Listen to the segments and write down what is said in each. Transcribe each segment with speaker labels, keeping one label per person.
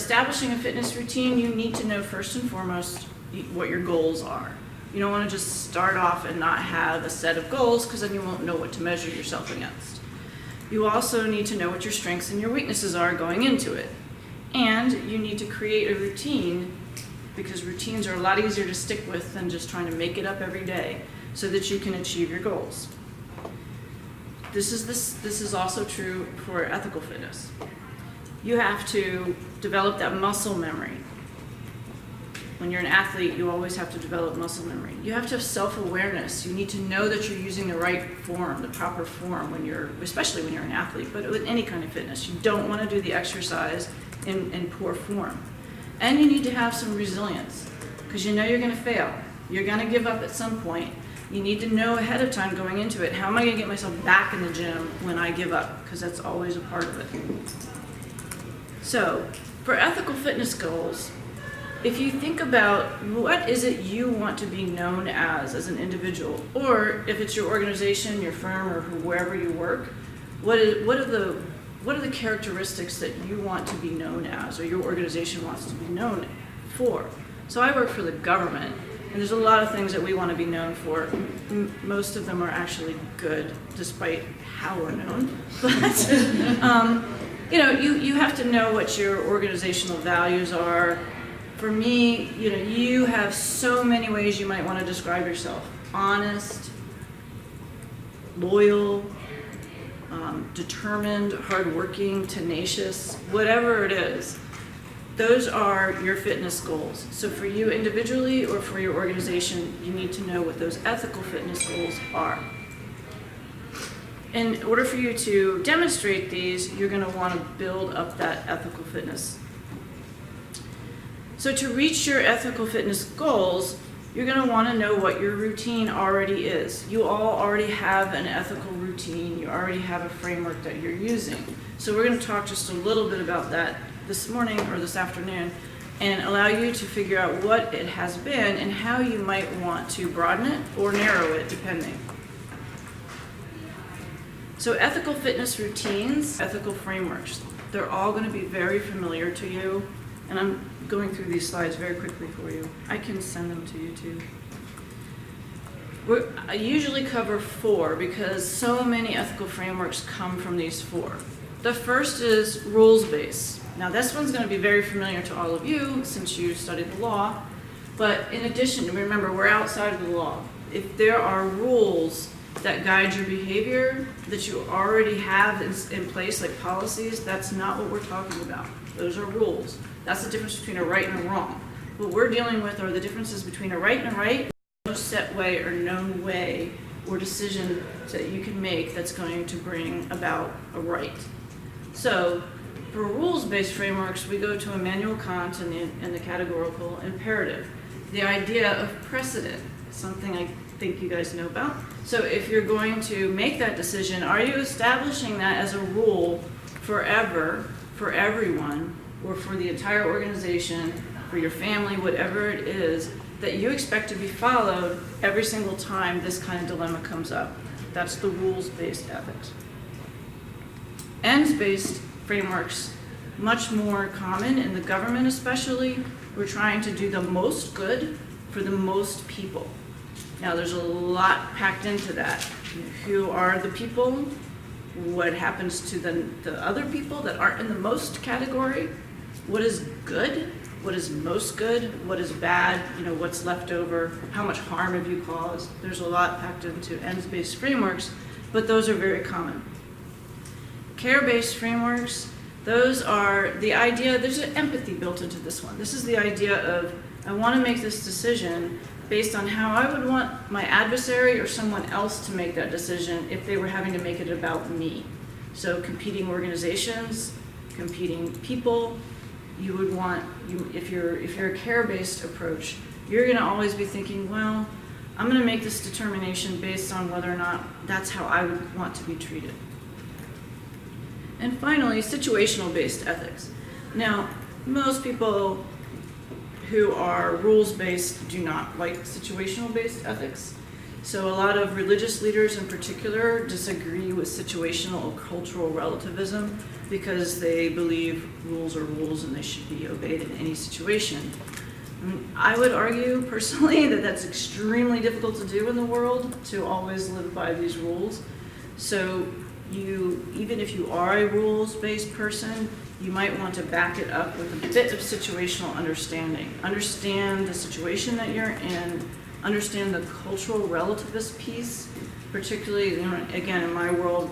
Speaker 1: establishing a fitness routine, you need to know first and foremost what your goals are. You don't want to just start off and not have a set of goals, because then you won't know what to measure yourself against. You also need to know what your strengths and your weaknesses are going into it. And you need to create a routine, because routines are a lot easier to stick with than just trying to make it up every day, so that you can achieve your goals. This is also true for ethical fitness. You have to develop that muscle memory. When you're an athlete, you always have to develop muscle memory. You have to have self-awareness. You need to know that you're using the right form, the proper form, especially when you're an athlete, but with any kind of fitness. You don't want to do the exercise in poor form. And you need to have some resilience, because you know you're going to fail. You're going to give up at some point. You need to know ahead of time going into it, how am I going to get myself back in the gym when I give up? Because that's always a part of it. So, for ethical fitness goals, if you think about what is it you want to be known as an individual, or if it's your organization, your firm, or wherever you work, what are the characteristics that you want to be known as, or your organization wants to be known for? So I work for the government, and there's a lot of things that we want to be known for. Most of them are actually good, despite how we're known. But you have to know what your organizational values are. For me, you have so many ways you might want to describe yourself. Honest, loyal, determined, hardworking, tenacious, whatever it is. Those are your fitness goals. So for you individually or for your organization, you need to know what those ethical fitness goals are. In order for you to demonstrate these, you're going to want to build up that ethical fitness. So to reach your ethical fitness goals, you're going to want to know what your routine already is. You all already have an ethical routine. You already have a framework that you're using. So we're going to talk just a little bit about that this morning or this afternoon, and allow you to figure out what it has been and how you might want to broaden it or narrow it, depending. So ethical fitness routines, ethical frameworks, they're all going to be very familiar to you. And I'm going through these slides very quickly for you. I can send them to you too. I usually cover 4 because so many ethical frameworks come from these 4. The first is rules-based. Now this one's going to be very familiar to all of you since you studied the law. But in addition, remember, we're outside of the law. If there are rules that guide your behavior that you already have in place, like policies, that's not what we're talking about. Those are rules. That's the difference between a right and a wrong. What we're dealing with are the differences between a right and a right, no set way or known way or decision that you can make that's going to bring about a right. So for rules-based frameworks, we go to Immanuel Kant and the categorical imperative. The idea of precedent, something I think you guys know about. So if you're going to make that decision, are you establishing that as a rule forever, for everyone, or for the entire organization, for your family, whatever it is, that you expect to be followed every single time this kind of dilemma comes up? That's the rules-based ethics. Ends-based frameworks, much more common in the government especially. We're trying to do the most good for the most people. Now there's a lot packed into that. Who are the people? What happens to the other people that aren't in the most category? What is good? What is most good? What is bad? What's left over? How much harm have you caused? There's a lot packed into ends-based frameworks, but those are very common. Care-based frameworks, those are the idea, there's an empathy built into this one. This is the idea of, I want to make this decision based on how I would want my adversary or someone else to make that decision if they were having to make it about me. So competing organizations, competing people, you would want, if you're a care-based approach, you're going to always be thinking, well, I'm going to make this determination based on whether or not that's how I would want to be treated. And finally, situational-based ethics. Now, most people who are rules-based do not like situational-based ethics. So a lot of religious leaders in particular disagree with situational or cultural relativism because they believe rules are rules and they should be obeyed in any situation. I would argue personally that that's extremely difficult to do in the world, to always live by these rules. So even if you are a rules-based person, you might want to back it up with a bit of situational understanding. Understand the situation that you're in, understand the cultural relativist piece, particularly, again, in my world,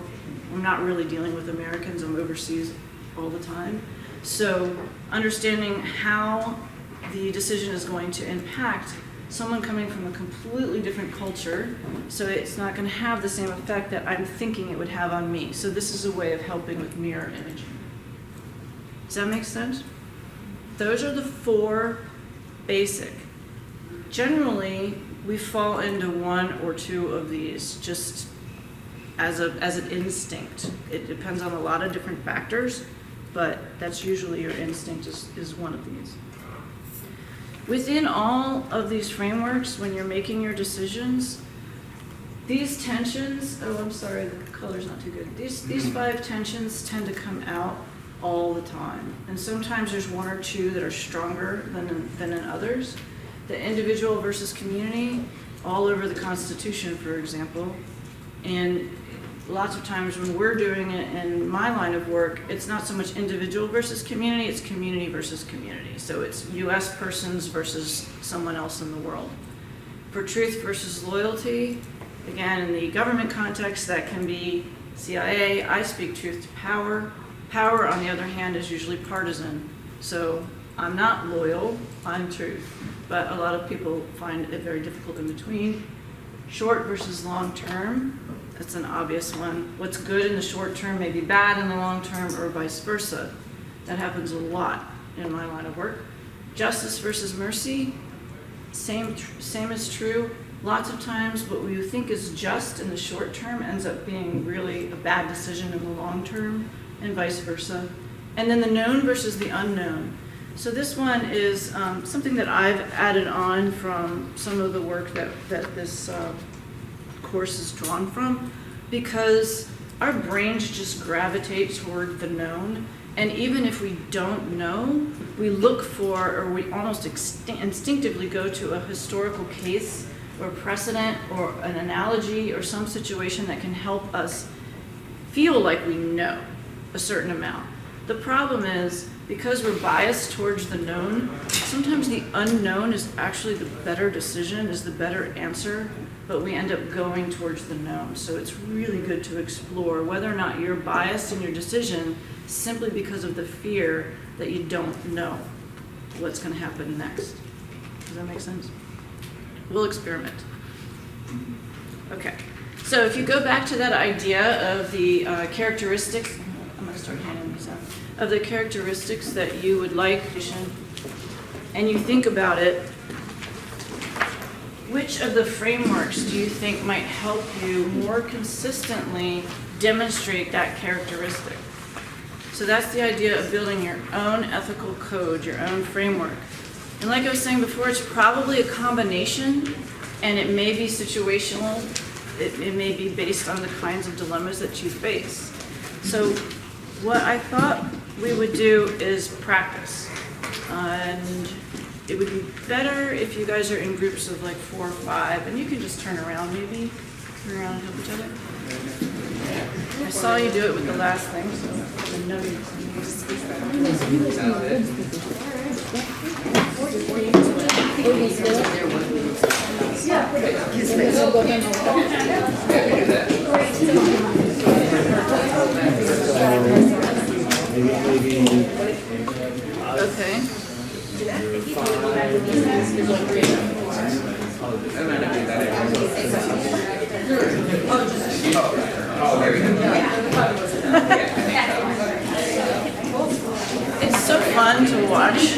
Speaker 1: I'm not really dealing with Americans, I'm overseas all the time. So understanding how the decision is going to impact someone coming from a completely different culture, so it's not going to have the same effect that I'm thinking it would have on me. So this is a way of helping with mirror imaging. Does that make sense? Those are the 4 basic. Generally, we fall into 1 or 2 of these just as an instinct. It depends on a lot of different factors, but that's usually your instinct is one of these. Within all of these frameworks, when you're making your decisions, these tensions, oh, I'm sorry, the color's not too good. These 5 tensions tend to come out all the time. And sometimes there's 1 or 2 that are stronger than in others. The individual versus community, all over the Constitution, for example. And lots of times when we're doing it in my line of work, it's not so much individual versus community, it's community versus community. So it's US persons versus someone else in the world. For truth versus loyalty, again, in the government context, that can be CIA, I speak truth to power. Power, on the other hand, is usually partisan. So I'm not loyal, I'm truth. But a lot of people find it very difficult in between. Short versus long term, that's an obvious one. What's good in the short term may be bad in the long term, or vice versa. That happens a lot in my line of work. Justice versus mercy, same is true. Lots of times what we think is just in the short term ends up being really a bad decision in the long term, and vice versa. And then the known versus the unknown. So this one is something that I've added on from some of the work that this course is drawn from, because our brains just gravitate toward the known. And even if we don't know, we look for, or we almost instinctively go to a historical case or precedent or an analogy or some situation that can help us feel like we know a certain amount. The problem is, because we're biased towards the known, sometimes the unknown is actually the better decision, is the better answer, but we end up going towards the known. So it's really good to explore whether or not you're biased in your decision simply because of the fear that you don't know what's going to happen next. Does that make sense? We'll experiment. Okay. So if you go back to that idea of the characteristics, I'm going to start handing these out, of the characteristics that you would like, and you think about it, which of the frameworks do you think might help you more consistently demonstrate that characteristic? So that's the idea of building your own ethical code, your own framework. And like I was saying before, it's probably a combination, and it may be situational. It may be based on the kinds of dilemmas that you face. So what I thought we would do is practice. And it would be better if you guys are in groups of like 4 or 5, and you can just turn around maybe, turn around and help each other. I saw you do it with the last thing, so I know you. Okay. It's so fun to watch.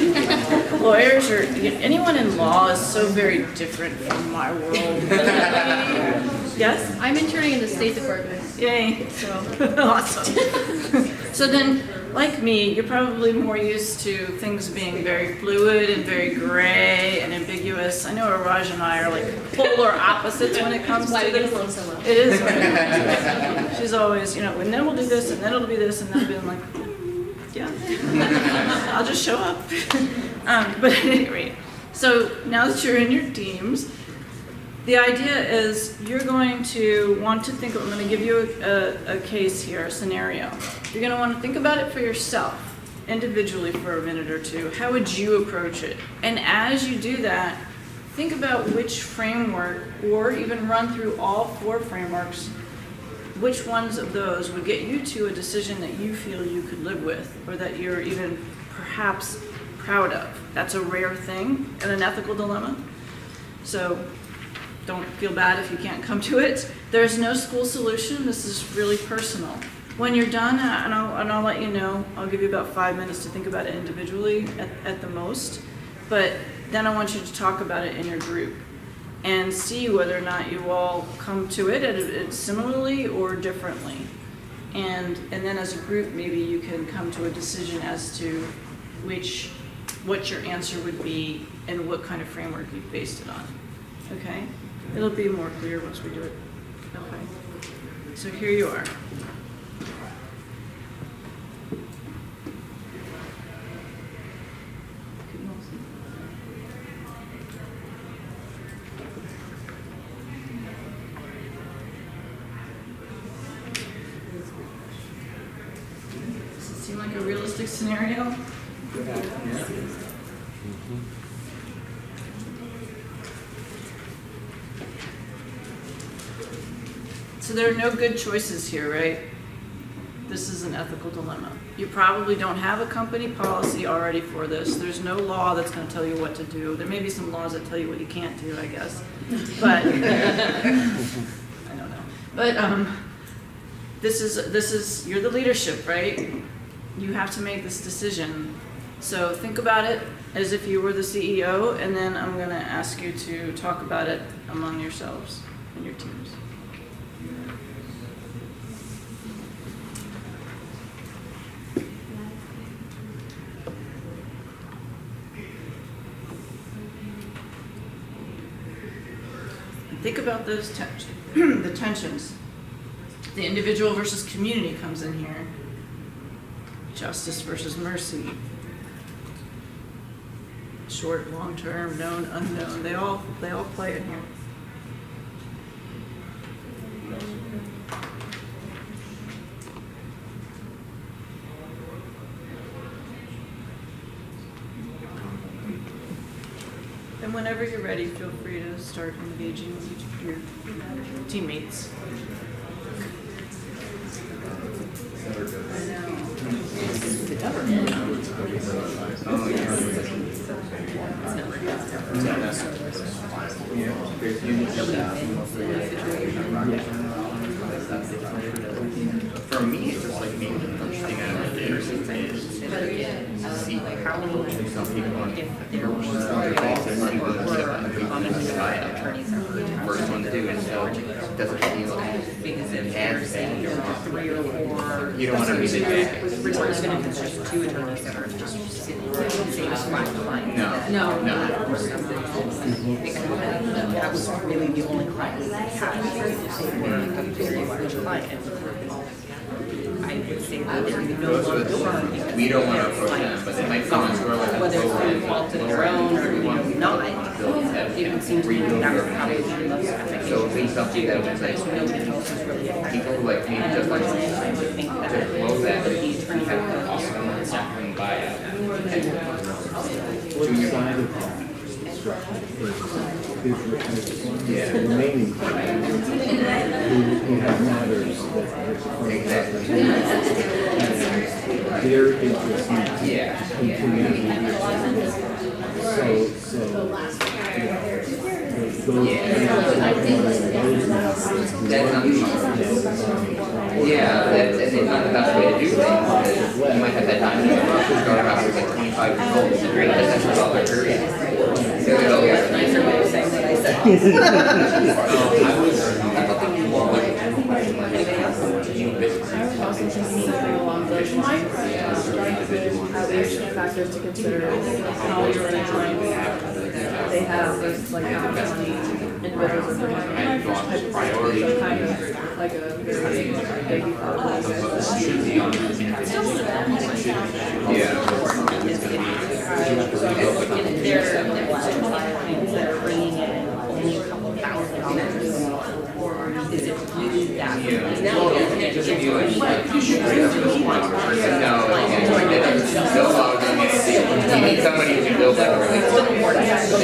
Speaker 1: Lawyers or anyone in law is so very different from my world. Yes?
Speaker 2: I'm interning in the State Department.
Speaker 1: Yay. So awesome. So then, like me, you're probably more used to things being very fluid and very gray and ambiguous. I know Raj and I are like polar opposites when it comes to this. It is. Right. She's always, and then we'll do this, and then it'll be this, and then I'll be like, yeah, I'll just show up. But at any rate, so now that you're in your teams, the idea is you're going to want to think, I'm going to give you a case here, a scenario. You're going to want to think about it for yourself, individually for a minute or two. How would you approach it? And as you do that, think about which framework, or even run through all 4 frameworks, which ones of those would get you to a decision that you feel you could live with, or that you're even perhaps proud of. That's a rare thing in an ethical dilemma. So don't feel bad if you can't come to it. There's no school solution. This is really personal. When you're done, and I'll let you know, I'll give you about 5 minutes to think about it individually at the most, but then I want you to talk about it in your group and see whether or not you all come to it similarly or differently. And then as a group, maybe you can come to a decision as to what your answer would be and what kind of framework you based it on. Okay? It'll be more clear once we do it. Okay. So here you are. Does it seem like a realistic scenario? So there are no good choices here, right? This is an ethical dilemma. You probably don't have a company policy already for this. There's no law that's going to tell you what to do. There may be some laws that tell you what you can't do, I guess. But I don't know. But this is you're the leadership, right? You have to make this decision. So think about it as if you were the CEO, and then I'm going to ask you to talk about it among yourselves and your teams. Think about those the tensions. The individual versus community comes in here. Justice versus mercy. Short, long term, known, unknown. They all play in here. And whenever you're ready, feel free to start engaging with your teammates.
Speaker 2: For me, it's just like being the first thing out of the see how some people are first one to do, and so it doesn't feel as bad. You don't want to be the guy.
Speaker 3: There's just 2 attorneys that are just sitting in the same spot. No. That was really the only client we had for a very large client. I would say that there would be no one door.
Speaker 2: We don't want to approach them, but they might come and throw like
Speaker 3: Whether it's through fault of their own or not, it would seem to me that would probably be the most effective.
Speaker 2: so if it's something that was like
Speaker 3: Nobody else is really affected.
Speaker 2: people who like me, just like
Speaker 3: I would think that
Speaker 2: to close that,
Speaker 3: the attorney
Speaker 2: have
Speaker 3: would
Speaker 2: also something by
Speaker 4: One side of that is the remaining part who have matters that their interests need to continue to be so those
Speaker 2: yeah, that's not the best way to do things. You might have that time to start off with like 25 years old, great, that's all their career. So they go, yeah.
Speaker 3: nicer way of saying what I said.
Speaker 2: Anybody else?
Speaker 3: I was also thinking along those lines.
Speaker 1: these factors to consider, how you're really trying, they have this like how many individuals are doing type of priority, so kind of like a very baby population.
Speaker 3: There are clients that are bringing in only a couple $1,000. Is it really that?
Speaker 2: No, you need somebody who can build like a relationship.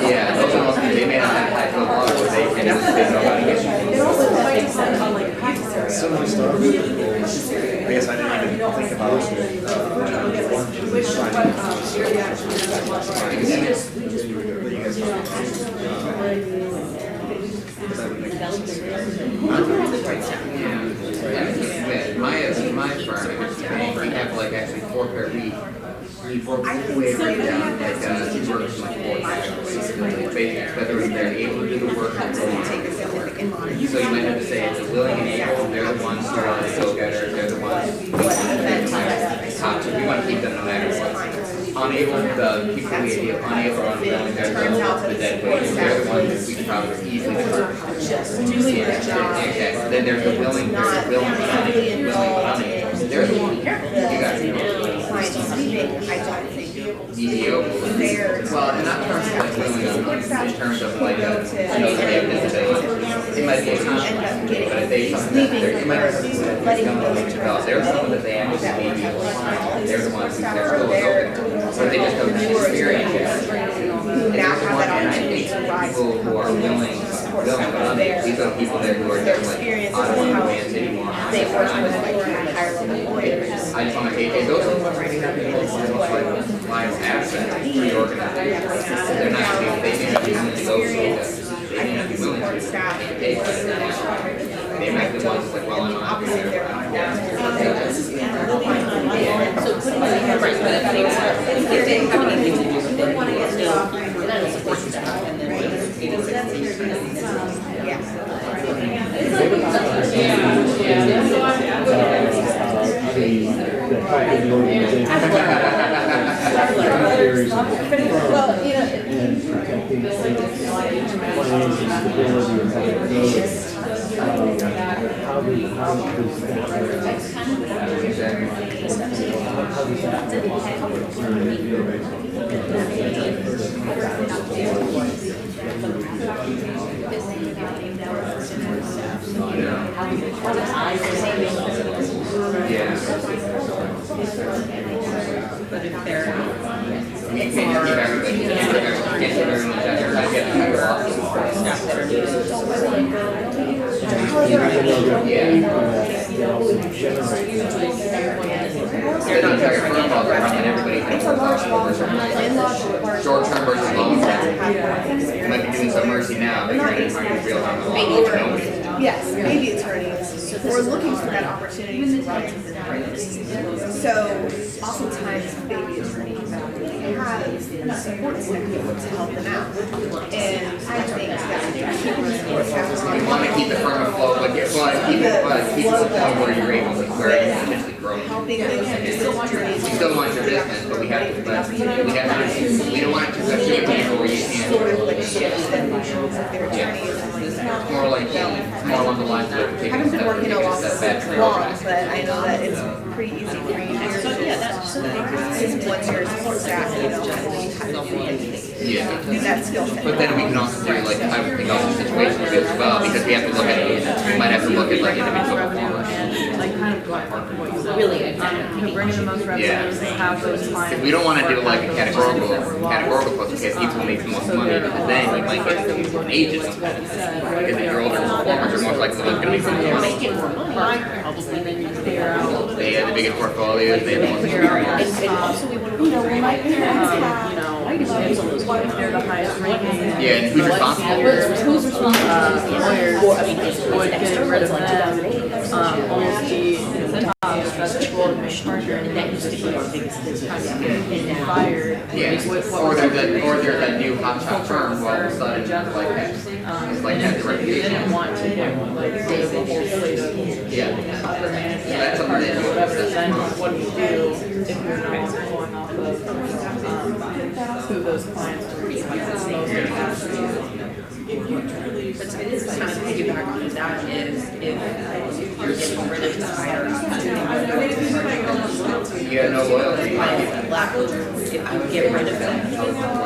Speaker 2: Yeah, those are mostly, they may not have type of law, but they know how to get you.
Speaker 5: Similar stuff. I guess I didn't even think about
Speaker 2: My firm, we have like actually 4 per week. We work way breakdown, like, he works like 4 basics, whether they're able to do the work or not. So you might have to say it's willing and able, they're the ones who are the go-getters, they're the ones who top two. We want to keep them no matter what. Unable, the people we deal, unable, unwilling, they're the dead weight. They're the ones that we can probably easily defer. Okay, then there's the willing, there's the willing but unable. They're the ones, you guys know. EEO. Well, and not in terms of like willing, in terms of like, they have disability. It might be a conflict, but if they, something that it might be something that they're someone that they actually need. They're the ones who their school is open, but they just don't have experience yet. And there's the one, and I think people who are willing, but these are people there who are just like, I don't want to advance anymore.
Speaker 3: They work with like higher level lawyers.
Speaker 2: I just want to take it. Those are the ones who have the most liable asset for the organization. They're not going to, they may not be willing to go through this. They may not be willing to take it. They might be the ones like, well, I'm not going to.
Speaker 3: So putting them in right, but if they have anything to do with it, they want to get still, that'll support staff and then
Speaker 4: the help of the organization.
Speaker 1: Well, you know,
Speaker 4: And protecting its financial stability and how it goes. How does that work? How does that
Speaker 3: but if they're
Speaker 2: Can't give everybody, can't give everyone that they're not getting better off.
Speaker 3: staff that are doing
Speaker 2: They're not very protocol, they're running everybody. Short-term versus long-term. You might be doing some mercy now, but you're going to real time. Nobody.
Speaker 6: Yes, maybe attorneys. We're looking for that opportunity to run into the pros. So oftentimes baby attorneys have support staff to help them out. And I think that keeping the support staff
Speaker 2: You
Speaker 6: on,
Speaker 2: want to keep the firm afloat, but you want to keep it, keep it to the point where you're able to, where it can potentially grow.
Speaker 6: helping them attorneys.
Speaker 2: We still want your business, but we have to, we don't want it to touch your people where you can't.
Speaker 6: Sort of like shifts the functions of their attorneys and like
Speaker 2: It's more like, it's more along the lines of
Speaker 6: I
Speaker 2: taking
Speaker 6: haven't
Speaker 2: a
Speaker 6: been
Speaker 2: step,
Speaker 6: working
Speaker 2: taking
Speaker 6: a
Speaker 2: a
Speaker 6: lot
Speaker 2: step back for
Speaker 6: for
Speaker 2: your
Speaker 6: long,
Speaker 2: organization.
Speaker 6: but I know that it's pretty easy for you to do. Just once you're support staff, you know, how to
Speaker 2: Yeah.
Speaker 6: do that skill set.
Speaker 2: But then we can also do like, I would think also situations as well, because we have to look at, we might have to look at like individual performance.
Speaker 1: and like kind of going for what you want.
Speaker 3: really
Speaker 1: You know, bringing the most revenues, have those clients.
Speaker 2: Because we don't want to do like a categorical approach because people who make the most money, because then you might get to an age of something. Because if you're older performers are more likely to going to make more money.
Speaker 3: making more money, probably then you
Speaker 1: Figure out,
Speaker 2: They have the biggest portfolios, they have the most experience.
Speaker 3: and also we want to, you know, when my parents have,
Speaker 1: you know, if they're the highest ranking.
Speaker 2: Yeah, and who's responsible?
Speaker 3: who's responsible?
Speaker 1: Lawyers
Speaker 3: For, I mean, it's
Speaker 1: would get rid of
Speaker 3: like
Speaker 1: them,
Speaker 3: 2008.
Speaker 1: almost be
Speaker 3: That's the role of Commissioner Parker, and that used to be our biggest concern. Fired.
Speaker 2: Yeah, or there's that new hotshot firm who all of a sudden it's like that
Speaker 1: You
Speaker 2: reputation.
Speaker 1: didn't want to have like say the whole slate of
Speaker 2: Yeah.
Speaker 1: upper management,
Speaker 2: So that's something that you
Speaker 1: whatever, then what do you do if you're not going off of who those clients are? Because most of
Speaker 3: But to kind of piggyback on that is if you're getting rid of this hire,
Speaker 2: You have no loyalty.
Speaker 3: if you get rid of them,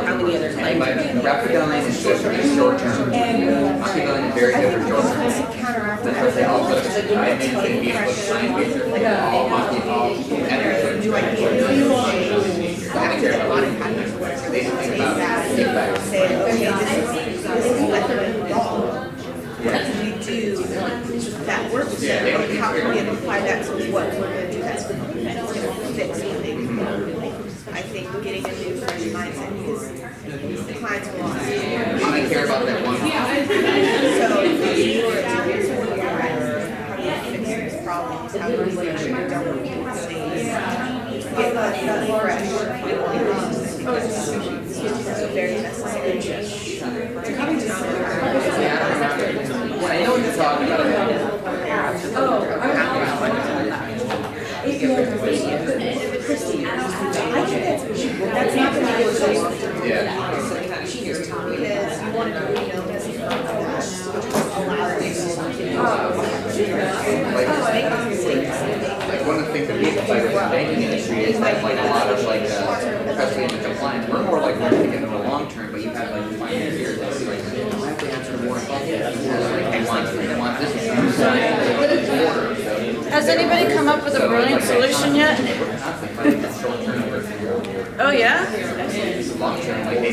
Speaker 3: how many other
Speaker 2: But
Speaker 3: like
Speaker 2: rapid billing is just short term. Rapid billing is very good for short term.
Speaker 6: Counteract
Speaker 2: That's what they also, I mentioned being able to sign bases, like all editors. I don't care about what happens. They just think about feedback.
Speaker 6: say, okay, this is method wrong. We do that work, and how can we apply that to what we're gonna do that's gonna fix something? I think getting a new fresh mindset, because the clients will lost.
Speaker 2: I care about that one.
Speaker 6: So if you were to fix these problems, how do we make sure you don't stay, get that fresh? So very necessary.
Speaker 2: I know what you're talking about.
Speaker 6: That's not gonna be a solution.
Speaker 2: Yeah.
Speaker 6: Because you want to,
Speaker 2: Like one of the things that we fight with the banking industry is that like a lot of like, especially in the compliance, we're more like thinking in the long term, but you have like financiers that's like, I have to answer more. They want this to sign order, so.
Speaker 1: Has anybody come up with a brilliant solution yet?
Speaker 2: We're constantly fighting the short term versus
Speaker 1: Oh, yeah?
Speaker 2: long term, like they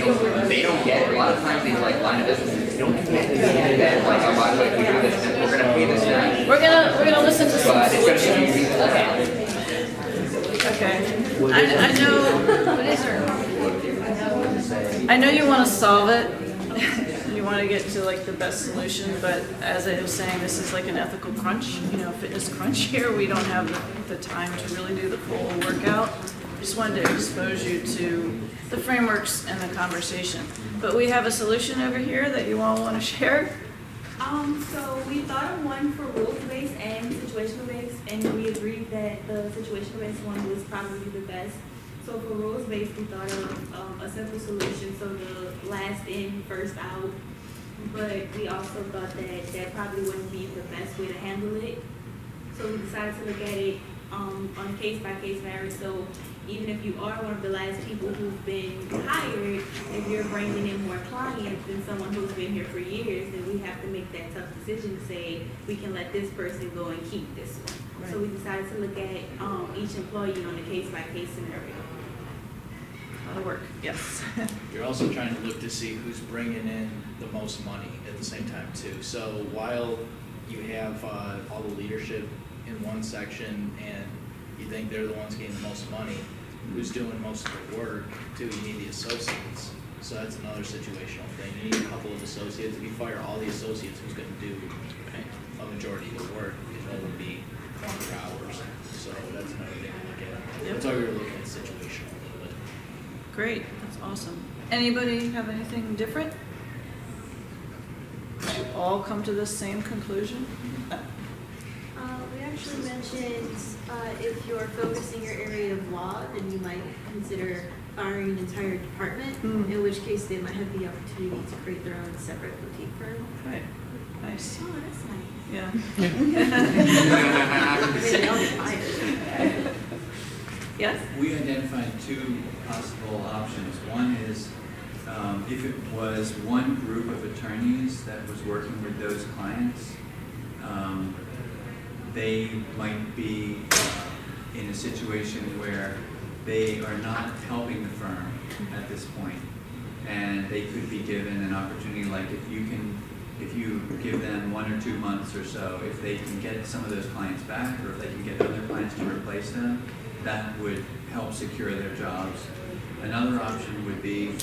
Speaker 2: don't get, a lot of times these like line of businesses, they don't get that, like, oh, by the way, if we do this, then we're gonna pay this now.
Speaker 1: We're gonna listen to some.
Speaker 2: But it's gonna be easy.
Speaker 1: Okay. I know. What is her? I know you want to solve it. You want to get to like the best solution, but as I was saying, this is like an ethical crunch, fitness crunch here. We don't have the time to really do the full workout. Just wanted to expose you to the frameworks and the conversation. But we have a solution over here that you all want to share.
Speaker 7: So we thought of one for rules-based and situational-based, and we agreed that the situational-based one was probably the best. So for rules-based, we thought of a simple solution, so the last in, first out. But we also thought that that probably wouldn't be the best way to handle it. So we decided to look at it on a case-by-case basis. So even if you are one of the last people who've been hired, if you're bringing in more clients than someone who's been here for years, then we have to make that tough decision to say, we can let this person go and keep this one. So we decided to look at each employee on a case-by-case scenario.
Speaker 1: That'll work. Yes.
Speaker 8: You're also trying to look to see who's bringing in the most money at the same time too. So while you have all the leadership in one section and you think they're the ones getting the most money, who's doing most of the work too? You need the associates. So that's another situational thing. You need a couple of associates. If you fire all the associates, who's going to do a majority of the work? It will be longer hours. So that's another thing to look at. That's why we were looking at situational a little bit.
Speaker 1: Great. That's awesome. Anybody have anything different? You all come to the same conclusion?
Speaker 9: We actually mentioned if you're focusing your area of law, then you might consider firing an entire department, in which case they might have the opportunity to create their own separate boutique firm.
Speaker 1: Right. Nice.
Speaker 7: Oh, that's nice.
Speaker 1: Yeah.
Speaker 9: Maybe I'll be fired.
Speaker 1: Yes?
Speaker 10: We identified two possible options. One is if it was one group of attorneys that was working with those clients, they might be in a situation where they are not helping the firm at this point, and they could be given an opportunity, like if you give them 1 or 2 months or so, if they can get some of those clients back, or if they can get other clients to replace them, that would help secure their jobs. Another option would be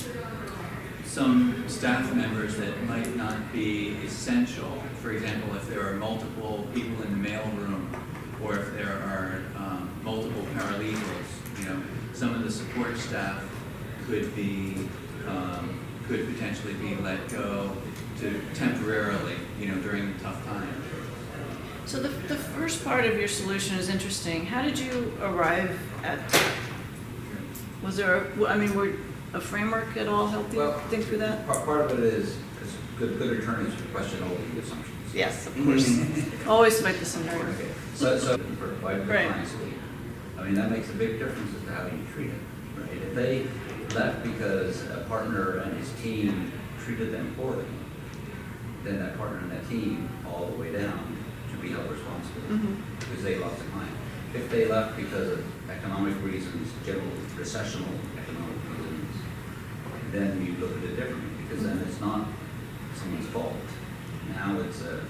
Speaker 10: some staff members that might not be essential. For example, if there are multiple people in the mailroom, or if there are multiple paralegals, you know, some of the support staff could be, could potentially be let go to temporarily, you know, during a tough time.
Speaker 1: So the first part of your solution is interesting. How did you arrive at that? Was there, were a framework at all help you
Speaker 11: Well,
Speaker 1: think through that?
Speaker 11: Part of it is good attorneys question all the assumptions.
Speaker 1: Yes, of course. Always fight the scenario.
Speaker 11: Okay. So for why the
Speaker 1: Right.
Speaker 11: clients leave. I mean, that makes a big difference as to how you treat it, right? If they left because a partner and his team treated them poorly, then that partner and that team, all the way down, should be held responsible because they lost a client. If they left because of economic reasons, general recessional economic reasons, then you look at it differently because then it's not someone's fault. Now it's a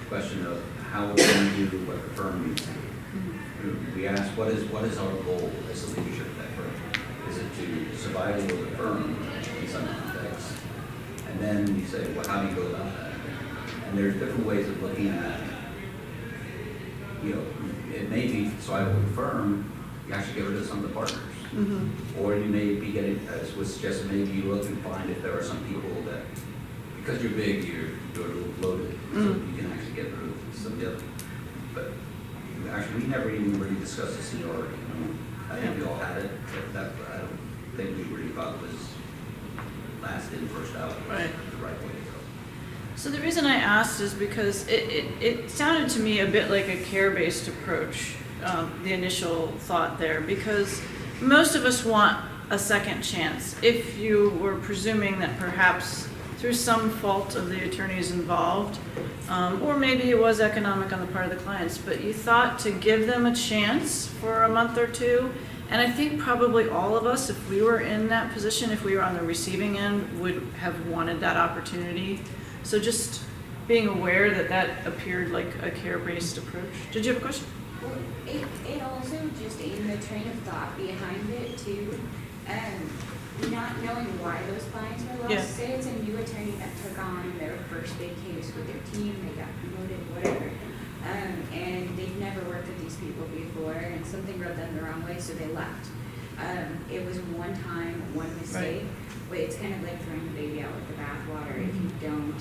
Speaker 11: question of how we do what the firm needs to do. We ask, what is our goal as the leadership of that firm? Is it to survival of the firm in some context? And then you say, well, how do you go about that? And there's different ways of looking at, you know, it may be survival of the firm, you actually get rid of some of the partners. Or you may be getting, as was suggested, maybe you look and find if there are some people that, because you're big, you're a little bloated, so you can actually get rid of some of the other. But actually, we never even really discussed the seniority. You know? I think we all had it, but that, I don't think we really thought was last in, first out,
Speaker 1: Right.
Speaker 11: the right way to go.
Speaker 1: So the reason I asked is because it sounded to me a bit like a care-based approach, the initial thought there, because most of us want a second chance. If you were presuming that perhaps through some fault of the attorneys involved, or maybe it was economic on the part of the clients, but you thought to give them a chance for a month or two. And I think probably all of us, if we were in that position, if we were on the receiving end, would have wanted that opportunity. So just being aware that that appeared like a care-based approach. Did you have a question?
Speaker 12: Well, it also just in the train of thought behind it too, not knowing why those clients were lost.
Speaker 1: Yeah.
Speaker 12: Say it's a new attorney that took on their first big case with their team, they got promoted, whatever, and they've never worked with these people before, and something rubbed them the wrong way, so they left. It was one time, one mistake. But it's kind of like throwing the baby out with the bathwater if you don't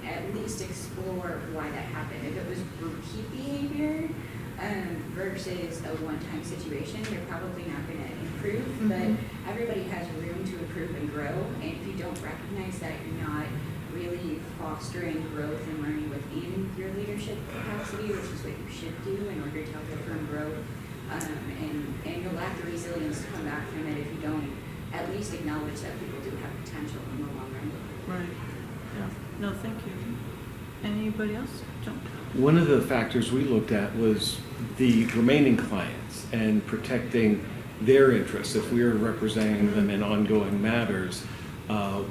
Speaker 12: at least explore why that happened. If it was repeat behavior versus a one-time situation, you're probably not going to improve. But everybody has room to improve and grow. And if you don't recognize that, you're not really fostering growth and learning within your leadership capacity, which is what you should do in order to help your firm grow. And you'll lack the resilience to come back from it if you don't at least acknowledge that people do have potential in the long run.
Speaker 1: Right. Yeah. No, thank you. Anybody else? John?
Speaker 4: One of the factors we looked at was the remaining clients and protecting their interests. If we are representing them in ongoing matters,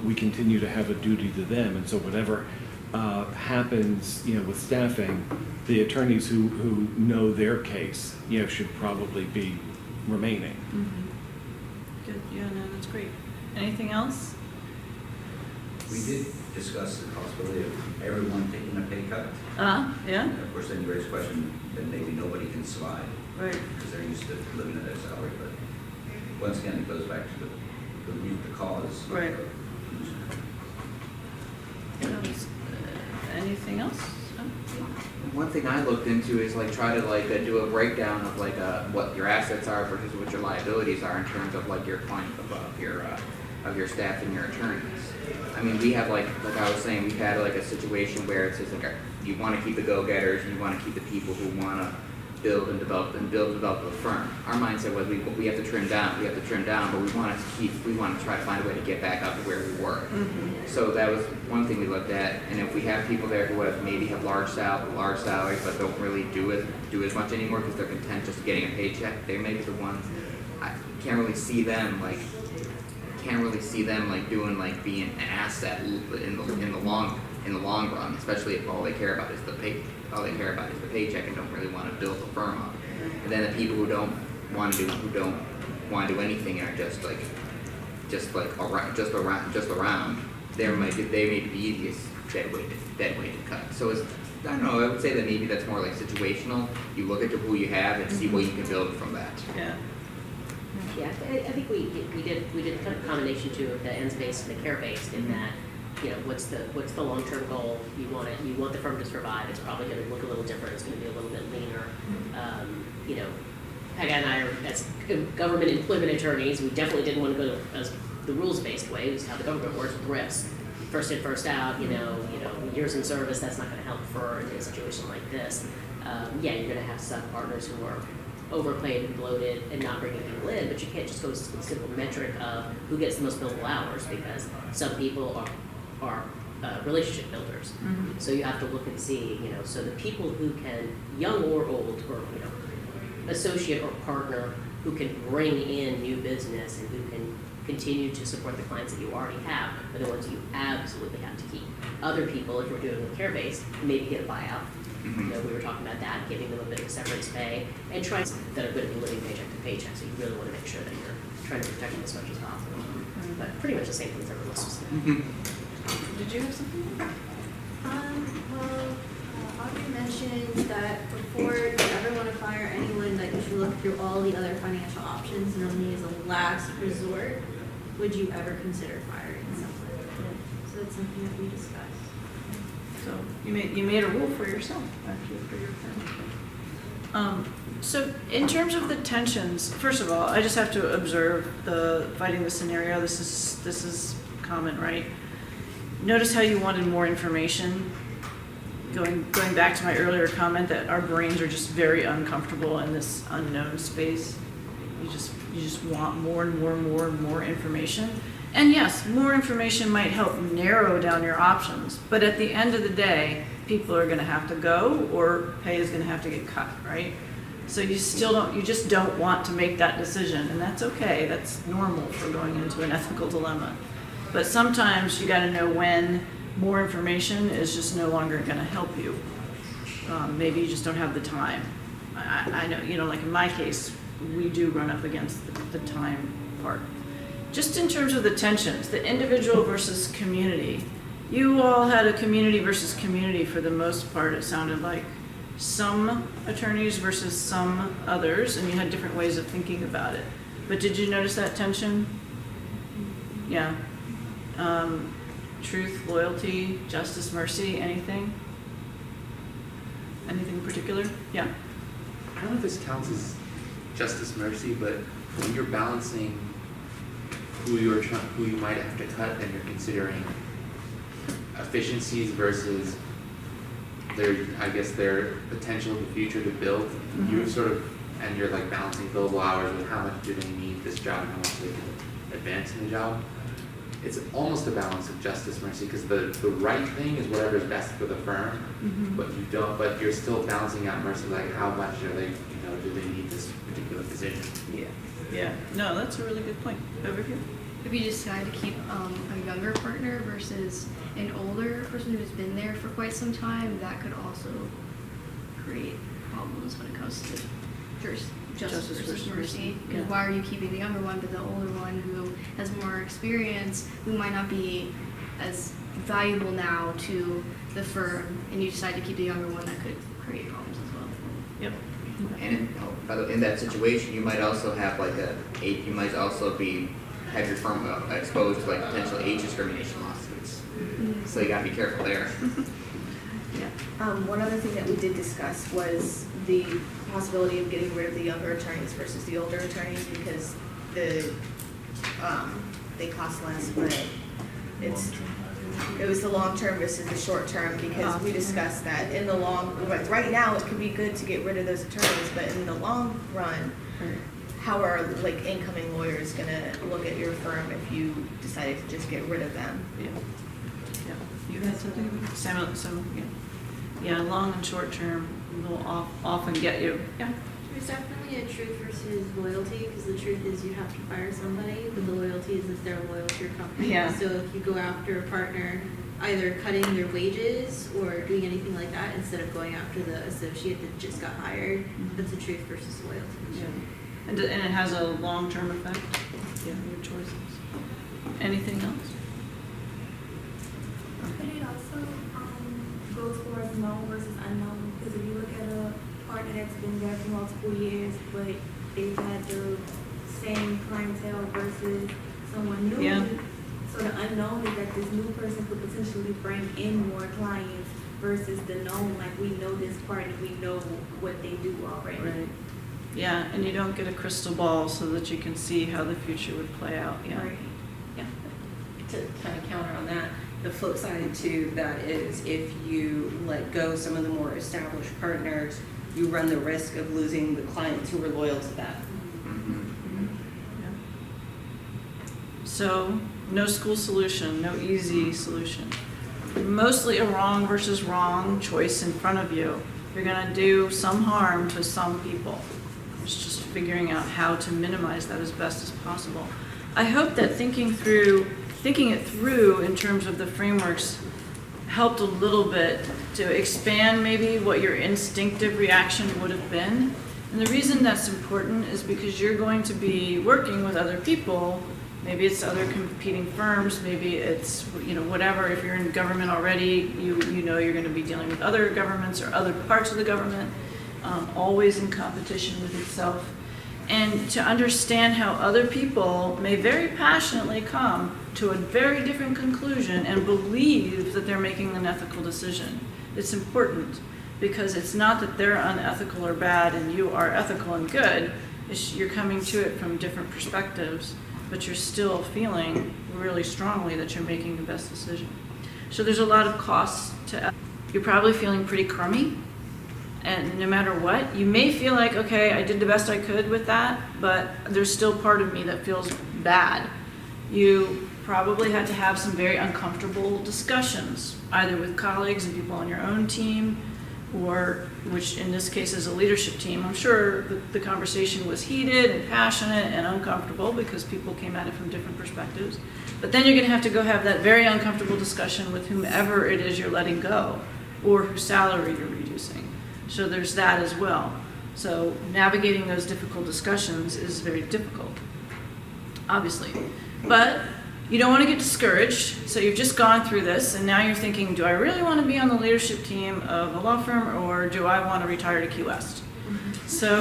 Speaker 4: we continue to have a duty to them. And so whatever happens, with staffing, the attorneys who know their case, should probably be remaining.
Speaker 1: Good. Yeah, no, that's great. Anything else?
Speaker 11: We did discuss the possibility of everyone taking a pay cut.
Speaker 1: Yeah.
Speaker 11: And of course, then you raise the question that maybe nobody can survive
Speaker 1: Right.
Speaker 11: because they're used to living at their salary. But once again, it goes back to the cause.
Speaker 1: Right. Anything else?
Speaker 2: One thing I looked into is try to do a breakdown of what your assets are versus what your liabilities are in terms of your client of your staff and your attorneys. I mean, we have like I was saying, we've had a situation where it's just you want to keep the go-getters and you want to keep the people who want to build and develop the firm. Our mindset was we have to trim down, but we want to try to find a way to get back up to where we were. So that was one thing we looked at. And if we have people there who have large salaries but don't really do as much anymore because they're content just getting a paycheck, they may be the ones I can't really see them doing being an asset in the long run, especially if all they care about is the paycheck and don't really want to build the firm up. And then the people who don't want to do anything and are just around, they may be the easiest dead weight to cut. So I don't know, I would say that maybe that's more like situational. You look at who you have and see what you can build from that.
Speaker 1: Yeah.
Speaker 13: Yeah, I think we did kind of a combination too of the ends-based and the care-based in that, you know, what's the long-term goal? You want the firm to survive. It's probably going to look a little different. It's going to be a little bit leaner. You know, Pega and I are, as government employment attorneys, we definitely didn't want to go as the rules-based way, which is how the government works with risk. First in, first out, you know, years in service, that's not going to help for in a situation like this. Yeah, you're going to have some partners who are overpaid and bloated and not bringing people in, but you can't just go to the simple metric of who gets the most billable hours, because some people are relationship builders.
Speaker 1: Mm-hmm.
Speaker 13: So you have to look and see, you know, so the people who can, young or old, or, you know, associate or partner who can bring in new business and who can continue to support the clients that you already have are the ones you absolutely have to keep. Other people, if we're doing with care-based, maybe get a buyout. You know, we were talking about that, giving them a bit of severance pay, and trying that are going to be living paycheck to paycheck. So you really want to make sure that you're trying to protect them as much as possible. But pretty much the same thing as everyone else was saying.
Speaker 1: Did you have something?
Speaker 9: Audrey mentioned that before you ever want to fire anyone, that you should look through all the other financial options, and only as a last resort would you ever consider firing someone. So that's something that we discussed.
Speaker 1: So you made a rule for yourself, actually, for your firm. So in terms of the tensions, first of all, I just have to observe the fighting the scenario. This is common, right? Notice how you wanted more information. Going back to my earlier comment that our brains are just very uncomfortable in this unknown space. You just want more and more and more and more information. And yes, more information might help narrow down your options, but at the end of the day, people are going to have to go, or pay is going to have to get cut, right? So you just don't want to make that decision, and that's okay. That's normal for going into an ethical dilemma. But sometimes you got to know when more information is just no longer going to help you. Maybe you just don't have the time. I know, you know, like in my case, we do run up against the time part. Just in terms of the tensions, the individual versus community, you all had a community versus community for the most part, it sounded like. Some attorneys versus some others, and you had different ways of thinking about it. But did you notice that tension? Yeah. Truth, loyalty, justice, mercy, anything? Anything in particular? Yeah.
Speaker 2: I don't know if this counts as justice mercy, but when you're balancing who you might have to cut, and you're considering efficiencies versus their potential in the future to build, you sort of, and you're like balancing billable hours with how much do they need this job and how much they can advance in the job. It's almost a balance of justice mercy, because the right thing is whatever is best for the firm, but you're still balancing out mercy, like how much are they, do they need this particular position?
Speaker 1: Yeah. No, that's a really good point. Over here.
Speaker 14: If you decide to keep a younger partner versus an older person who's been there for quite some time, that could also create problems when it comes to justice versus mercy. Because why are you keeping the younger one, but the older one who has more experience, who might not be as valuable now to the firm, and you decide to keep the younger one, that could create problems as well.
Speaker 1: Yep.
Speaker 2: And in that situation, you might also have you might also have your firm exposed to potential age discrimination lawsuits. So you gotta be careful there.
Speaker 6: One other thing that we did discuss was the possibility of getting rid of the younger attorneys versus the older attorneys, because they cost less, but it was the long term versus the short term, because we discussed that in the right now it could be good to get rid of those attorneys, but in the long run, how are incoming lawyers gonna look at your firm if you decided to just get rid of them?
Speaker 1: Yeah. You had something, Samuel? Yeah, long and short term will often get you. Yeah.
Speaker 9: There's definitely a truth versus loyalty, because the truth is you have to fire somebody, but the loyalty is if they're loyal to your company.
Speaker 1: Yeah.
Speaker 9: So if you go after a partner, either cutting their wages or doing anything like that, instead of going after the associate that just got hired, that's a truth versus loyalty.
Speaker 1: Yeah. And it has a long-term effect. Yeah, your choices. Anything else?
Speaker 7: But it also goes towards no known versus unknown, because if you look at a partner that's been there for multiple years, but they've had the same clientele versus someone new.
Speaker 1: Yeah.
Speaker 7: So the unknown is that this new person could potentially bring in more clients versus the known, like we know this partner, we know what they do already.
Speaker 1: Right. Yeah, and you don't get a crystal ball so that you can see how the future would play out, yeah.
Speaker 3: Right. Yeah. To kind of counter on that, the flip side to that is if you let go some of the more established partners, you run the risk of losing the clients who were loyal to that.
Speaker 1: So, no school solution, no easy solution. Mostly a wrong versus wrong choice in front of you. You're gonna do some harm to some people. It's just figuring out how to minimize that as best as possible. I hope that thinking it through in terms of the frameworks helped a little bit to expand maybe what your instinctive reaction would have been. And the reason that's important is because you're going to be working with other people. Maybe it's other competing firms, maybe it's, whatever. If you're in government already, you know you're going to be dealing with other governments or other parts of the government, always in competition with itself. And to understand how other people may very passionately come to a very different conclusion and believe that they're making an ethical decision. It's important because it's not that they're unethical or bad and you are ethical and good. You're coming to it from different perspectives, but you're still feeling really strongly that you're making the best decision. So there's a lot of costs to, you're probably feeling pretty crummy, and no matter what, you may feel like, okay, I did the best I could with that, but there's still part of me that feels bad. You probably had to have some very uncomfortable discussions, either with colleagues and people on your own team, or, which in this case is a leadership team. I'm sure the conversation was heated and passionate and uncomfortable because people came at it from different perspectives. But then you're going to have to go have that very uncomfortable discussion with whomever it is you're letting go or whose salary you're reducing. So there's that as well. So navigating those difficult discussions is very difficult, obviously. But you don't want to get discouraged, so you've just gone through this, and now you're thinking, do I really want to be on the leadership team of a law firm, or do I want to retire to Key West? So,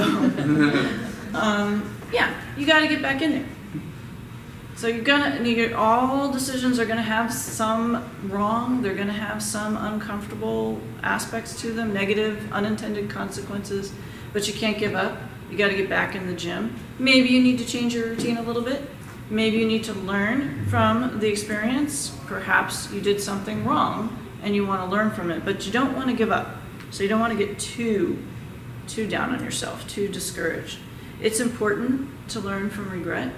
Speaker 1: yeah, you got to get back in there. So all decisions are going to have some wrong, they're going to have some uncomfortable aspects to them, negative, unintended consequences, but you can't give up. You got to get back in the gym. Maybe you need to change your routine a little bit. Maybe you need to learn from the experience. Perhaps you did something wrong and you want to learn from it, but you don't want to give up. So you don't want to get too down on yourself, too discouraged. It's important to learn from regret.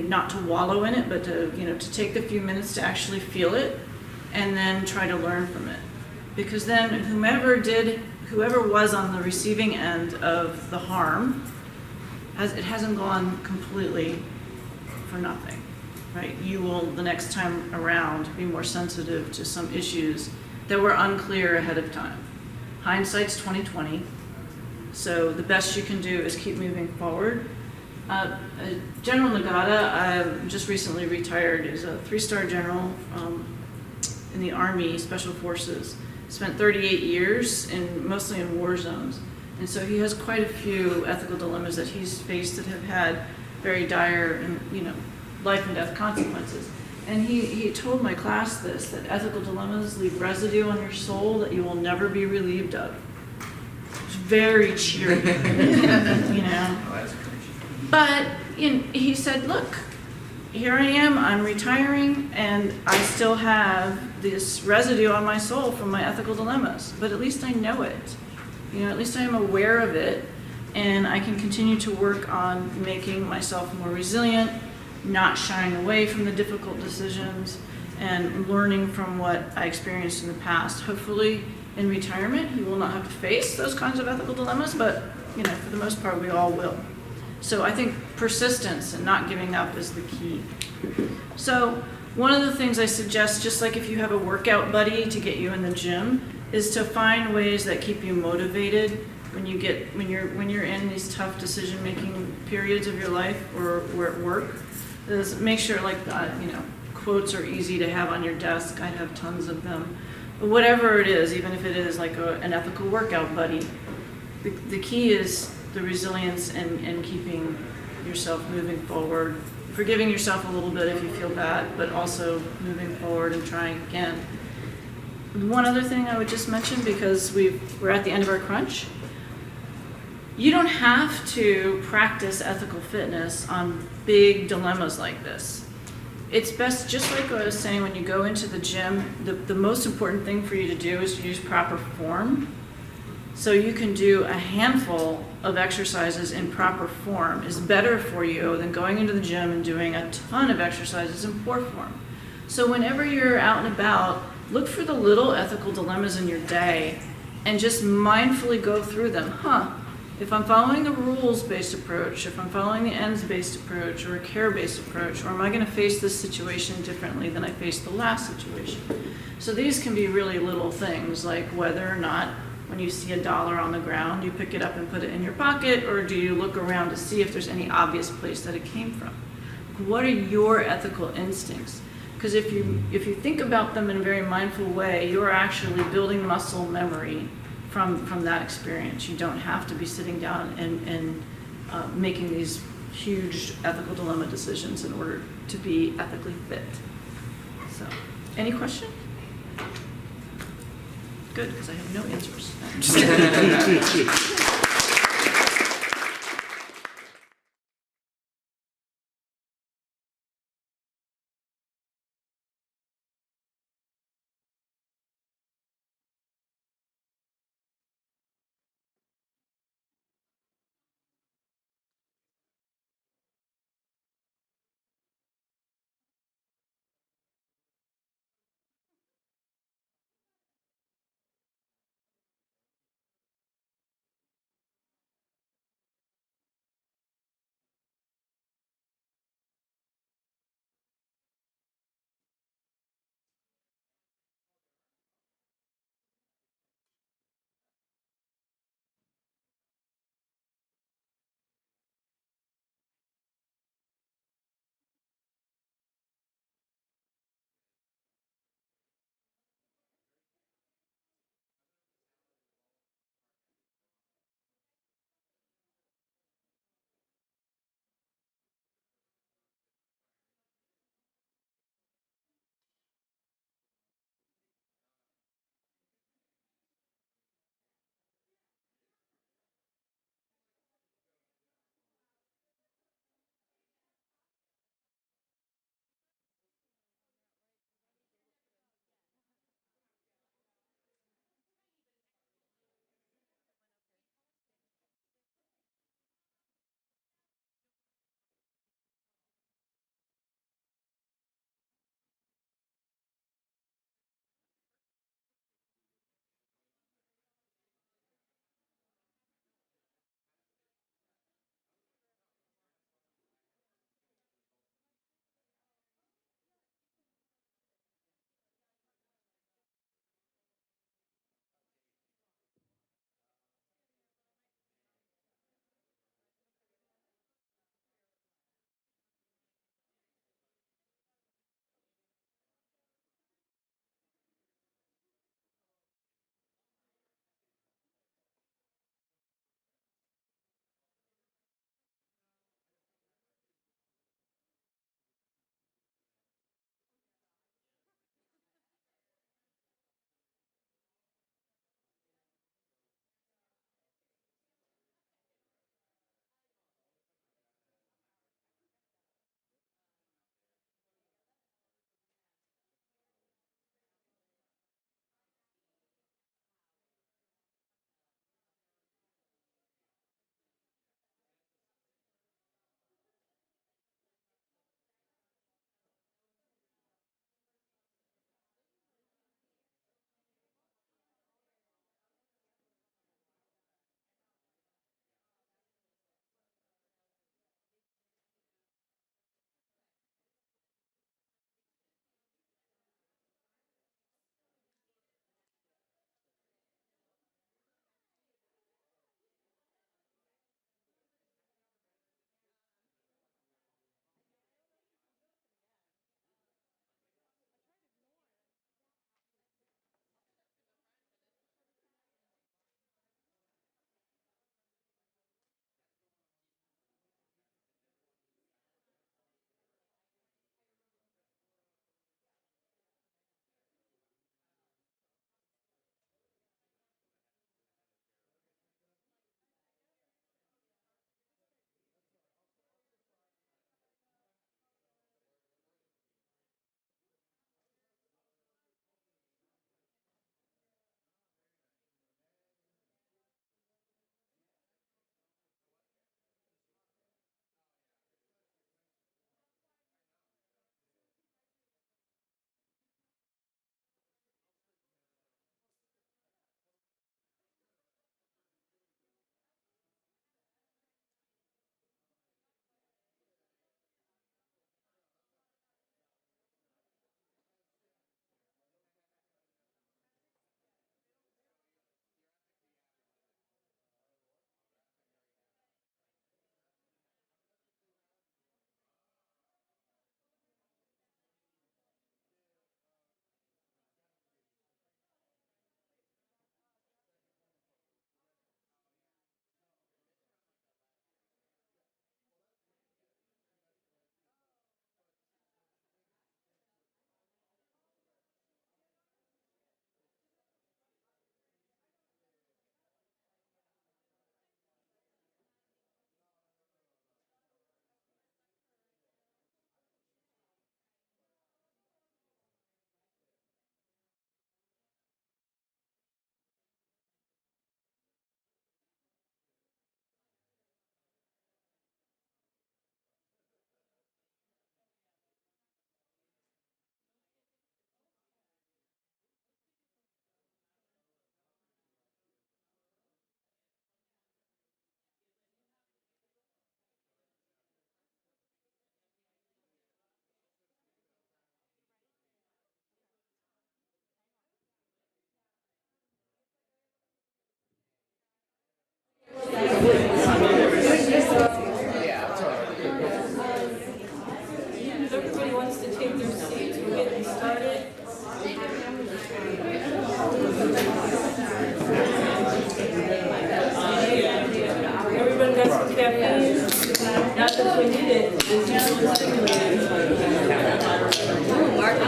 Speaker 1: Not to wallow in it, but to take the few minutes to actually feel it and then try to learn from it. Because then whoever was on the receiving end of the harm, it hasn't gone completely for nothing, right? You will, the next time around, be more sensitive to some issues that were unclear ahead of time. Hindsight's 20/20, so the best you can do is keep moving forward. General Nagata, just recently retired, is a 3-star general in the Army Special Forces. Spent 38 years mostly in war zones. And so he has quite a few ethical dilemmas that he's faced that have had very dire and life and death consequences. And he told my class this, that ethical dilemmas leave residue on your soul that you will never be relieved of. It's very cheery, But he said, look, here I am, I'm retiring, and I still have this residue on my soul from my ethical dilemmas, but at least I know it. At least I am aware of it, and I can continue to work on making myself more resilient, not shying away from the difficult decisions, and learning from what I experienced in the past. Hopefully, in retirement, he will not have to face those kinds of ethical dilemmas, but for the most part, we all will. So I think persistence and not giving up is the key. So one of the things I suggest, just like if you have a workout buddy to get you in the gym, is to find ways that keep you motivated when you're in these tough decision-making periods of your life or at work. Is make sure quotes are easy to have on your desk. I have tons of them. whatever it is, even if it is like an ethical workout buddy, the key is the resilience and keeping yourself moving forward, forgiving yourself a little bit if you feel bad, but also moving forward and trying again. One other thing I would just mention, because we're at the end of our crunch, you don't have to practice ethical fitness on big dilemmas like this. It's best, just like I was saying, when you go into the gym, the most important thing for you to do is to use proper form. So you can do a handful of exercises in proper form is better for you than going into the gym and doing a ton of exercises in poor form. So whenever you're out and about, look for the little ethical dilemmas in your day and just mindfully go through them. If I'm following the rules-based approach, if I'm following the ends-based approach or a care-based approach, or am I going to face this situation differently than I faced the last situation? So these can be really little things, like whether or not when you see $1 on the ground, you pick it up and put it in your pocket, or do you look around to see if there's any obvious place that it came from? What are your ethical instincts? Because if you think about them in a very mindful way, you're actually building muscle memory from that experience. You don't have to be sitting down and making these huge ethical dilemma decisions in order to be ethically fit. So, any question? Good, because I have no answers.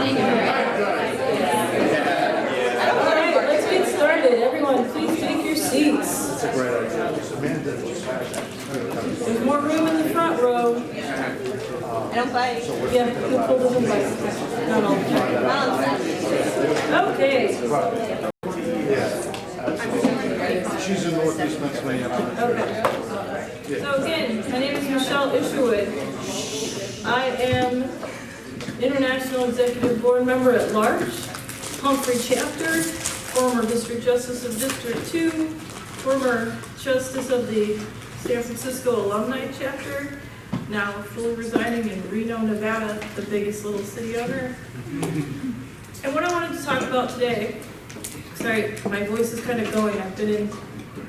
Speaker 15: All right, let's get started. Everyone, please take your seats.
Speaker 5: That's a great idea.
Speaker 15: There's more room in the front row.
Speaker 6: I don't bite.
Speaker 15: Yeah, you pull the invite. Not all the time. Okay.
Speaker 5: She's in Northeast Pennsylvania.
Speaker 15: Okay. So again, my name is Michelle Isherwood. I am International Executive Board Member at Large, Humphrey Chapter, former District Justice of District 2, former Justice of the San Francisco Alumni Chapter, now fully residing in Reno, Nevada, the biggest little city on earth. And what I wanted to talk about today, sorry, my voice is kind of going. I've been in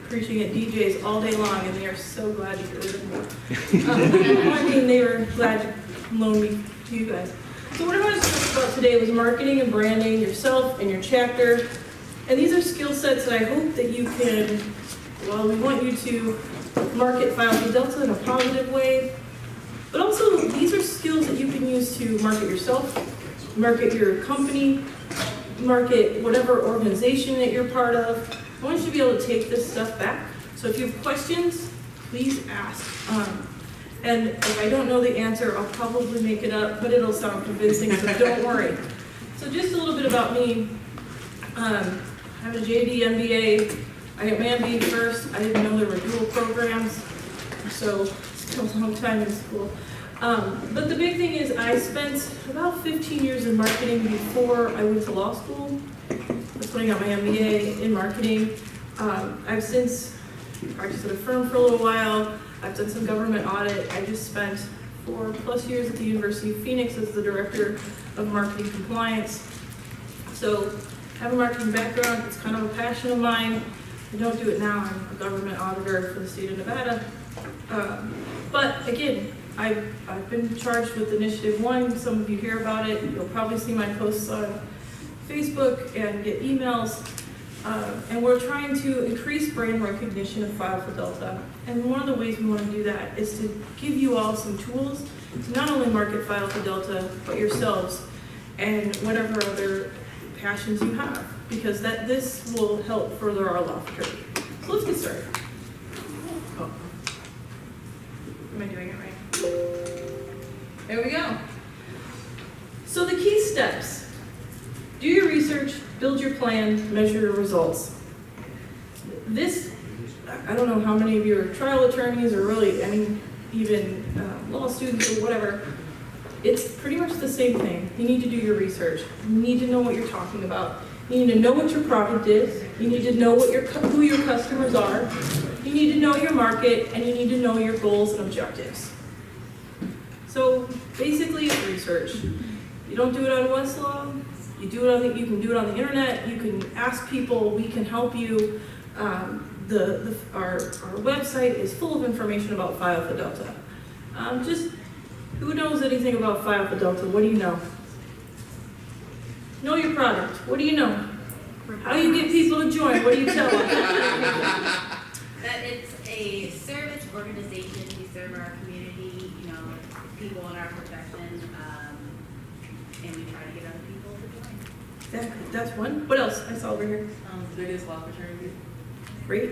Speaker 15: preaching at DJs all day long, and they are so glad you got rid of me. I mean, they were glad to loan me to you guys. So what I wanted to talk about today was marketing and branding yourself and your chapter. And these are skill sets that I hope that you can, well, we want you to market Phi Alpha Delta in a positive way. But also, these are skills that you can use to market yourself, market your company, market whatever organization that you're part of. I want you to be able to take this stuff back. So if you have questions, please ask. And if I don't know the answer, I'll probably make it up, but it'll sound convincing, so don't worry. So just a little bit about me. I have a JD MBA. I got my MBA first. I didn't know there were dual programs, so it's been a long time in school. But the big thing is I spent about 15 years in marketing before I went to law school. That's when I got my MBA in marketing. I've since practiced at a firm for a little while. I've done some government audit. I just spent 4+ years at the University of Phoenix as the Director of Marketing Compliance. So I have a marketing background. It's kind of a passion of mine. I don't do it now. I'm a government auditor for the state of Nevada. But again, I've been charged with Initiative 1. Some of you hear about it. You'll probably see my posts on Facebook and get emails. And we're trying to increase brand recognition of Phi Alpha Delta. And one of the ways we want to do that is to give you all some tools to not only market Phi Alpha Delta, but yourselves and whatever other passions you have, because this will help further our law fraternity. So let's get started. Oh. Am I doing it right? There we go. So the key steps. Do your research, build your plan, measure your results. This, I don't know how many of you are trial attorneys or really, even law students or whatever. It's pretty much the same thing. You need to do your research. You need to know what you're talking about. You need to know what your product is. You need to know what who your customers are. You need to know your market, and you need to know your goals and objectives. So basically, it's research. You don't do it on Westlaw. You do it you can do it on the internet. You can ask people. We can help you. Our website is full of information about Phi Alpha Delta. Just who knows anything about Phi Alpha Delta? What do you know? Know your product. What do you know? How do you get people to join? What do you tell them?
Speaker 12: That it's a service organization. We serve our community, people in our profession, and we try to get other people to join.
Speaker 15: That's one. What else? I saw over here.
Speaker 16: The biggest law fraternity.
Speaker 15: Great.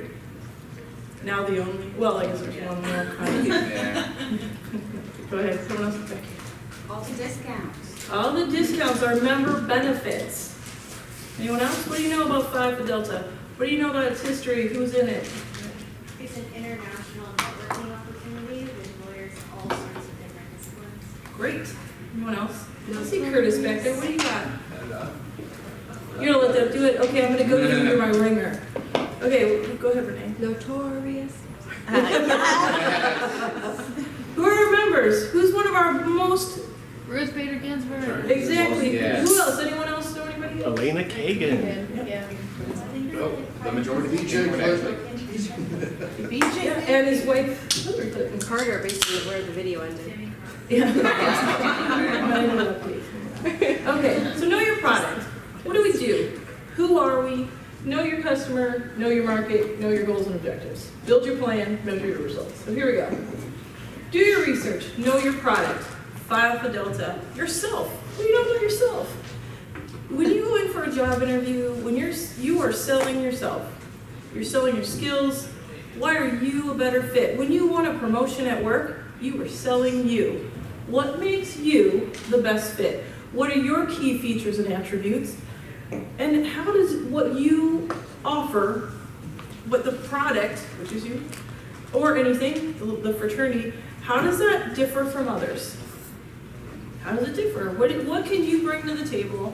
Speaker 15: Now the only. Well, I guess there's one more.
Speaker 2: Yeah.
Speaker 15: Go ahead. Someone else. Becky.
Speaker 12: All the discounts.
Speaker 15: All the discounts are member benefits. Anyone else? What do you know about Phi Alpha Delta? What do you know about its history? Who's in it?
Speaker 9: It's an international networking opportunity with lawyers of all sorts of different disciplines.
Speaker 15: Great. Anyone else? I see Curtis back there. What do you got? You're gonna let them do it? Okay, I'm gonna go give you my ringer. Okay, go ahead, Renee.
Speaker 6: Notorious.
Speaker 15: Who are our members? Who's one of our most...
Speaker 14: Ruth Bader Ginsburg.
Speaker 15: Exactly.
Speaker 2: Yeah.
Speaker 15: Who else? Anyone else know anybody?
Speaker 4: Elena Kagan.
Speaker 14: Yeah.
Speaker 5: The majority
Speaker 2: BJ
Speaker 15: Yeah, and his wife.
Speaker 6: And Carter, basically, where the video ended.
Speaker 15: Yeah. Okay, so know your product. What do we do? Who are we? Know your customer, know your market, know your goals and objectives. Build your plan, measure your results. So here we go. Do your research, know your product. Phi Alpha Delta, yourself. What do you know about yourself? When you go in for a job interview, when you are selling yourself, you're selling your skills. Why are you a better fit? When you want a promotion at work, you are selling you. What makes you the best fit? What are your key features and attributes? And how does what you offer, what the product, which is you, or anything, the fraternity, how does that differ from others? How does it differ? What can you bring to the table?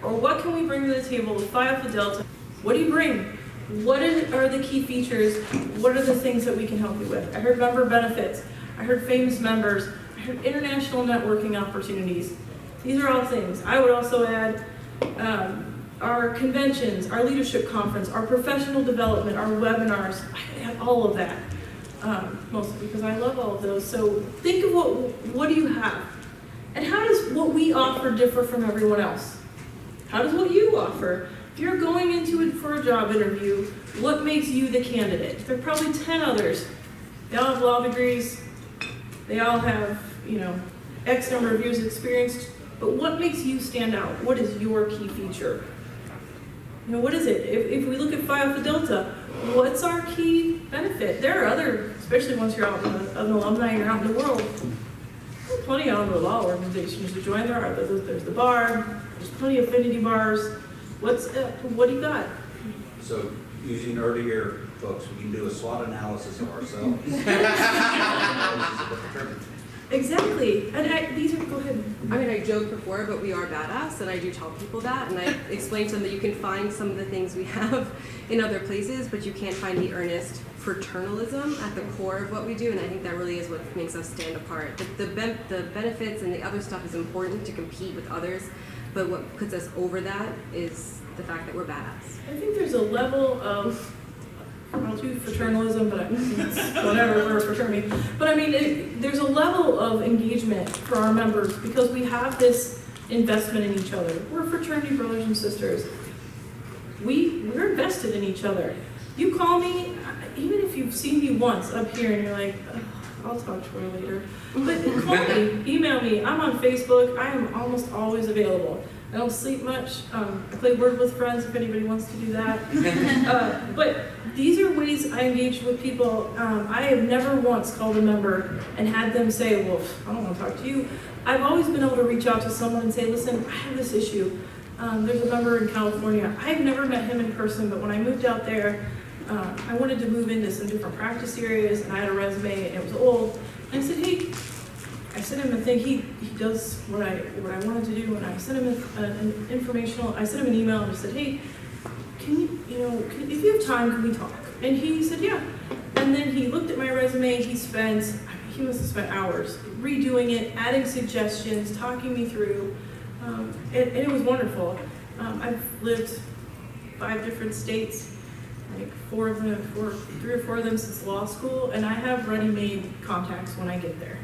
Speaker 15: Or what can we bring to the table with Phi Alpha Delta? What do you bring? What are the key features? What are the things that we can help you with? I heard member benefits. I heard famous members. I heard international networking opportunities. These are all things. I would also add our conventions, our leadership conference, our professional development, our webinars. I have all of that, mostly because I love all of those. So think of what do you have? And how does what we offer differ from everyone else? How does what you offer? If you're going into it for a job interview, what makes you the candidate? There are probably 10 others. They all have law degrees. They all have, X number of years of experience. But what makes you stand out? What is your key feature? What is it? If we look at Phi Alpha Delta, what's our key benefit? There are other, especially once you're out an alumni, you're out in the world. There are plenty of other law organizations to join. There's the bar. There's plenty of affinity bars. What do you got?
Speaker 11: So, using earlier folks, we can do a SWOT analysis of ourselves.
Speaker 15: Exactly. And these are, go ahead.
Speaker 17: I mean, I joked before, but we are badass, and I do tell people that, and I explain to them that you can find some of the things we have in other places, but you can't find the earnest fraternalism at the core of what we do, and I think that really is what makes us stand apart. The benefits and the other stuff is important to compete with others, but what puts us over that is the fact that we're badass.
Speaker 15: I think there's a level of, I'll do fraternalism, but whatever, we're a fraternity. But I mean, there's a level of engagement for our members because we have this investment in each other. We're fraternity brothers and sisters. We're invested in each other. You call me, even if you've seen me once up here and you're like, I'll talk to her later. But call me, email me. I'm on Facebook. I am almost always available. I don't sleep much. I play Word with Friends if anybody wants to do that. But these are ways I engage with people. I have never once called a member and had them say, well, I don't want to talk to you. I've always been able to reach out to someone and say, listen, I have this issue. There's a member in California. I've never met him in person, but when I moved out there, I wanted to move into some different practice areas, and I had a resume, and it was old. And I said, hey, I sent him a thing. He does what I wanted to do, and I sent him an informational. I sent him an email and I said, hey, can you, if you have time, can we talk? And he said, yeah. And then he looked at my resume. He must have spent hours redoing it, adding suggestions, talking me through, and it was wonderful. I've lived 5 different states. Like 3 or 4 of them since law school, and I have ready-made contacts when I get there.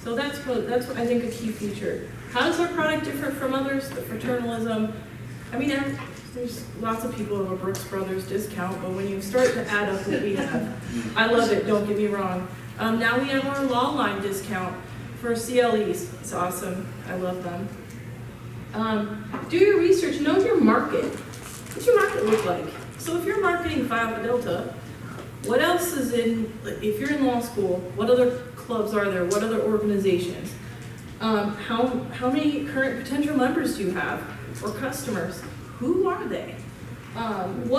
Speaker 15: So that's what I think a key feature. How is our product different from others? The fraternalism. I mean, there's lots of people who have a Brooks Brothers discount, but when you start to add up what we have, I love it. Don't get me wrong. Now we have our law line discount for CLEs. It's awesome. I love them. Do your research. Know your market. What's your market look like? So if you're marketing Phi Alpha Delta, what else is if you're in law school, what other clubs are there? What other organizations? How many current potential members do you have or customers? Who are they? Who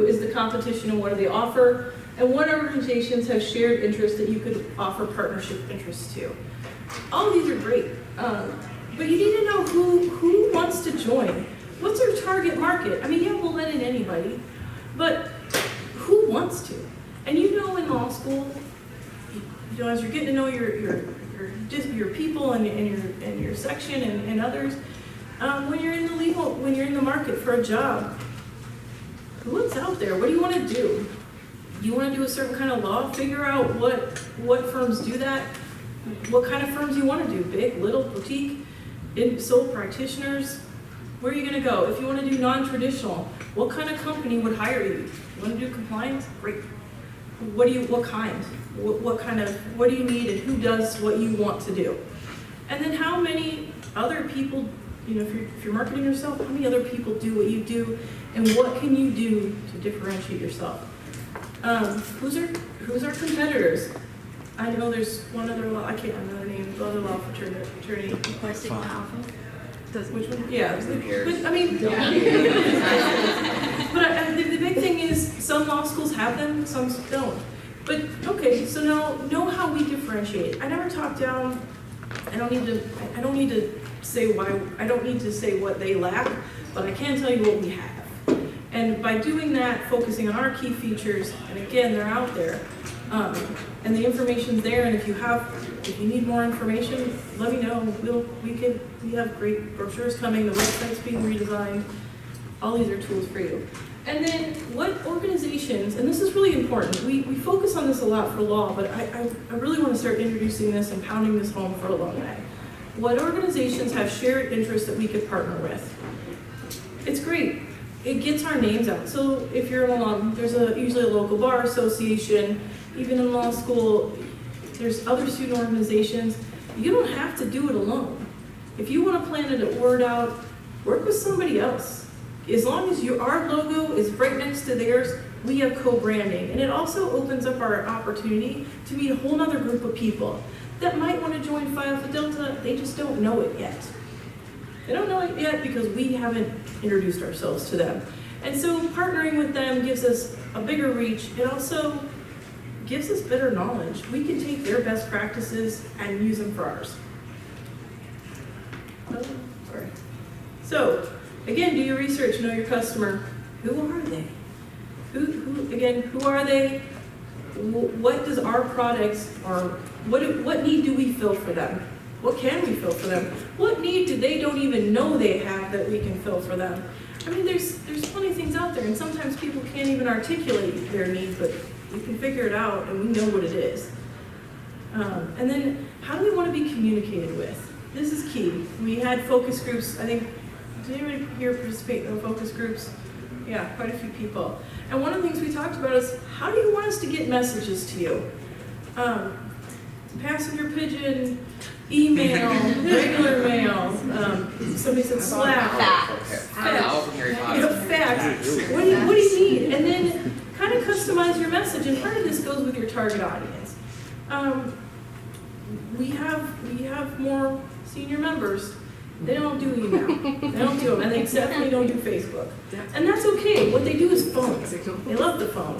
Speaker 15: is the competition and what do they offer? And what organizations have shared interests that you could offer partnership interests to? All these are great, but you need to know who wants to join. What's our target market? I mean, yeah, we'll let in anybody, but who wants to? And in law school, as you're getting to know your people and your section and others, when you're in the market for a job, what's out there? What do you want to do? Do you want to do a certain kind of law? Figure out what firms do that. What kind of firms you want to do? Big, little, boutique, sole practitioners. Where are you going to go? If you want to do non-traditional, what kind of company would hire you? You want to do compliance? Great. what kind? What do you need and who does what you want to do? And then how many other people, if you're marketing yourself, how many other people do what you do and what can you do to differentiate yourself? Who's our competitors? I know there's one other law, I can't remember the name, the other law fraternity. Which one? Yeah, but I mean, but the big thing is some law schools have them, some don't. But okay, so now know how we differentiate. I never talk down. I don't need to say why. I don't need to say what they lack, but I can tell you what we have. And by doing that, focusing on our key features, and again, they're out there, and the information's there. And if you need more information, let me know. We have great brochures coming. The website's being redesigned. All these are tools for you. And then what organizations, and this is really important, we focus on this a lot for law, but I really want to start introducing this and pounding this home for alumni. What organizations have shared interests that we could partner with? It's great. It gets our names out. So if you're an alum, there's usually a local bar association. Even in law school, there's other student organizations. You don't have to do it alone. If you want to plan it word out, work with somebody else. As long as our logo is right next to theirs, we have co-branding. And it also opens up our opportunity to meet a whole other group of people that might want to join Phi Alpha Delta. They just don't know it yet. They don't know it yet because we haven't introduced ourselves to them. And so partnering with them gives us a bigger reach. It also gives us better knowledge. We can take their best practices and use them for ours. Oh, sorry. So, again, do your research, know your customer. Who are they? Who are they? What does our products, or what need do we fill for them? What can we fill for them? What need do they don't even know they have that we can fill for them? I mean, there's plenty of things out there, and sometimes people can't even articulate their need, but we can figure it out, and we know what it is. And then, how do we want to be communicated with? This is key. We had focus groups, I think. Did anybody here participate in focus groups? Yeah, quite a few people. And one of the things we talked about is, how do you want us to get messages to you? Passenger pigeon, email, regular mail, somebody said Slack. Fax. What do you need? And then kind of customize your message, and part of this goes with your target audience. We have more senior members. They don't do email. They don't do them, and they definitely don't do Facebook. And that's okay. What they do is phone. They love the phone.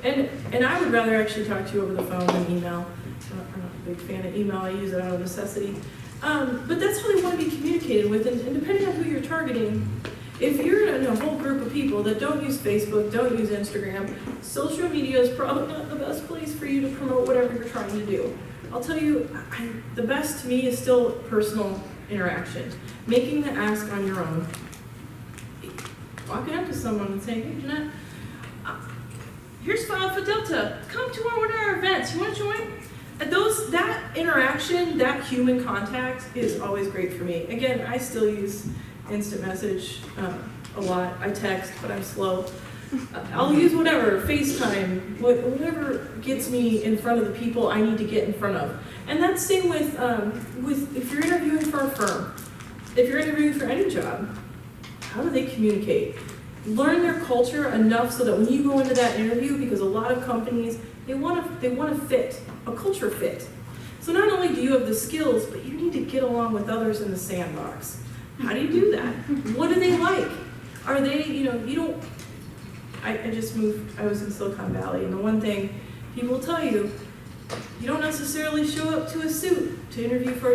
Speaker 15: And I would rather actually talk to you over the phone than email. I'm not a big fan of email. I use it out of necessity. But that's how they want to be communicated with. And depending on who you're targeting, if you're in a whole group of people that don't use Facebook, don't use Instagram, social media is probably not the best place for you to promote whatever you're trying to do. I'll tell you, the best to me is still personal interaction. Making the ask on your own. Walking up to someone and saying, hey, Jeanette, here's Phi Alpha Delta. Come to one of our events. You want to join? And that interaction, that human contact is always great for me. Again, I still use instant message a lot. I text, but I'm slow. I'll use whatever, FaceTime, whatever gets me in front of the people I need to get in front of. And that's same with if you're interviewing for a firm, if you're interviewing for any job, how do they communicate? Learn their culture enough so that when you go into that interview, because a lot of companies, they want to fit, a culture fit. So not only do you have the skills, but you need to get along with others in the sandbox. How do you do that? What do they like? Are they, you don't, I just moved, I was in Silicon Valley, and the one thing people will tell you, you don't necessarily show up to a suit to interview for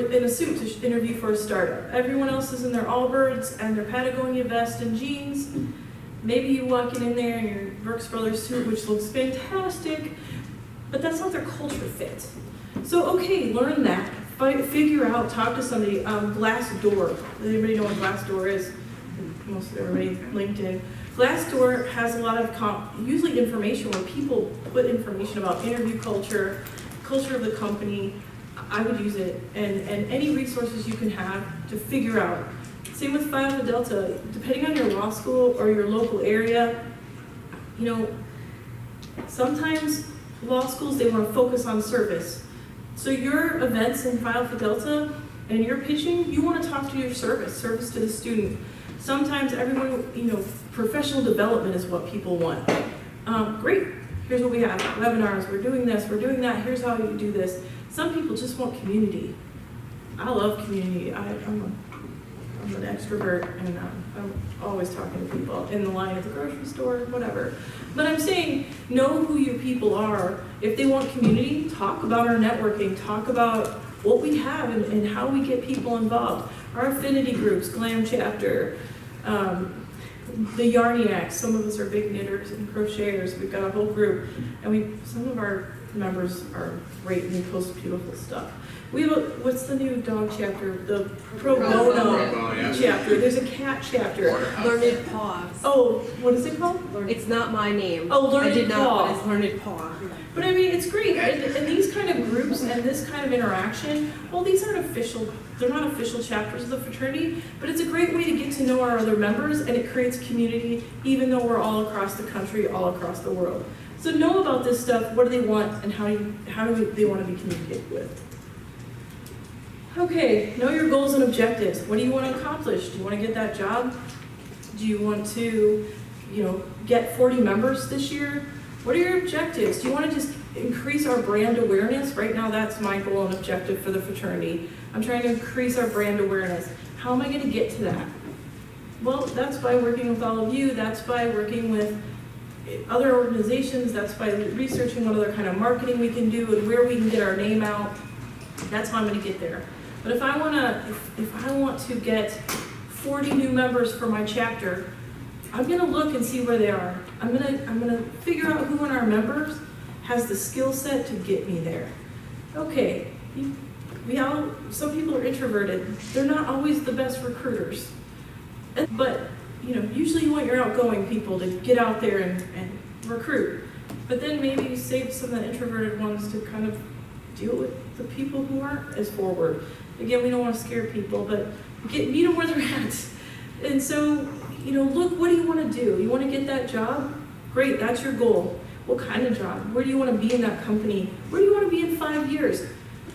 Speaker 15: a startup. Everyone else is in their Allbirds and their Patagonia vest and jeans. Maybe you walk in there in your Brooks Brothers suit, which looks fantastic, but that's not their culture fit. So, okay, learn that. Figure out, talk to somebody. Glassdoor. Does anybody know what Glassdoor is? Most of everybody, LinkedIn. Glassdoor has a lot of usually information where people put information about interview culture of the company. I would use it, and any resources you can have to figure out. Same with Phi Alpha Delta. Depending on your law school or your local area, sometimes law schools, they want to focus on service. So your events in Phi Alpha Delta and your pitching, you want to talk to your service to the student. Sometimes everyone, professional development is what people want. Great, here's what we have, webinars, we're doing this, we're doing that, here's how you do this. Some people just want community. I love community. I'm an extrovert, and I'm always talking to people in the line at the grocery store, whatever. But I'm saying, know who your people are. If they want community, talk about our networking, talk about what we have and how we get people involved. Our affinity groups, Glam Chapter, the Yarniacs, some of us are big knitters and crocheters. We've got a whole group, and some of our members are great and they post beautiful stuff. We have what's the new dog chapter? The Pro Bono chapter. There's a cat chapter.
Speaker 17: Learned Paws.
Speaker 15: Oh, what is it called?
Speaker 17: It's not my name.
Speaker 15: Oh, Learned
Speaker 17: I did not,
Speaker 15: Paw.
Speaker 17: but it's Learned Paw.
Speaker 15: But I mean, it's great. And these kind of groups and this kind of interaction, well, these aren't official, they're not official chapters of the fraternity, but it's a great way to get to know our other members, and it creates community, even though we're all across the country, all across the world. So know about this stuff, what do they want, and how do they want to be communicated with. Okay, know your goals and objectives. What do you want to accomplish? Do you want to get that job? Do you want to, get 40 members this year? What are your objectives? Do you want to just increase our brand awareness? Right now, that's my goal and objective for the fraternity. I'm trying to increase our brand awareness. How am I going to get to that? Well, that's by working with all of you. That's by working with other organizations. That's by researching what other kind of marketing we can do and where we can get our name out. That's how I'm going to get there. But if I want to get 40 new members for my chapter, I'm going to look and see where they are. I'm going to figure out who in our members has the skill set to get me there. Okay, some people are introverted. They're not always the best recruiters. But, usually you want your outgoing people to get out there and recruit. But then maybe you save some of the introverted ones to kind of deal with the people who aren't as forward. Again, we don't want to scare people, but meet them where they're at. And so, look, what do you want to do? You want to get that job? Great, that's your goal. What kind of job? Where do you want to be in that company? Where do you want to be in 5 years?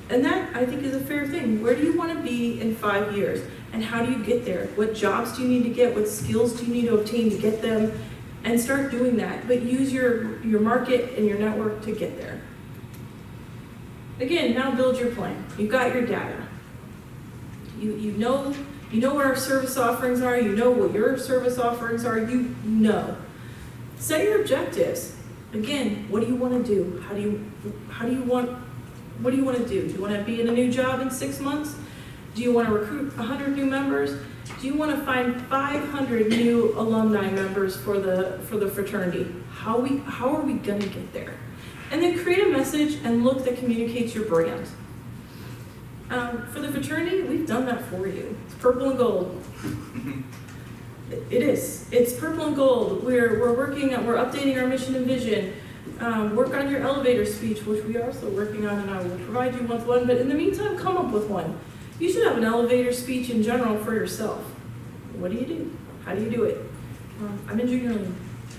Speaker 15: And that, I think, is a fair thing. Where do you want to be in 5 years? And how do you get there? What jobs do you need to get? What skills do you need to obtain to get them? And start doing that. But use your market and your network to get there. Again, now build your plan. You've got your data. You know what our service offerings are. You know what your service offerings are. You know. Set your objectives. Again, what do you want to do? What do you want to do? Do you want to be in a new job in 6 months? Do you want to recruit 100 new members? Do you want to find 500 new alumni members for the fraternity? How are we going to get there? And then create a message and look that communicates your brand. For the fraternity, we've done that for you. It's purple and gold. It is. It's purple and gold. We're updating our mission and vision. Work on your elevator speech, which we are also working on, and I will provide you with one. But in the meantime, come up with one. You should have an elevator speech in general for yourself. What do you do? How do you do it? I'm in junior league.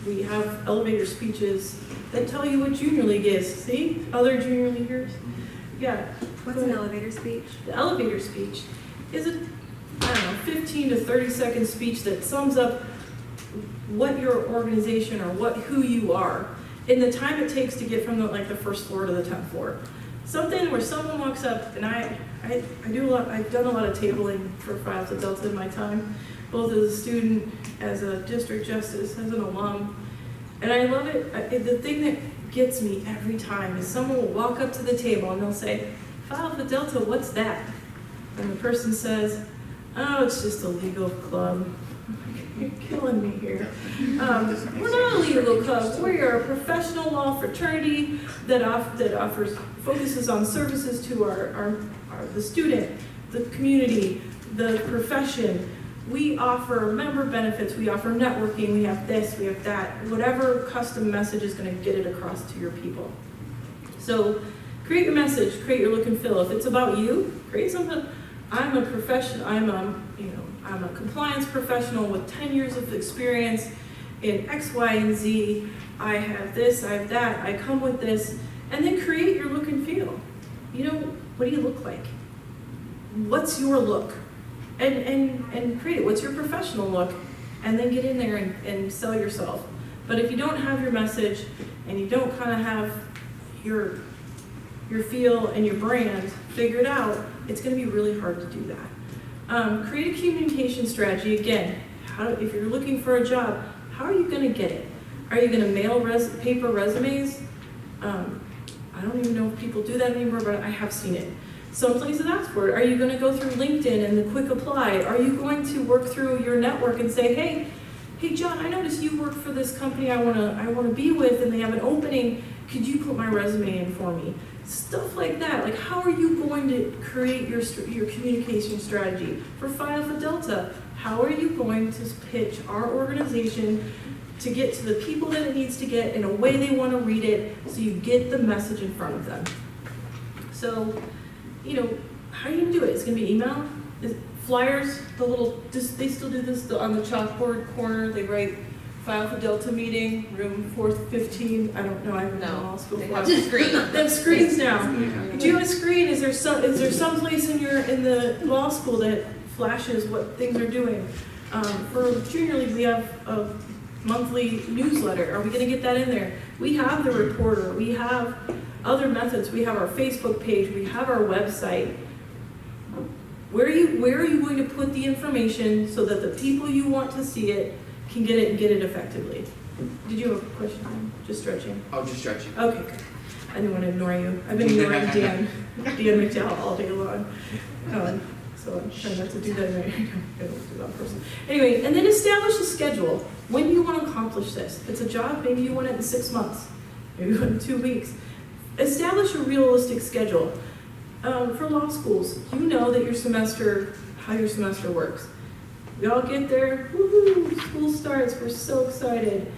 Speaker 15: We have elevator speeches that tell you what junior league is. See? Other junior leaguers? Yeah.
Speaker 17: What's an elevator speech?
Speaker 15: The elevator speech is a 15 to 30 second speech that sums up what your organization or who you are in the time it takes to get from the first floor to the 10th floor. Something where someone walks up, and I've done a lot of tabling for Phi Alpha Delta in my time, both as a student, as a district justice, as an alum, and I love it. The thing that gets me every time is someone will walk up to the table and they'll say, Phi Alpha Delta, what's that? And the person says, oh, it's just a legal club. You're killing me here. We're not a legal club. We are a professional law fraternity that focuses on services to the student, the community, the profession. We offer member benefits, we offer networking, we have this, we have that. Whatever custom message is going to get it across to your people. So create your message, create your look and feel. If it's about you, create something. I'm a professional, I'm a compliance professional with 10 years of experience in X, Y, and Z. I have this, I have that, I come with this. And then create your look and feel. You know, what do you look like? What's your look? And create it. What's your professional look? And then get in there and sell yourself. But if you don't have your message and you don't kind of have your feel and your brand figured out, it's going to be really hard to do that. Create a communication strategy. Again, if you're looking for a job, how are you going to get it? Are you going to mail paper resumes? I don't even know if people do that anymore, but I have seen it. Some places ask for it. Are you going to go through LinkedIn and the quick apply? Are you going to work through your network and say, hey John, I noticed you work for this company I want to be with, and they have an opening. Could you put my resume in for me? Stuff like that. Like, how are you going to create your communication strategy? For Phi Alpha Delta, how are you going to pitch our organization to get to the people that it needs to get in a way they want to read it, so you get the message in front of them? So, you know, how are you going to do it? It's going to be email, flyers, they still do this on the chalkboard corner. They write Phi Alpha Delta meeting, room 415. I don't know. I haven't been in law school.
Speaker 6: They have screens.
Speaker 15: They have screens now. Do you have a screen? Is there some place in the law school that flashes what things are doing? For Junior League, we have a monthly newsletter. Are we going to get that in there? We have the reporter. We have other methods. We have our Facebook page. We have our website. Where are you going to put the information so that the people you want to see it can get it and get it effectively? Did you have a question? Just stretching.
Speaker 2: Oh, just stretching.
Speaker 15: Okay, good. I didn't want to ignore you. I've been ignoring Dan McDowell all day long. So I'm trying not to do that. I don't do that person. Anyway, and then establish a schedule. When do you want to accomplish this? If it's a job, maybe you want it in 6 months. Maybe you want it in 2 weeks. Establish a realistic schedule. For law schools, you know that how your semester works. We all get there, woohoo, school starts, we're so excited.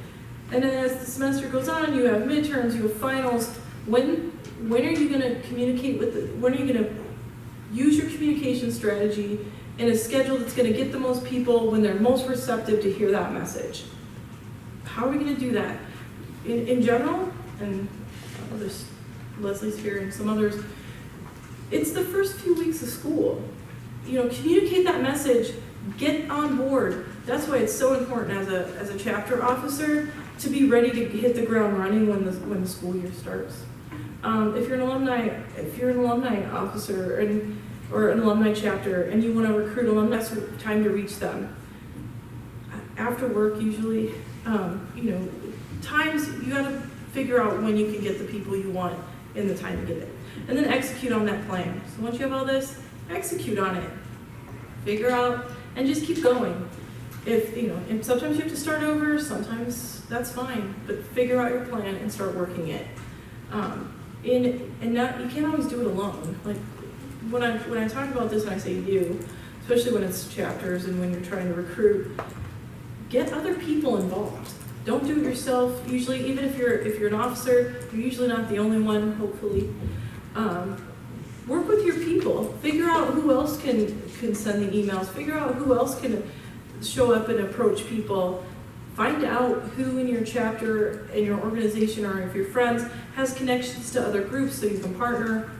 Speaker 15: And then as the semester goes on, you have midterms, you have finals. When are you going to communicate when are you going to use your communication strategy in a schedule that's going to get the most people when they're most receptive to hear that message? How are we going to do that? In general, and others, Leslie's here and some others, it's the first few weeks of school. You know, communicate that message, get on board. That's why it's so important as a chapter officer to be ready to hit the ground running when the school year starts. If you're an alumni officer or an alumni chapter and you want to recruit alumni, that's time to reach them. After work, usually, times you got to figure out when you can get the people you want in the time to get it. And then execute on that plan. So once you have all this, execute on it. Figure out, and just keep going. And sometimes you have to start over, sometimes that's fine, but figure out your plan and start working it. You can't always do it alone. Like when I talk about this and I say you, especially when it's chapters and when you're trying to recruit, get other people involved. Don't do it yourself. Usually, even if you're an officer, you're usually not the only one, hopefully. Work with your people. Figure out who else can send the emails. Figure out who else can show up and approach people. Find out who in your chapter, in your organization, or if your friends has connections to other groups so you can partner.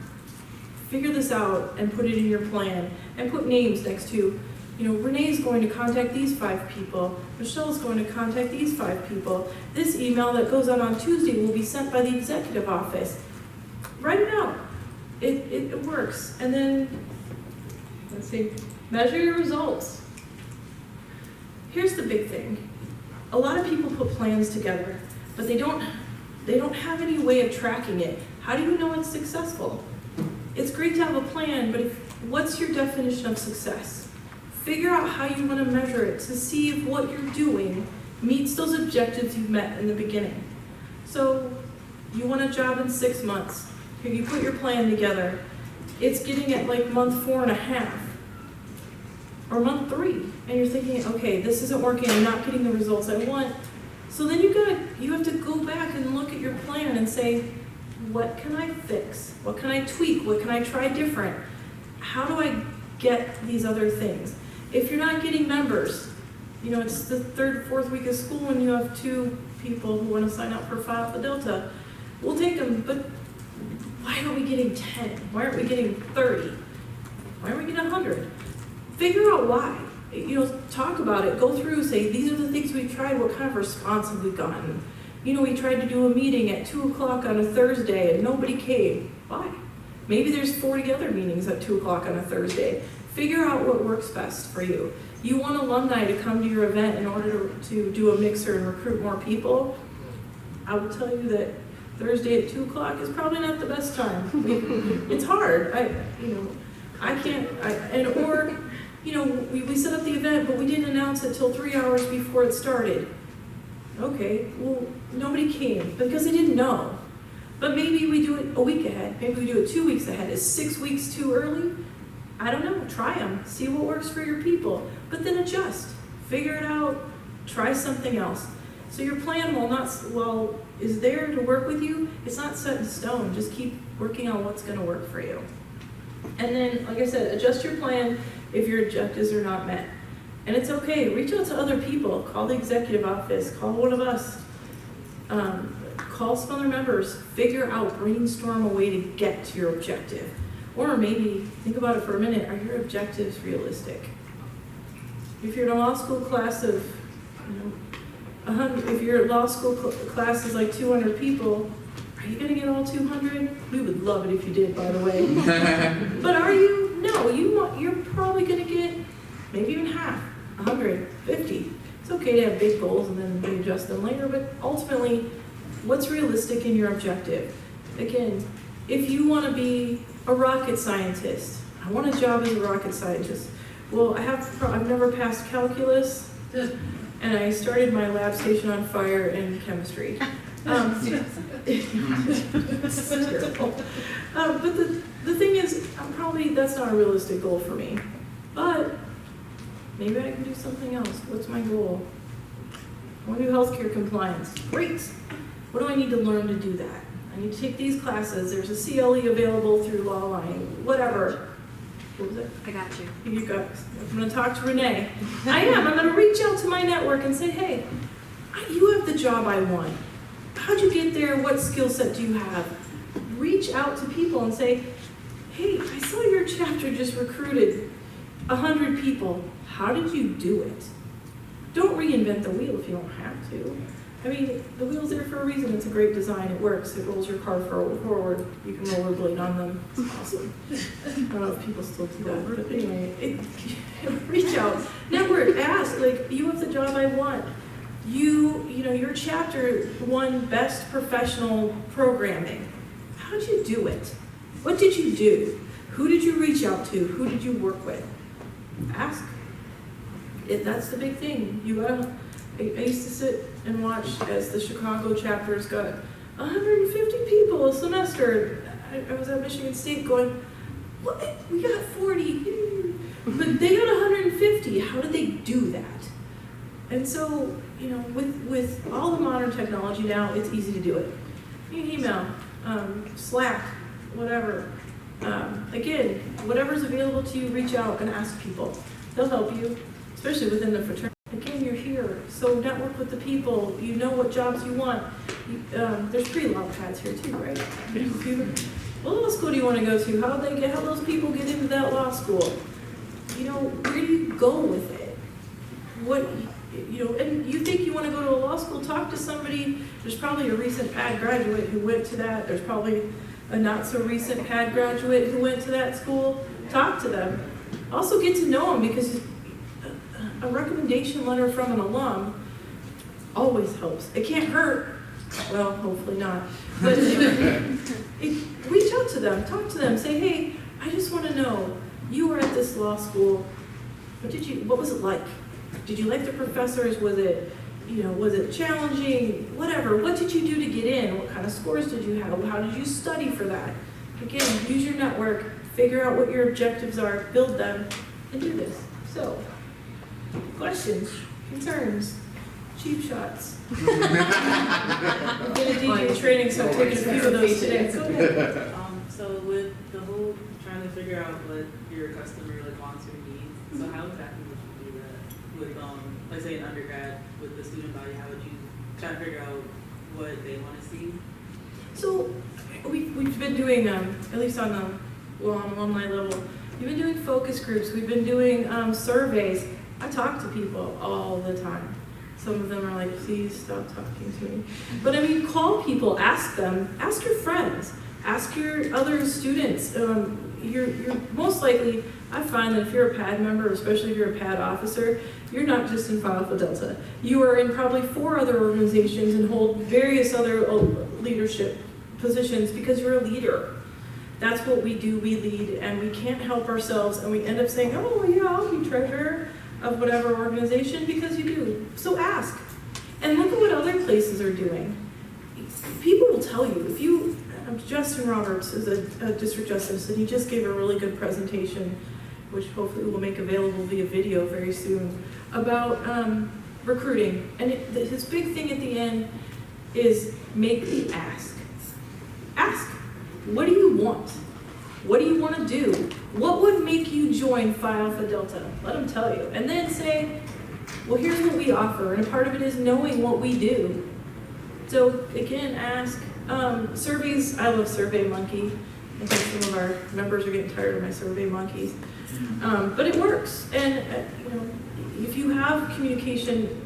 Speaker 15: Figure this out and put it in your plan. And put names next to, Renee's going to contact these 5 people. Michelle's going to contact these 5 people. This email that goes out on Tuesday will be sent by the executive office. Write it out. It works. And then, let's see, measure your results. Here's the big thing. A lot of people put plans together, but they don't have any way of tracking it. How do you know it's successful? It's great to have a plan, but what's your definition of success? Figure out how you want to measure it to see if what you're doing meets those objectives you've met in the beginning. So you want a job in 6 months. Here, you put your plan together. It's getting at like month 4.5 or month 3, and you're thinking, okay, this isn't working. I'm not getting the results I want. So then you have to go back and look at your plan and say, what can I fix? What can I tweak? What can I try different? How do I get these other things? If you're not getting members, it's the 3rd, 4th week of school and you have 2 people who want to sign up for Phi Alpha Delta, we'll take them, but why aren't we getting 10? Why aren't we getting 30? Why aren't we getting 100? Figure out why. You know, talk about it, go through, say, these are the things we tried, what kind of response have we gotten? You know, we tried to do a meeting at 2 o'clock on a Thursday and nobody came. Why? Maybe there's 40 other meetings at 2 o'clock on a Thursday. Figure out what works best for you. You want alumni to come to your event in order to do a mixer and recruit more people? I will tell you that Thursday at 2 o'clock is probably not the best time. It's hard. We set up the event, but we didn't announce it till 3 hours before it started. Okay, well, nobody came because they didn't know. But maybe we do it a week ahead. Maybe we do it 2 weeks ahead. Is 6 weeks too early? I don't know. Try them. See what works for your people. But then adjust. Figure it out. Try something else. So your plan is there to work with you. It's not set in stone. Just keep working on what's going to work for you. And then, like I said, adjust your plan if your objectives are not met. And it's okay. Reach out to other people. Call the executive office. Call one of us. Call some other members. Figure out, brainstorm a way to get to your objective. Or maybe think about it for a minute. Are your objectives realistic? If you're in a law school class of, if your law school class is like 200 people, are you going to get all 200? We would love it if you did, by the way. But are you? No, you're probably going to get maybe even half, 150. It's okay to have big goals and then we adjust them later, but ultimately, what's realistic in your objective? Again, if you want to be a rocket scientist, I want a job as a rocket scientist. Well, I've never passed calculus, and I started my lab station on fire in chemistry. It's terrible. But the thing is, that's not a realistic goal for me. But maybe I can do something else. What's my goal? I want to do healthcare compliance. Great. What do I need to learn to do that? I need to take these classes. There's a CLE available through Lawline, whatever. What was it?
Speaker 17: I got you.
Speaker 15: You got. I'm going to talk to Renee. I'm going to reach out to my network and say, hey, you have the job I want. How'd you get there? What skill set do you have? Reach out to people and say, hey, I saw your chapter just recruited 100 people. How did you do it? Don't reinvent the wheel if you don't have to. I mean, the wheel's there for a reason. It's a great design. It works. It rolls your car forward. You can rollerblade on them. It's awesome. I don't know if people still do that, but anyway, reach out, network, ask. Like, you have the job I want. Your chapter won best professional programming. How'd you do it? What did you do? Who did you reach out to? Who did you work with? Ask. That's the big thing. I used to sit and watch as the Chicago chapters got 150 people a semester. I was at Michigan State going, what? We got 40. But they got 150. How did they do that? And so, with all the modern technology now, it's easy to do it. You can email, Slack, whatever. Again, whatever's available to you, reach out and ask people. They'll help you, especially within the fraternity. Again, you're here, so network with the people. You know what jobs you want. There's free law pads here too, right? What law school do you want to go to? How those people get into that law school? Where do you go with it? And you think you want to go to a law school, talk to somebody. There's probably a recent PAD graduate who went to that. There's probably a not so recent PAD graduate who went to that school. Talk to them. Also get to know them, because a recommendation letter from an alum always helps. It can't hurt. Well, hopefully not. But reach out to them, talk to them, say, hey, I just want to know, you were at this law school. What was it like? Did you like the professors? Was it challenging? Whatever. What did you do to get in? What kind of scores did you have? How did you study for that? Again, use your network, figure out what your objectives are, build them, and do this. So, questions, concerns, cheap shots. I'm going to DJ training, so I'm taking a few of those today. Go ahead.
Speaker 16: So with the whole trying to figure out what your customer wants or needs, so how exactly would you do that? With, like say an undergrad, with the student body, how would you try to figure out what they want to see?
Speaker 15: So we've been doing, at least on the alumni level, we've been doing focus groups, we've been doing surveys. I talk to people all the time. Some of them are like, please stop talking to me. But I mean, call people, ask them, ask your friends, ask your other students. You're most likely, I find that if you're a PAD member, especially if you're a PAD officer, you're not just in Phi Alpha Delta. You are in probably 4 other organizations and hold various other leadership positions because you're a leader. That's what we do, we lead, and we can't help ourselves, and we end up saying, oh yeah, I'll be treasurer of whatever organization, because you do. So ask. And look at what other places are doing. People will tell you, if you, Justin Roberts is a district justice, and he just gave a really good presentation, which hopefully we'll make available via video very soon, about recruiting. And his big thing at the end is make the ask. Ask, what do you want? What do you want to do? What would make you join Phi Alpha Delta? Let them tell you. And then say, well, here's what we offer. And a part of it is knowing what we do. So again, ask. Surveys, I love SurveyMonkey. I think some of our members are getting tired of my SurveyMonkeys. But it works. And you know, if you have communication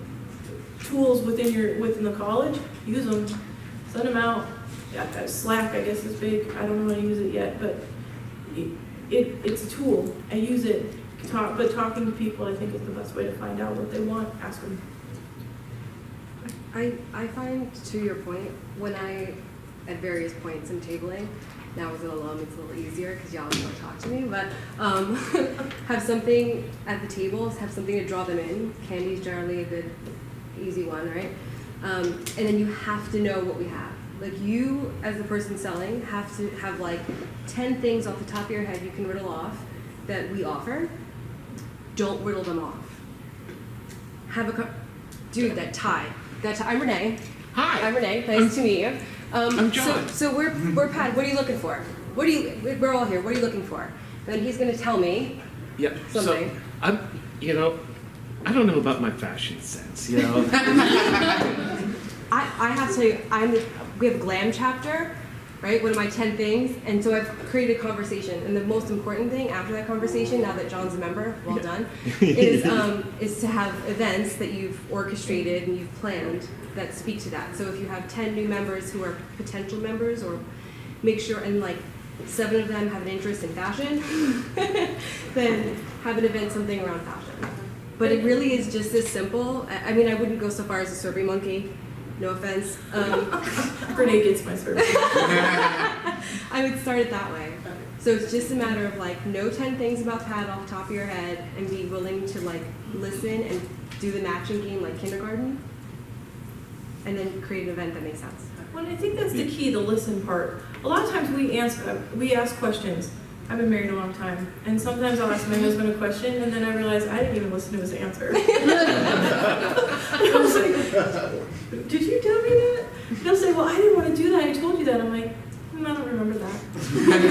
Speaker 15: tools within the college, use them. Send them out. Yeah, Slack, I guess, is big. I don't know how to use it yet, but it's a tool. I use it. But talking to people, I think, is the best way to find out what they want. Ask them.
Speaker 17: I find, to your point, when I, at various points in tabling, now as an alum, it's a little easier because y'all don't talk to me, but have something at the tables, have something to draw them in. Candy's generally a good, easy one, right? And then you have to know what we have. Like, you, as the person selling, have to have like 10 things off the top of your head you can riddle off that we offer. Don't riddle them off. Have a dude, that tie. I'm Renee.
Speaker 4: Hi.
Speaker 17: I'm Renee. Nice to meet you.
Speaker 4: I'm John.
Speaker 17: So we're Pat. What are you looking for? We're all here. What are you looking for? Then he's going to tell me something.
Speaker 4: So I don't know about my fashion sense, you know.
Speaker 17: I have to tell you, we have a glam chapter, right? One of my 10 things, and so I've created a conversation. And the most important thing after that conversation, now that John's a member, well done, is to have events that you've orchestrated and you've planned that speak to that. So if you have 10 new members who are potential members, or make sure, and like 7 of them have an interest in fashion, then have an event, something around fashion. But it really is just this simple. I mean, I wouldn't go so far as a SurveyMonkey. No offense.
Speaker 15: Renee gets my survey.
Speaker 17: I would start it that way. So it's just a matter of like, know 10 things about Pat off the top of your head and be willing to like listen and do the matching game like kindergarten, and then create an event that makes sense.
Speaker 15: Well, I think that's the key, the listen part. A lot of times we ask questions. I've been married a long time, and sometimes I'll ask my husband a question, and then I realize I didn't even listen to his answer. I was like, did you tell me that? And he'll say, well, I didn't want to do that, I told you that. I'm like, I don't remember that.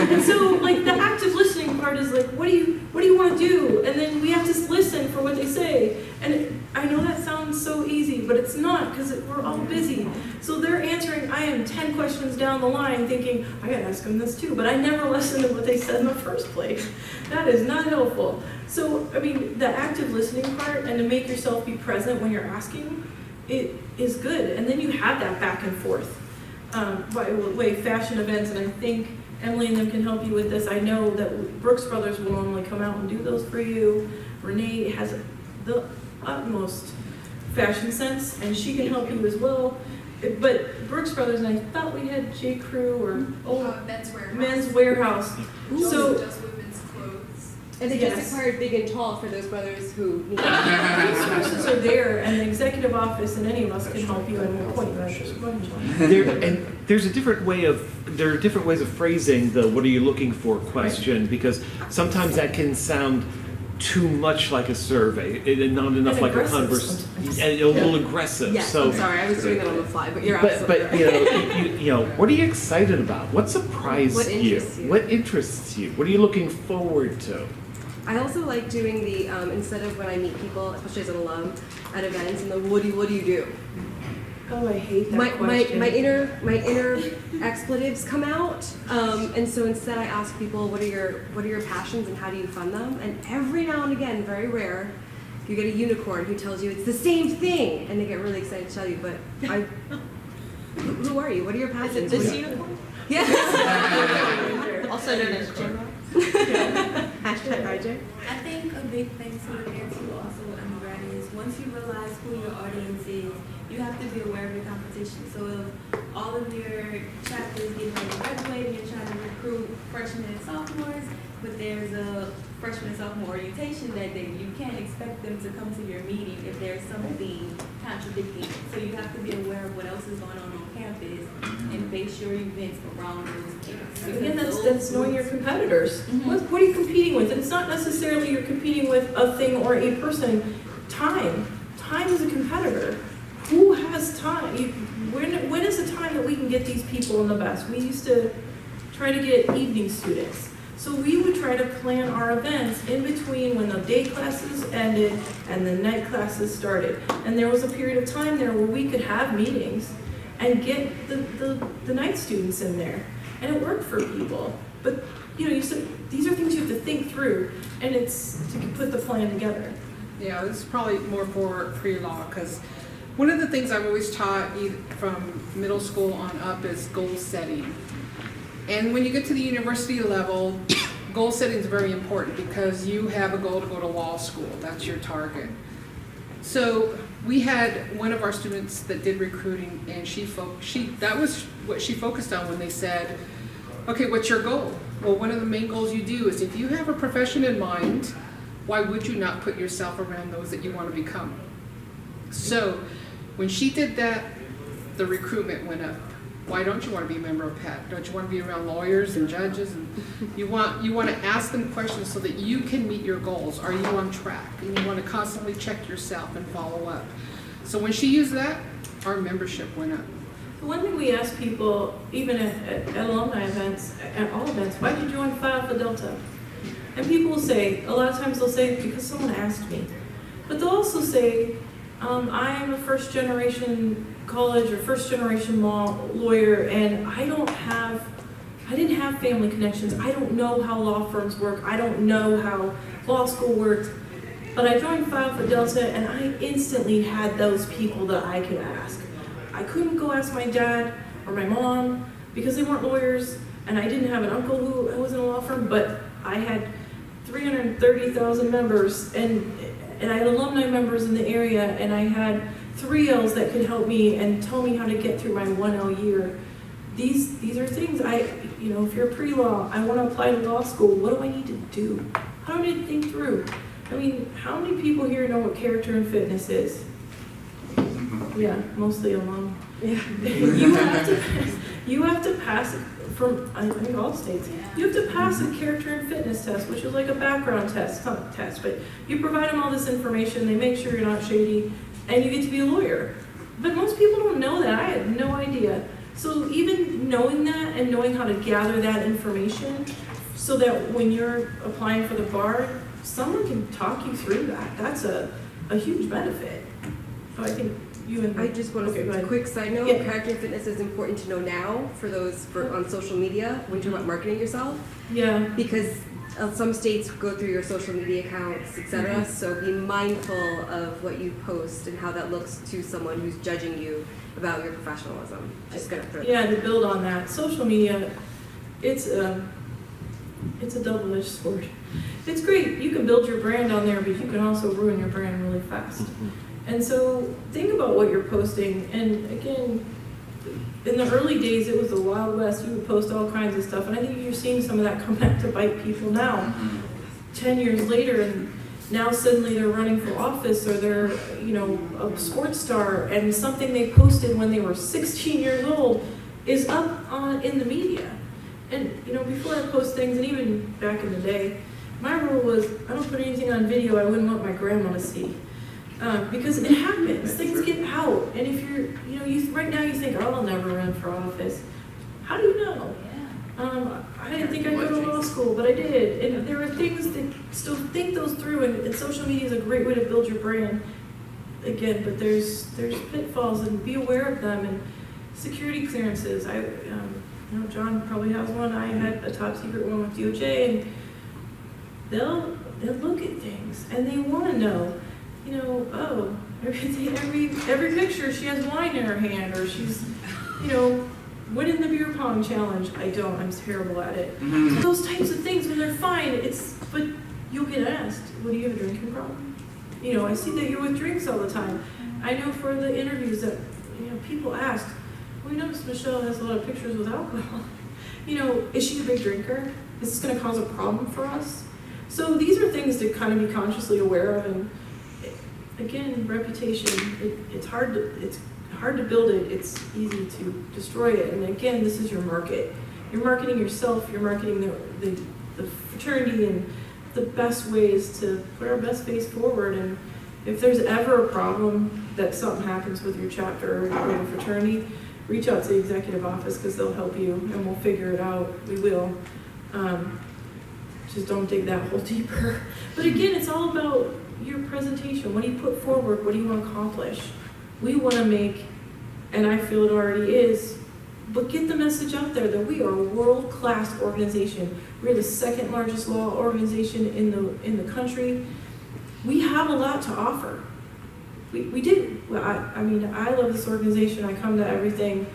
Speaker 15: And so, like, the active listening part is like, what do you want to do? And then we have to listen for what they say. And I know that sounds so easy, but it's not, because we're all busy. So they're answering, I am 10 questions down the line thinking, I gotta ask them this too, but I never listened to what they said in the first place. That is not helpful. So, I mean, the active listening part, and to make yourself be present when you're asking, it is good. And then you have that back and forth. By way, fashion events, and I think Emily and them can help you with this. I know that Brooks Brothers will normally come out and do those for you. Renee has the utmost fashion sense, and she can help you as well. But Brooks Brothers, and I thought we had J. Crew or Men's Warehouse. So
Speaker 17: just women's clothes. And they just acquired Big and Tall for those brothers who need
Speaker 15: resources are there, and the executive office and any of us can help you and we'll point you at
Speaker 4: There are different ways of phrasing the "what are you looking for" question, because sometimes that can sound too much like a survey and not enough like a conversation, and a little aggressive.
Speaker 17: Yes,
Speaker 4: so,
Speaker 17: I'm sorry, I was doing that on the fly, but you're
Speaker 4: But you know, what are you excited about? What surprised
Speaker 17: What interests you?
Speaker 4: What interests you? What are you looking forward to?
Speaker 17: I also like doing the, instead of when I meet people, especially as an alum, at events, and the what do you do?
Speaker 15: Oh, I hate that
Speaker 17: my
Speaker 15: question.
Speaker 17: inner expletives come out, and so instead I ask people, what are your passions and how do you fund them? And every now and again, very rare, you get a unicorn who tells you it's the same thing, and they get really excited to tell you. But who are you? What are your passions?
Speaker 9: Is it this unicorn?
Speaker 17: Yes.
Speaker 9: Also known as Gemma.
Speaker 17: Hashtag IJ.
Speaker 7: I think a big thing to look into also with undergrad is once you realize who your audience is, you have to be aware of your competition. So if all of your chapters get ready to graduate and you're trying to recruit freshmen and sophomores, but there's a freshman and sophomore orientation that day, you can't expect them to come to your meeting if there's something contradicting. So you have to be aware of what else is going on campus and base your events around those kids.
Speaker 15: Again, that's knowing your competitors. What are you competing with? And it's not necessarily you're competing with a thing or a person. Time is a competitor. Who has time? When is the time that we can get these people in the best? We used to try to get evening students. So we would try to plan our events in between when the day classes ended and the night classes started. And there was a period of time there where we could have meetings and get the night students in there. And it worked for people. But you said these are things you have to think through, and it's to put the plan together.
Speaker 18: Yeah, this is probably more for pre-law, because one of the things I've always taught from middle school on up is goal setting. And when you get to the university level, goal setting is very important because you have a goal to go to law school. That's your target. So we had one of our students that did recruiting, and that was what she focused on when they said, okay, what's your goal? Well, one of the main goals you do is if you have a profession in mind, why would you not put yourself around those that you want to become? So when she did that, the recruitment went up. Why don't you want to be a member of PET? Don't you want to be around lawyers and judges? And you want to ask them questions so that you can meet your goals. Are you on track? And you want to constantly check yourself and follow up. So when she used that, our membership went up.
Speaker 15: The one thing we ask people, even at alumni events, at all events, why did you join Phi Alpha Delta? And people will say, a lot of times they'll say, because someone asked me. But they'll also say, I am a first generation college or first generation law lawyer, and I didn't have family connections. I don't know how law firms work. I don't know how law school works. But I joined Phi Alpha Delta, and I instantly had those people that I could ask. I couldn't go ask my dad or my mom because they weren't lawyers, and I didn't have an uncle who was in a law firm, but I had 330,000 members, and I had alumni members in the area, and I had 3Ls that could help me and tell me how to get through my 1L year. These are things if you're pre-law, I want to apply to law school, what do I need to do? How do I need to think through? I mean, how many people here know what character and fitness is? Yeah, mostly alum. Yeah. You have to pass it from, I think all states, you have to pass a character and fitness test, which is like a background test, not a test, but you provide them all this information, they make sure you're not shady, and you get to be a lawyer. But most people don't know that. I had no idea. So even knowing that and knowing how to gather that information so that when you're applying for the bar, someone can talk you through that. That's a huge benefit. So I think you and
Speaker 17: I just want to say a quick side note.
Speaker 15: Yeah.
Speaker 17: Character and fitness is important to know now for those on social media when you talk about marketing yourself.
Speaker 15: Yeah.
Speaker 17: Because some states go through your social media accounts, etc.
Speaker 15: Mhm.
Speaker 17: So be mindful of what you post and how that looks to someone who's judging you about your professionalism. Just gonna throw
Speaker 15: Yeah, to build on that, social media, it's a double-edged sword. It's great, you can build your brand on there, but you can also ruin your brand really fast. And so think about what you're posting. And again, in the early days, it was the Wild West. You would post all kinds of stuff. And I think you're seeing some of that come back to bite people now. 10 years later, and now suddenly they're running for office or they're, a sports star, and something they posted when they were 16 years old is up in the media. And, before I post things, and even back in the day, my rule was I don't put anything on video I wouldn't want my grandma to see. Because it happens, things get out, and if you're, right now you think, oh, I'll never run for office. How do you know? I didn't think I'd go to law school, but I did, and there are things that still think those through, and social media is a great way to build your brand. again, but there's pitfalls, and be aware of them, and security clearances. You know, John probably has one. I had a top secret one with DOJ, and they'll look at things, and they want to know, you know, oh, every picture she has wine in her hand, or she's, you know, winning the beer pong challenge. I don't. I'm terrible at it. Those types of things, when they're fine, but you'll get asked, well, do you have a drinking problem? You know, I see that you're with drinks all the time. I know for the interviews that, you know, people ask, we noticed Michelle has a lot of pictures with alcohol. You know, is she a big drinker? Is this going to cause a problem for us? So these are things to kind of be consciously aware of. And again, reputation, it's hard to build it. It's easy to destroy it. And again, this is your market. You're marketing yourself. You're marketing the fraternity and the best ways to put our best face forward. And if there's ever a problem that something happens with your chapter or your fraternity, reach out to the executive office, because they'll help you and we'll figure it out. We will. Just don't dig that hole deeper. But again, it's all about your presentation. What do you put forward? What do you want to accomplish? We want to make, and I feel it already is, but get the message out there that we are a world-class organization. We're the second largest law organization in the country. We have a lot to offer. We do. Well, I mean, I love this organization. I come to everything.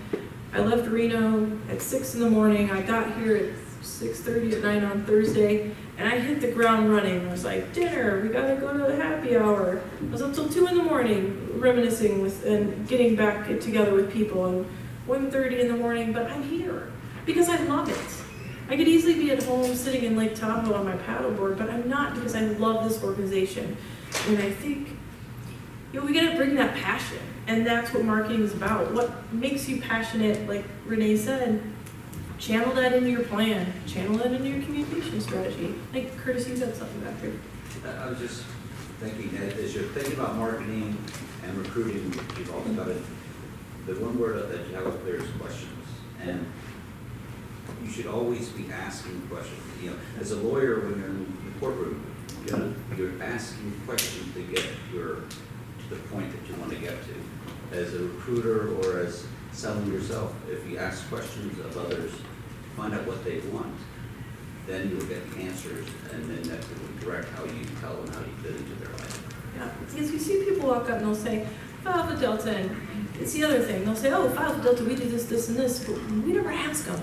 Speaker 15: I left Reno at 6 in the morning. I got here at 6:30 at night on Thursday, and I hit the ground running. I was like, dinner, we gotta go to the happy hour. I was up till 2 in the morning reminiscing with and getting back together with people, and 1:30 in the morning, but I'm here because I love it. I could easily be at home sitting in Lake Tahoe on my paddleboard, but I'm not, because I love this organization. And I think, you know, we gotta bring that passion, and that's what marketing is about. What makes you passionate, like Renee said, channel that into your plan, channel that into your communication strategy. Like Curtis, you said something back there.
Speaker 11: I was just thinking that as you're thinking about marketing and recruiting, you've also got it, the one word that you have up there is questions. And you should always be asking questions. You know, as a lawyer, when you're in the courtroom, you're asking questions to get to the point that you want to get to. As a recruiter or as selling yourself, if you ask questions of others, find out what they want, then you'll get the answers, and then that will direct how you tell them how you fit into their life.
Speaker 15: Yeah, because you see people walk up and they'll say, Phi Alpha Delta, and it's the other thing. They'll say, oh, Phi Alpha Delta, we do this, this, and this, but we never ask them,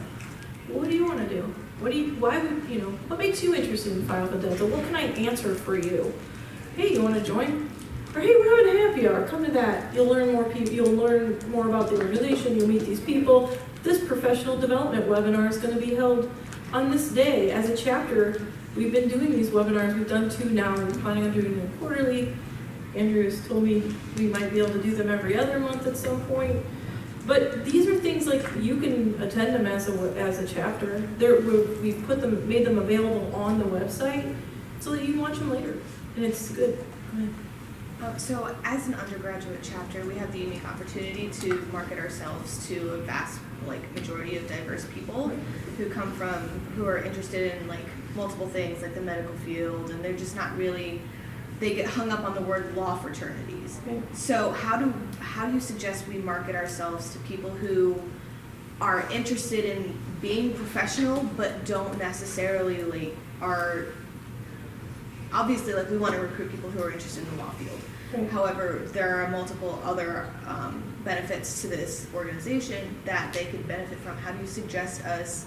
Speaker 15: what do you want to do? What makes you interested in Phi Alpha Delta? What can I answer for you? Hey, you want to join? Or hey, we're having a happy hour, come to that. You'll learn more about the organization, you'll meet these people. This professional development webinar is going to be held on this day as a chapter. We've been doing these webinars, we've done 2 now, and we're planning on doing them quarterly. Andrew has told me we might be able to do them every other month at some point. But these are things like you can attend them as a chapter. We've made them available on the website so that you can watch them later, and it's good. Go ahead.
Speaker 6: So as an undergraduate chapter, we have the unique opportunity to market ourselves to a vast majority of diverse people who are interested in multiple things like the medical field, and they're just not really, they get hung up on the word law fraternities. Okay. So how do you suggest we market ourselves to people who are interested in being professional but don't necessarily are obviously we want to recruit people who are interested in the law field. Okay. However, there are multiple other benefits to this organization that they could benefit from. How do you suggest us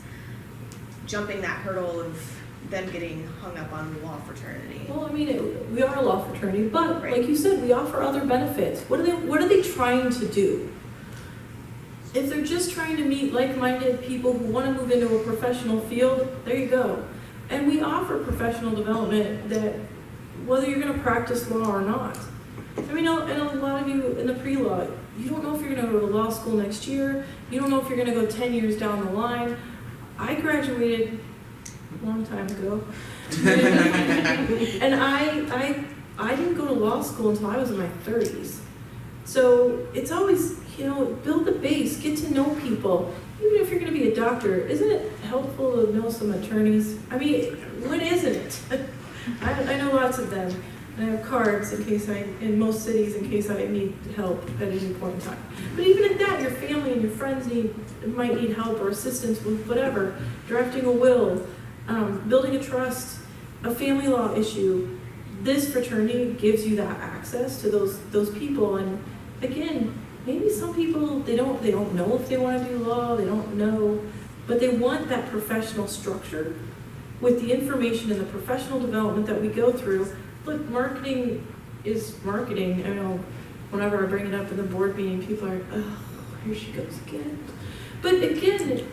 Speaker 6: jumping that hurdle of them getting hung up on law fraternity?
Speaker 15: Well, I mean, we are a law fraternity, but like you said, we offer other benefits. What are they trying to do? If they're just trying to meet like-minded people who want to move into a professional field, there you go. And we offer professional development that whether you're going to practice law or not. I mean, and a lot of you in the pre-law, you don't know if you're going to go to law school next year. You don't know if you're going to go 10 years down the line. I graduated a long time ago. And I didn't go to law school until I was in my 30s. So it's always, build the base, get to know people. Even if you're going to be a doctor, isn't it helpful to know some attorneys? I mean, when isn't it? I know lots of them. and I have cards in most cities in case I need help at any point in time. But even at that, your family and your friends might need help or assistance with whatever, drafting a will, building a trust, a family law issue. This fraternity gives you that access to those people. And again, maybe some people, they don't know if they want to do law, they don't know, but they want that professional structure with the information and the professional development that we go through. Look, marketing is marketing. I know whenever I bring it up in the board meeting, people are, oh, here she goes again. But again,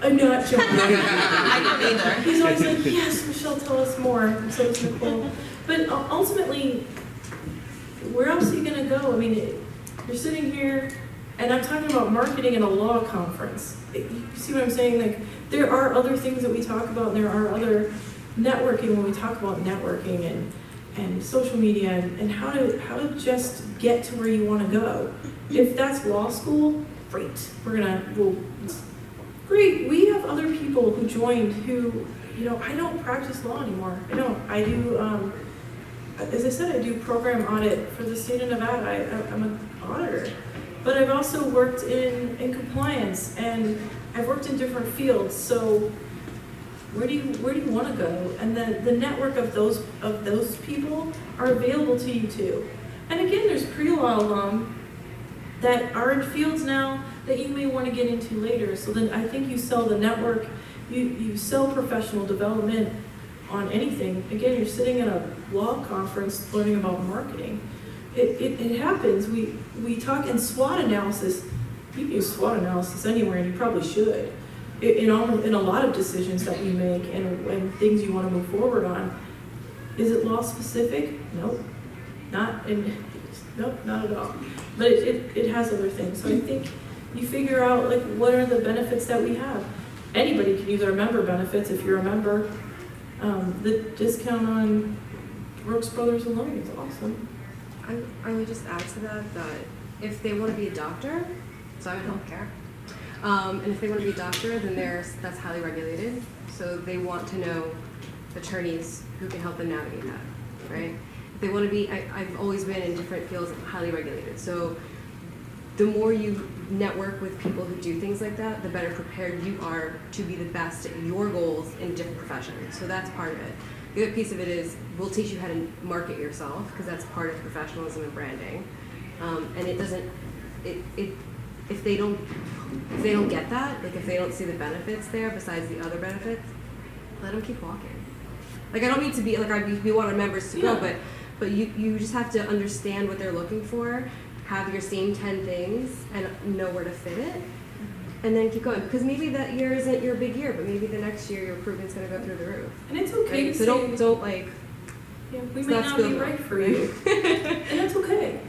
Speaker 15: I'm not joking.
Speaker 6: I don't either.
Speaker 15: He's always like, yes, Michelle, tell us more. And so is Nicole. But ultimately, where else are you going to go? I mean, you're sitting here, and I'm talking about marketing in a law conference. You see what I'm saying? Like, there are other things that we talk about, and there are other networking when we talk about networking and social media and how to just get to where you want to go. If that's law school, great. Great. We have other people who joined who, I don't practice law anymore. I do, as I said, I do program audit for the state of Nevada. I'm an auditor. But I've also worked in compliance, and I've worked in different fields. So where do you want to go? And the network of those people are available to you too. And again, there's pre-law alum that are in fields now that you may want to get into later. So then I think you sell the network, you sell professional development on anything. Again, you're sitting at a law conference learning about marketing. It happens. We talk in SWOT analysis. You can use SWOT analysis anywhere, and you probably should. In a lot of decisions that we make and things you want to move forward on. Is it law specific? Nope. Nope, not at all. But it has other things. So I think you figure out like what are the benefits that we have. Anybody can use our member benefits if you're a member. The discount on Brooks Brothers and Learning is awesome.
Speaker 17: I would just add to that if they want to be a doctor, so I'm in healthcare, and if they want to be a doctor, then that's highly regulated. So they want to know attorneys who can help them navigate that, right? If they want to be, I've always been in different fields highly regulated. So the more you network with people who do things like that, the better prepared you are to be the best at your goals in different professions. So that's part of it. The other piece of it is we'll teach you how to market yourself because that's part of professionalism and branding. And it doesn't, if they don't get that, like if they don't see the benefits there besides the other benefits, let them keep walking. Like I don't need to be like we want our members to go, but you just have to understand what they're looking for, have your same 10 things, and know where to fit it. And then keep going, because maybe that year isn't your big year, but maybe the next year your recruitment's going to go through the roof.
Speaker 15: And it's okay to
Speaker 17: So
Speaker 15: say,
Speaker 17: don't like.
Speaker 15: yeah, we may not be right for you, and that's okay.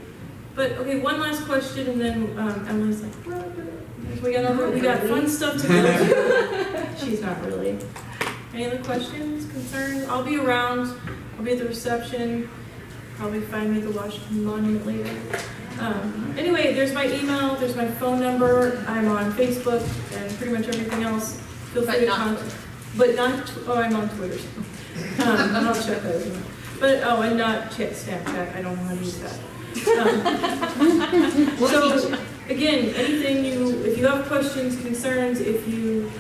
Speaker 15: But okay, one last question, and then Emily's like, well, we got fun stuff to go. She's not really. Any other questions, concerns? I'll be around. I'll be at the reception. Probably find me at the Washington Monument later. Anyway, there's my email, there's my phone number, I'm on Facebook and pretty much everything else. Feel free to contact. But not, I'm on Twitter. I'll check those. But, and not Snapchat, I don't know how to use that. So, again, anything if you have questions, concerns, if you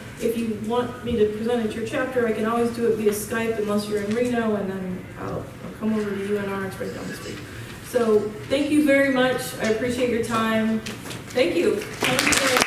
Speaker 15: want me to present at your chapter, I can always do it via Skype unless you're in Reno, and then I'll come over to UNR, it's right down the street. So thank you very much. I appreciate your time. Thank you. Have a good day.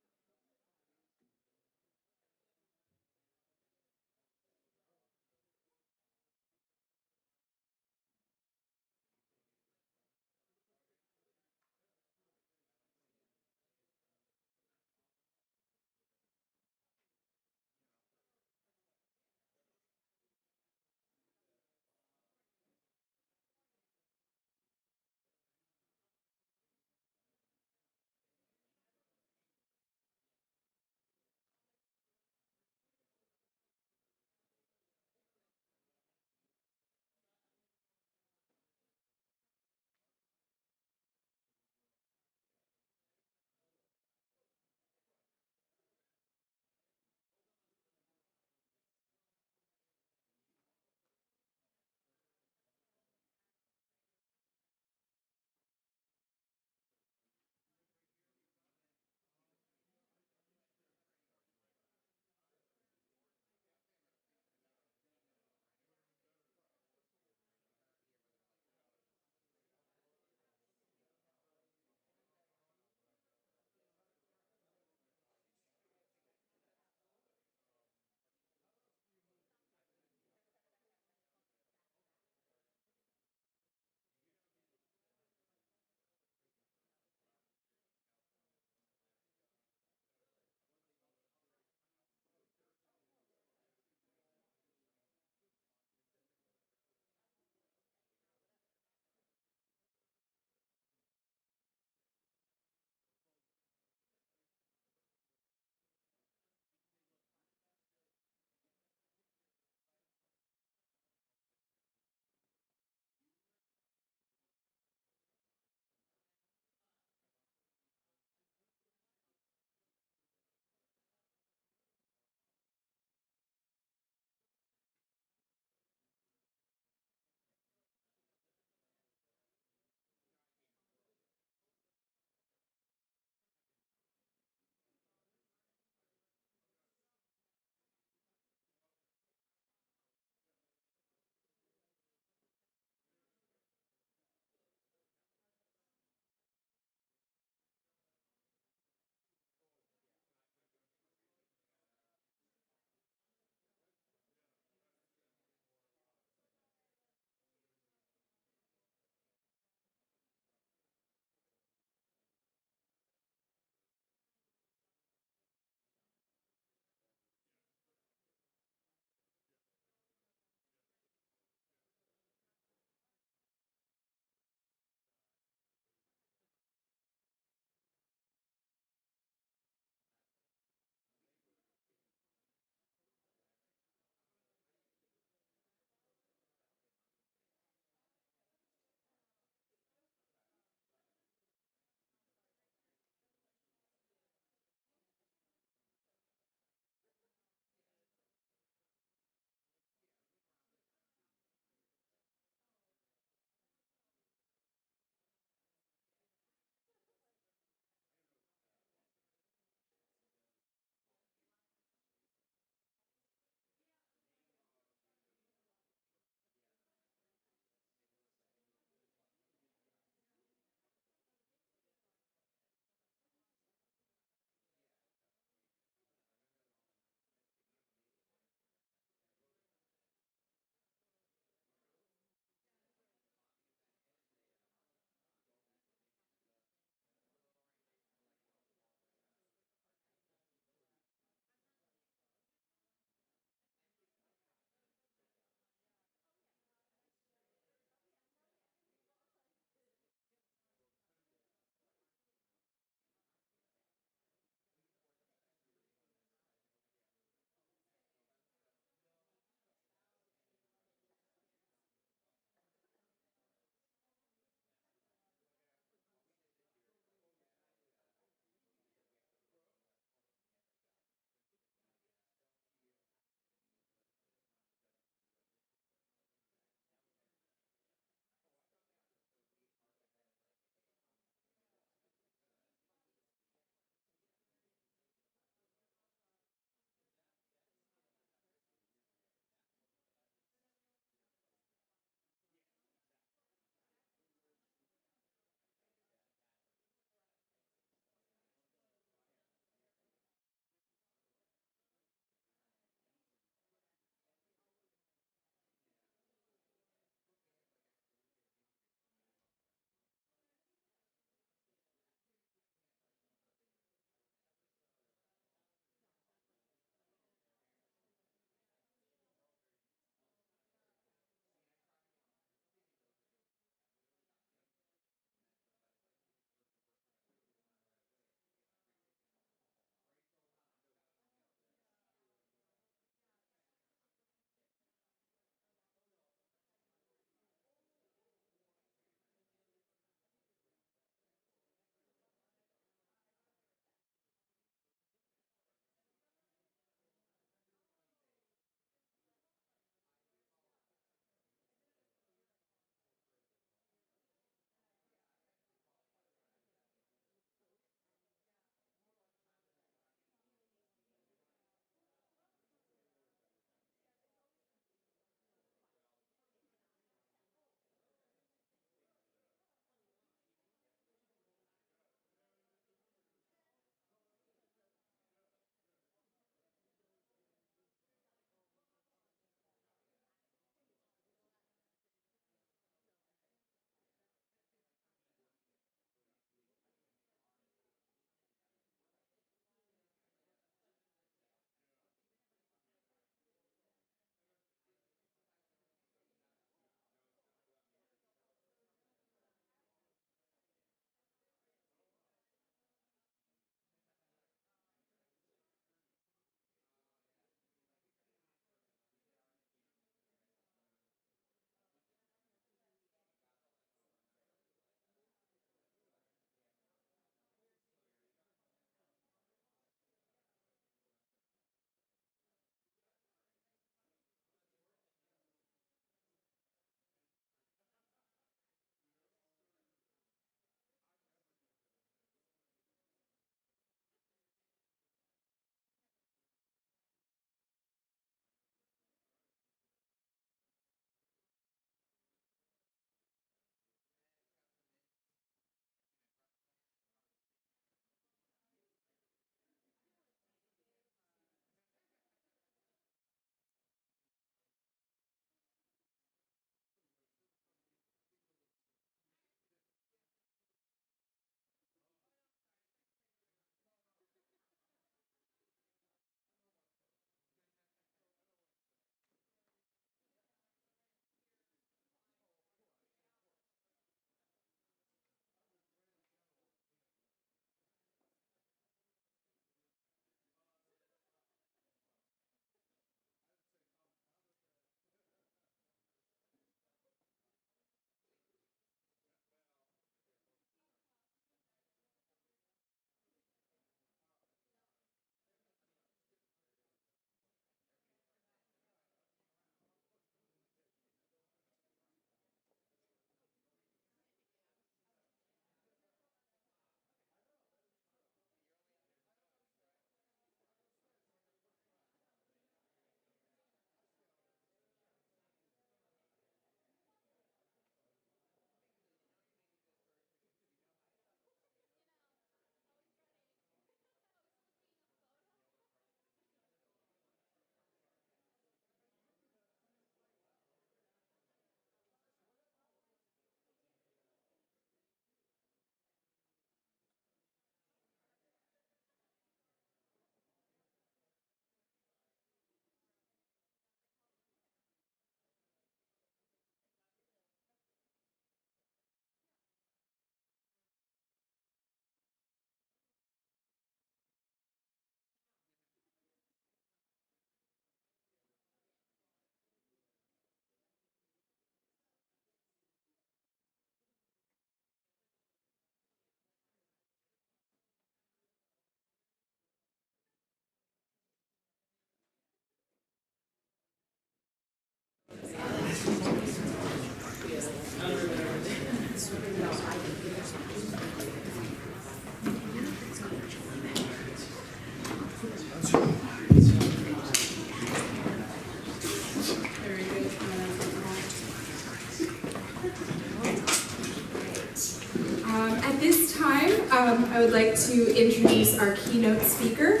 Speaker 19: At this time, I would like to introduce our keynote speaker,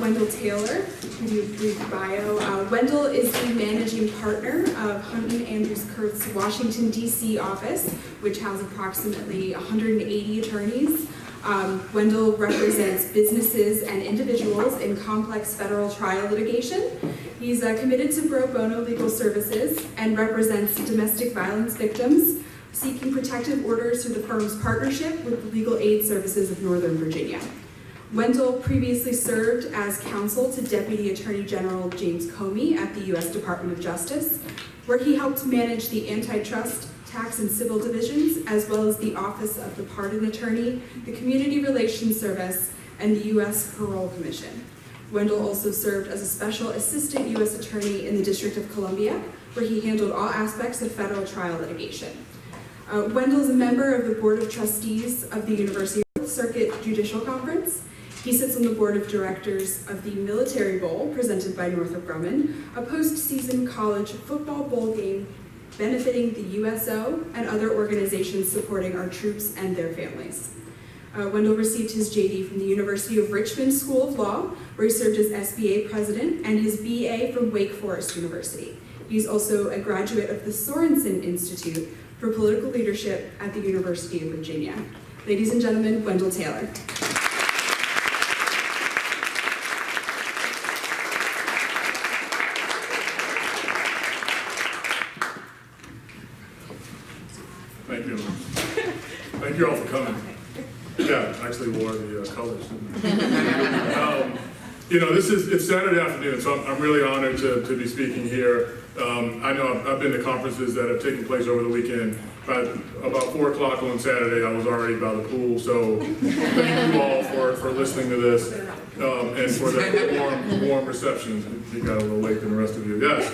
Speaker 19: Wendell Taylor. Give you a brief bio. Wendell is the managing partner of Hunton Andrews Kurth's Washington, D.C. office, which has approximately 180 attorneys. Wendell represents businesses and individuals in complex federal trial litigation. He's committed to pro bono legal services and represents domestic violence victims seeking protective orders through the firm's partnership with the Legal Aid Services of Northern Virginia. Wendell previously served as counsel to Deputy Attorney General James Comey at the U.S. Department of Justice, where he helped manage the antitrust, tax, and civil divisions, as well as the Office of the Pardon Attorney, the Community Relations Service, and the U.S. Parole Commission. Wendell also served as a special assistant U.S. attorney in the District of Columbia, where he handled all aspects of federal trial litigation. Wendell is a member of the Board of Trustees of the University Circuit Judicial Conference. He sits on the board of directors of the Military Bowl, presented by Northrop Grumman, a postseason college football bowl game benefiting the USO and other organizations supporting our troops and their families. Wendell received his JD from the University of Richmond School of Law, where he served as SBA president, and his BA from Wake Forest University. He's also a graduate of the Sorensen Institute for Political Leadership at the University of Virginia. Ladies and gentlemen, Wendell Taylor.
Speaker 20: Thank you. Thank you all for coming. Yeah, actually wore the colors. You know, it's Saturday afternoon, so I'm really honored to be speaking here. I know I've been to conferences that have taken place over the weekend. About 4 o'clock on Saturday, I was already by the pool, so thank you all for listening to this and for that warm reception. You got a little late than the rest of you, yes.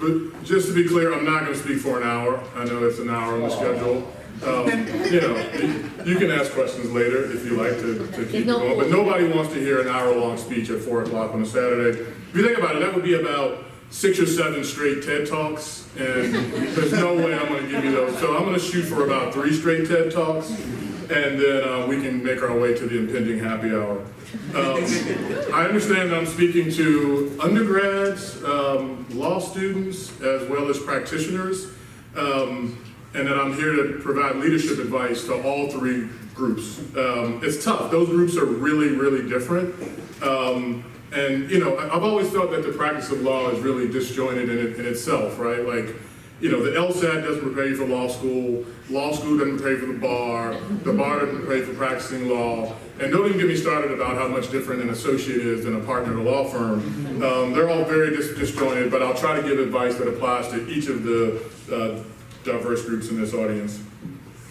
Speaker 20: But just to be clear, I'm not going to speak for an hour. I know it's an hour on the schedule. You know, you can ask questions later if you like to keep it going, but nobody wants to hear an hour-long speech at 4 o'clock on a Saturday. If you think about it, that would be about 6 or 7 straight TED Talks, and there's no way I'm going to give you those. So I'm going to shoot for about 3 straight TED Talks, and then we can make our way to the impending happy hour. I understand I'm speaking to undergrads, law students, as well as practitioners, and that I'm here to provide leadership advice to all 3 groups. It's tough. Those groups are really, really different. And, you know, I've always felt that the practice of law is really disjointed in itself, right? Like, you know, the LSAT doesn't prepare you for law school doesn't prepare you for the bar doesn't prepare you for practicing law, and don't even get me started about how much different an associate is than a partner at a law firm. They're all very disjointed, but I'll try to give advice that applies to each of the diverse groups in this audience.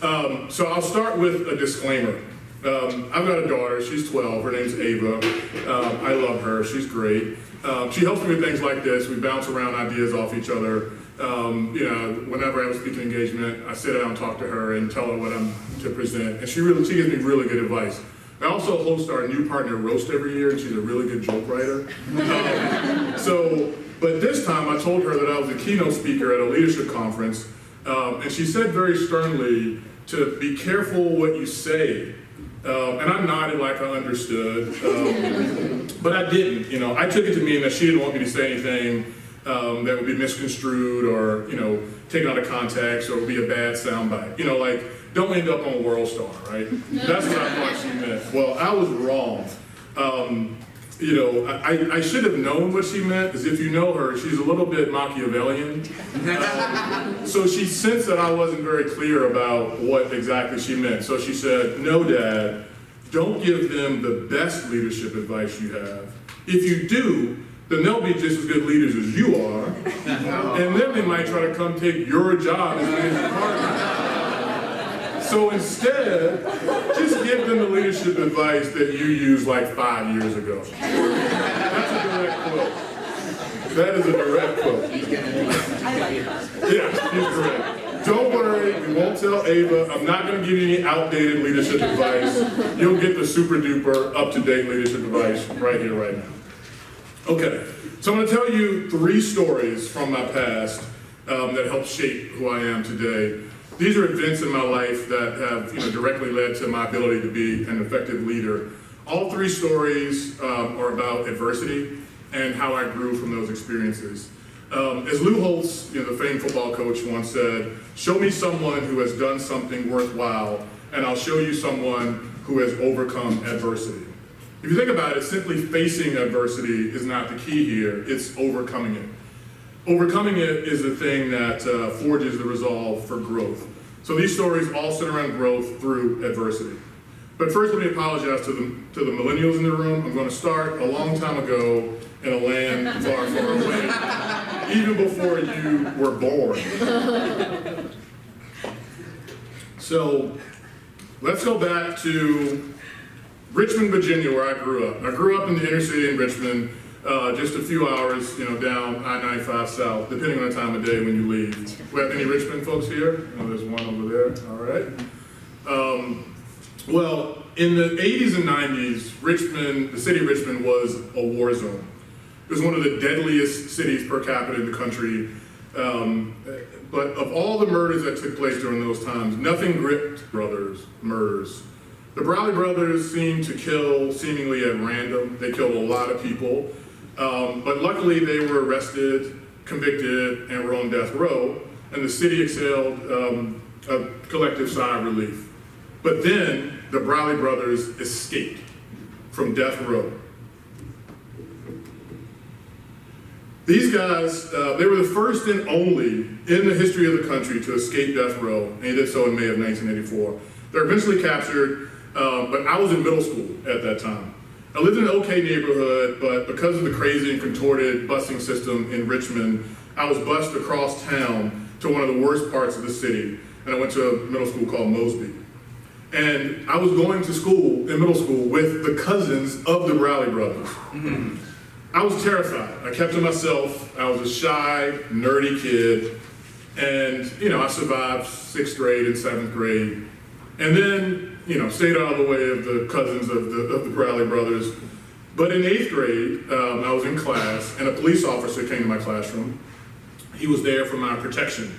Speaker 20: So I'll start with a disclaimer. I've got a daughter, she's 12, her name's Ava. I love her, she's great. She helps me with things like this. We bounce around ideas off each other. You know, whenever I have a speaking engagement, I sit down and talk to her and tell her what I'm to present. And she gives me really good advice. I also host our new partner roast every year, and she's a really good joke writer. But this time I told her that I was a keynote speaker at a leadership conference, and she said very sternly to be careful what you say. And I nodded like I understood, but I didn't. You know, I took it to mean that she didn't want me to say anything that would be misconstrued or, you know, taken out of context or would be a bad soundbite. You know, like, don't end up on World Star, right? That's what I thought she meant. Well, I was wrong. You know, I should have known what she meant, because if you know her, she's a little bit Machiavellian. So she sensed that I wasn't very clear about what exactly she meant. So she said, no, Dad, don't give them the best leadership advice you have. If you do, then they'll be just as good leaders as you are, and then they might try to come take your job as managing partner. So instead, just give them the leadership advice that you used like 5 years ago. That's a direct quote. That is a direct quote. Yeah, he's correct. Don't worry, we won't tell Ava. I'm not going to give you any outdated leadership advice. You'll get the super duper up-to-date leadership advice right here, right now. Okay, so I'm going to tell you 3 stories from my past that helped shape who I am today. These are events in my life that have directly led to my ability to be an effective leader. All three stories are about adversity and how I grew from those experiences. As Lou Holtz, the famed football coach, once said, "Show me someone who has done something worthwhile, and I'll show you someone who has overcome adversity." If you think about it, simply facing adversity is not the key here, it's overcoming it. Overcoming it is the thing that forges the resolve for growth. So these stories all center around growth through adversity. But first, let me apologize to the millennials in the room. I'm going to start a long time ago in a land far, far away, even before you were born. So let's go back to Richmond, Virginia, where I grew up. I grew up in the inner city in Richmond, just a few hours, down I-95 South, depending on the time of day when you leave. We have any Richmond folks here? Oh, there's one over there. All right. Well, in the 80s and 90s, Richmond, the city of Richmond, was a war zone. It was one of the deadliest cities per capita in the country. But of all the murders that took place during those times, nothing gripped brothers' murders. The Browley brothers seemed to kill seemingly at random. They killed a lot of people. But luckily they were arrested, convicted, and were on death row. And the city exhaled a collective sigh of relief. But then the Browley brothers escaped from death row. These guys, they were the first and only in the history of the country to escape death row, and they did so in May of 1984. They were eventually captured, but I was in middle school at that time. I lived in an okay neighborhood, but because of the crazy and contorted busing system in Richmond, I was bused across town to one of the worst parts of the city, and I went to a middle school called Mosby. And I was going to school, in middle school, with the cousins of the Browley brothers. I was terrified. I kept to myself. I was a shy, nerdy kid. And, I survived 6th grade and 7th grade. And then, stayed out of the way of the cousins of the Browley brothers. But in 8th grade, I was in class, and a police officer came to my classroom. He was there for my protection.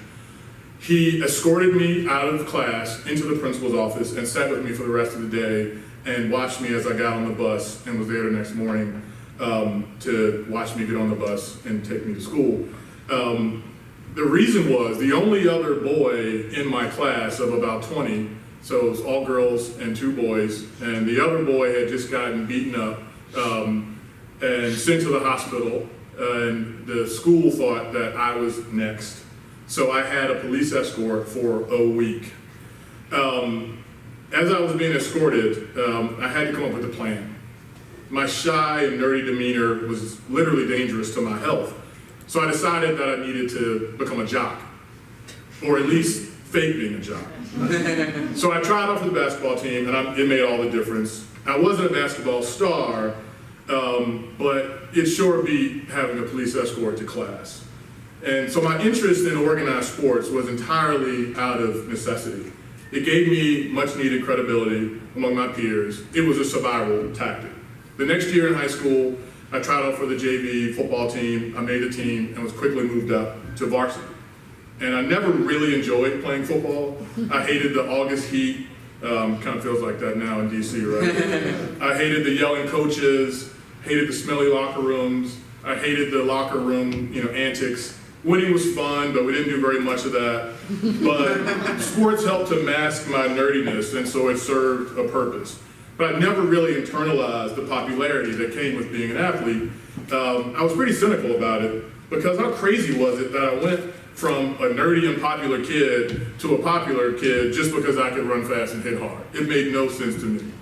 Speaker 20: He escorted me out of class into the principal's office and sat with me for the rest of the day and watched me as I got on the bus and was there the next morning to watch me get on the bus and take me to school. The reason was the only other boy in my class of about 20, so it was all girls and 2 boys, and the other boy had just gotten beaten up and sent to the hospital, and the school thought that I was next. So I had a police escort for a week. As I was being escorted, I had to come up with a plan. My shy and nerdy demeanor was literally dangerous to my health. So I decided that I needed to become a jock, or at least fake being a jock. So I tried out for the basketball team, and it made all the difference. I wasn't a basketball star, but it sure beat having a police escort to class. And so my interest in organized sports was entirely out of necessity. It gave me much needed credibility among my peers. It was a survival tactic. The next year in high school, I tried out for the JV football team. I made the team and was quickly moved up to varsity. And I never really enjoyed playing football. I hated the August heat. Kind of feels like that now in DC, right? I hated the yelling coaches, hated the smelly locker rooms. I hated the locker room, antics. Winning was fun, but we didn't do very much of that. But sports helped to mask my nerdiness, and so it served a purpose. But I never really internalized the popularity that came with being an athlete. I was pretty cynical about it, because how crazy was it that I went from a nerdy and popular kid to a popular kid just because I could run fast and hit hard. It made no sense to me.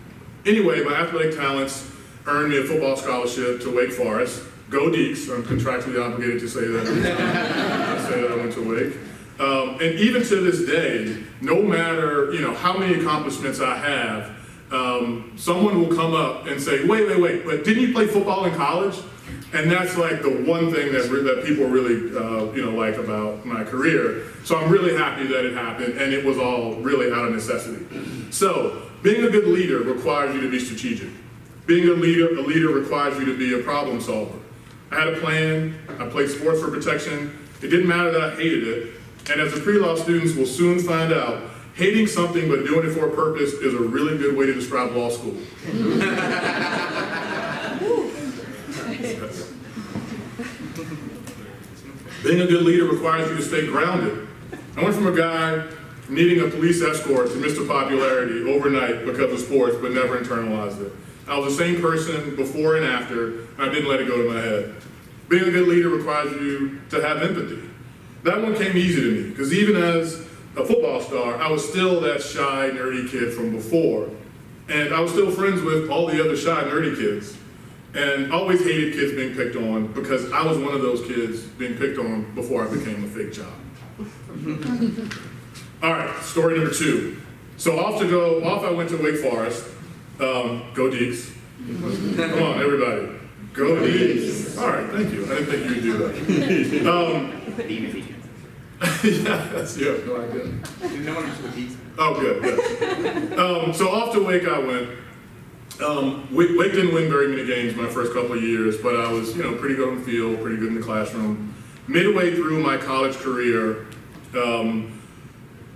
Speaker 20: Anyway, my athletic talents earned me a football scholarship to Wake Forest. Go Deeks, I'm contractually obligated to say that. I went to Wake. And even to this day, no matter how many accomplishments I have, someone will come up and say, wait, but didn't you play football in college? And that's like the one thing that people really like about my career. So I'm really happy that it happened, and it was all really out of necessity. So being a good leader requires you to be strategic. Being a leader requires you to be a problem solver. I had a plan. I played sports for protection. It didn't matter that I hated it. And as the pre-law students will soon find out, hating something but doing it for a purpose is a really good way to describe law school. Being a good leader requires you to stay grounded. I went from a guy needing a police escort to Mr. Popularity overnight because of sports, but never internalized it. I was the same person before and after, and I didn't let it go to my head. Being a good leader requires you to have empathy. That one came easy to me, because even as a football star, I was still that shy, nerdy kid from before. And I was still friends with all the other shy, nerdy kids. And always hated kids being picked on, because I was one of those kids being picked on before I became a fake job. All right, story number 2. So off I went to Wake Forest. Go Deeks. Come on, everybody. Go Deeks. All right, thank you. I didn't think you would do that. Yeah, that's, yeah, no idea.
Speaker 5: No one knows what Deeks.
Speaker 20: Oh, good. So off to Wake I went. Wake didn't win very many games my first couple of years, but I was, pretty good on the field, pretty good in the classroom. Midway through my college career,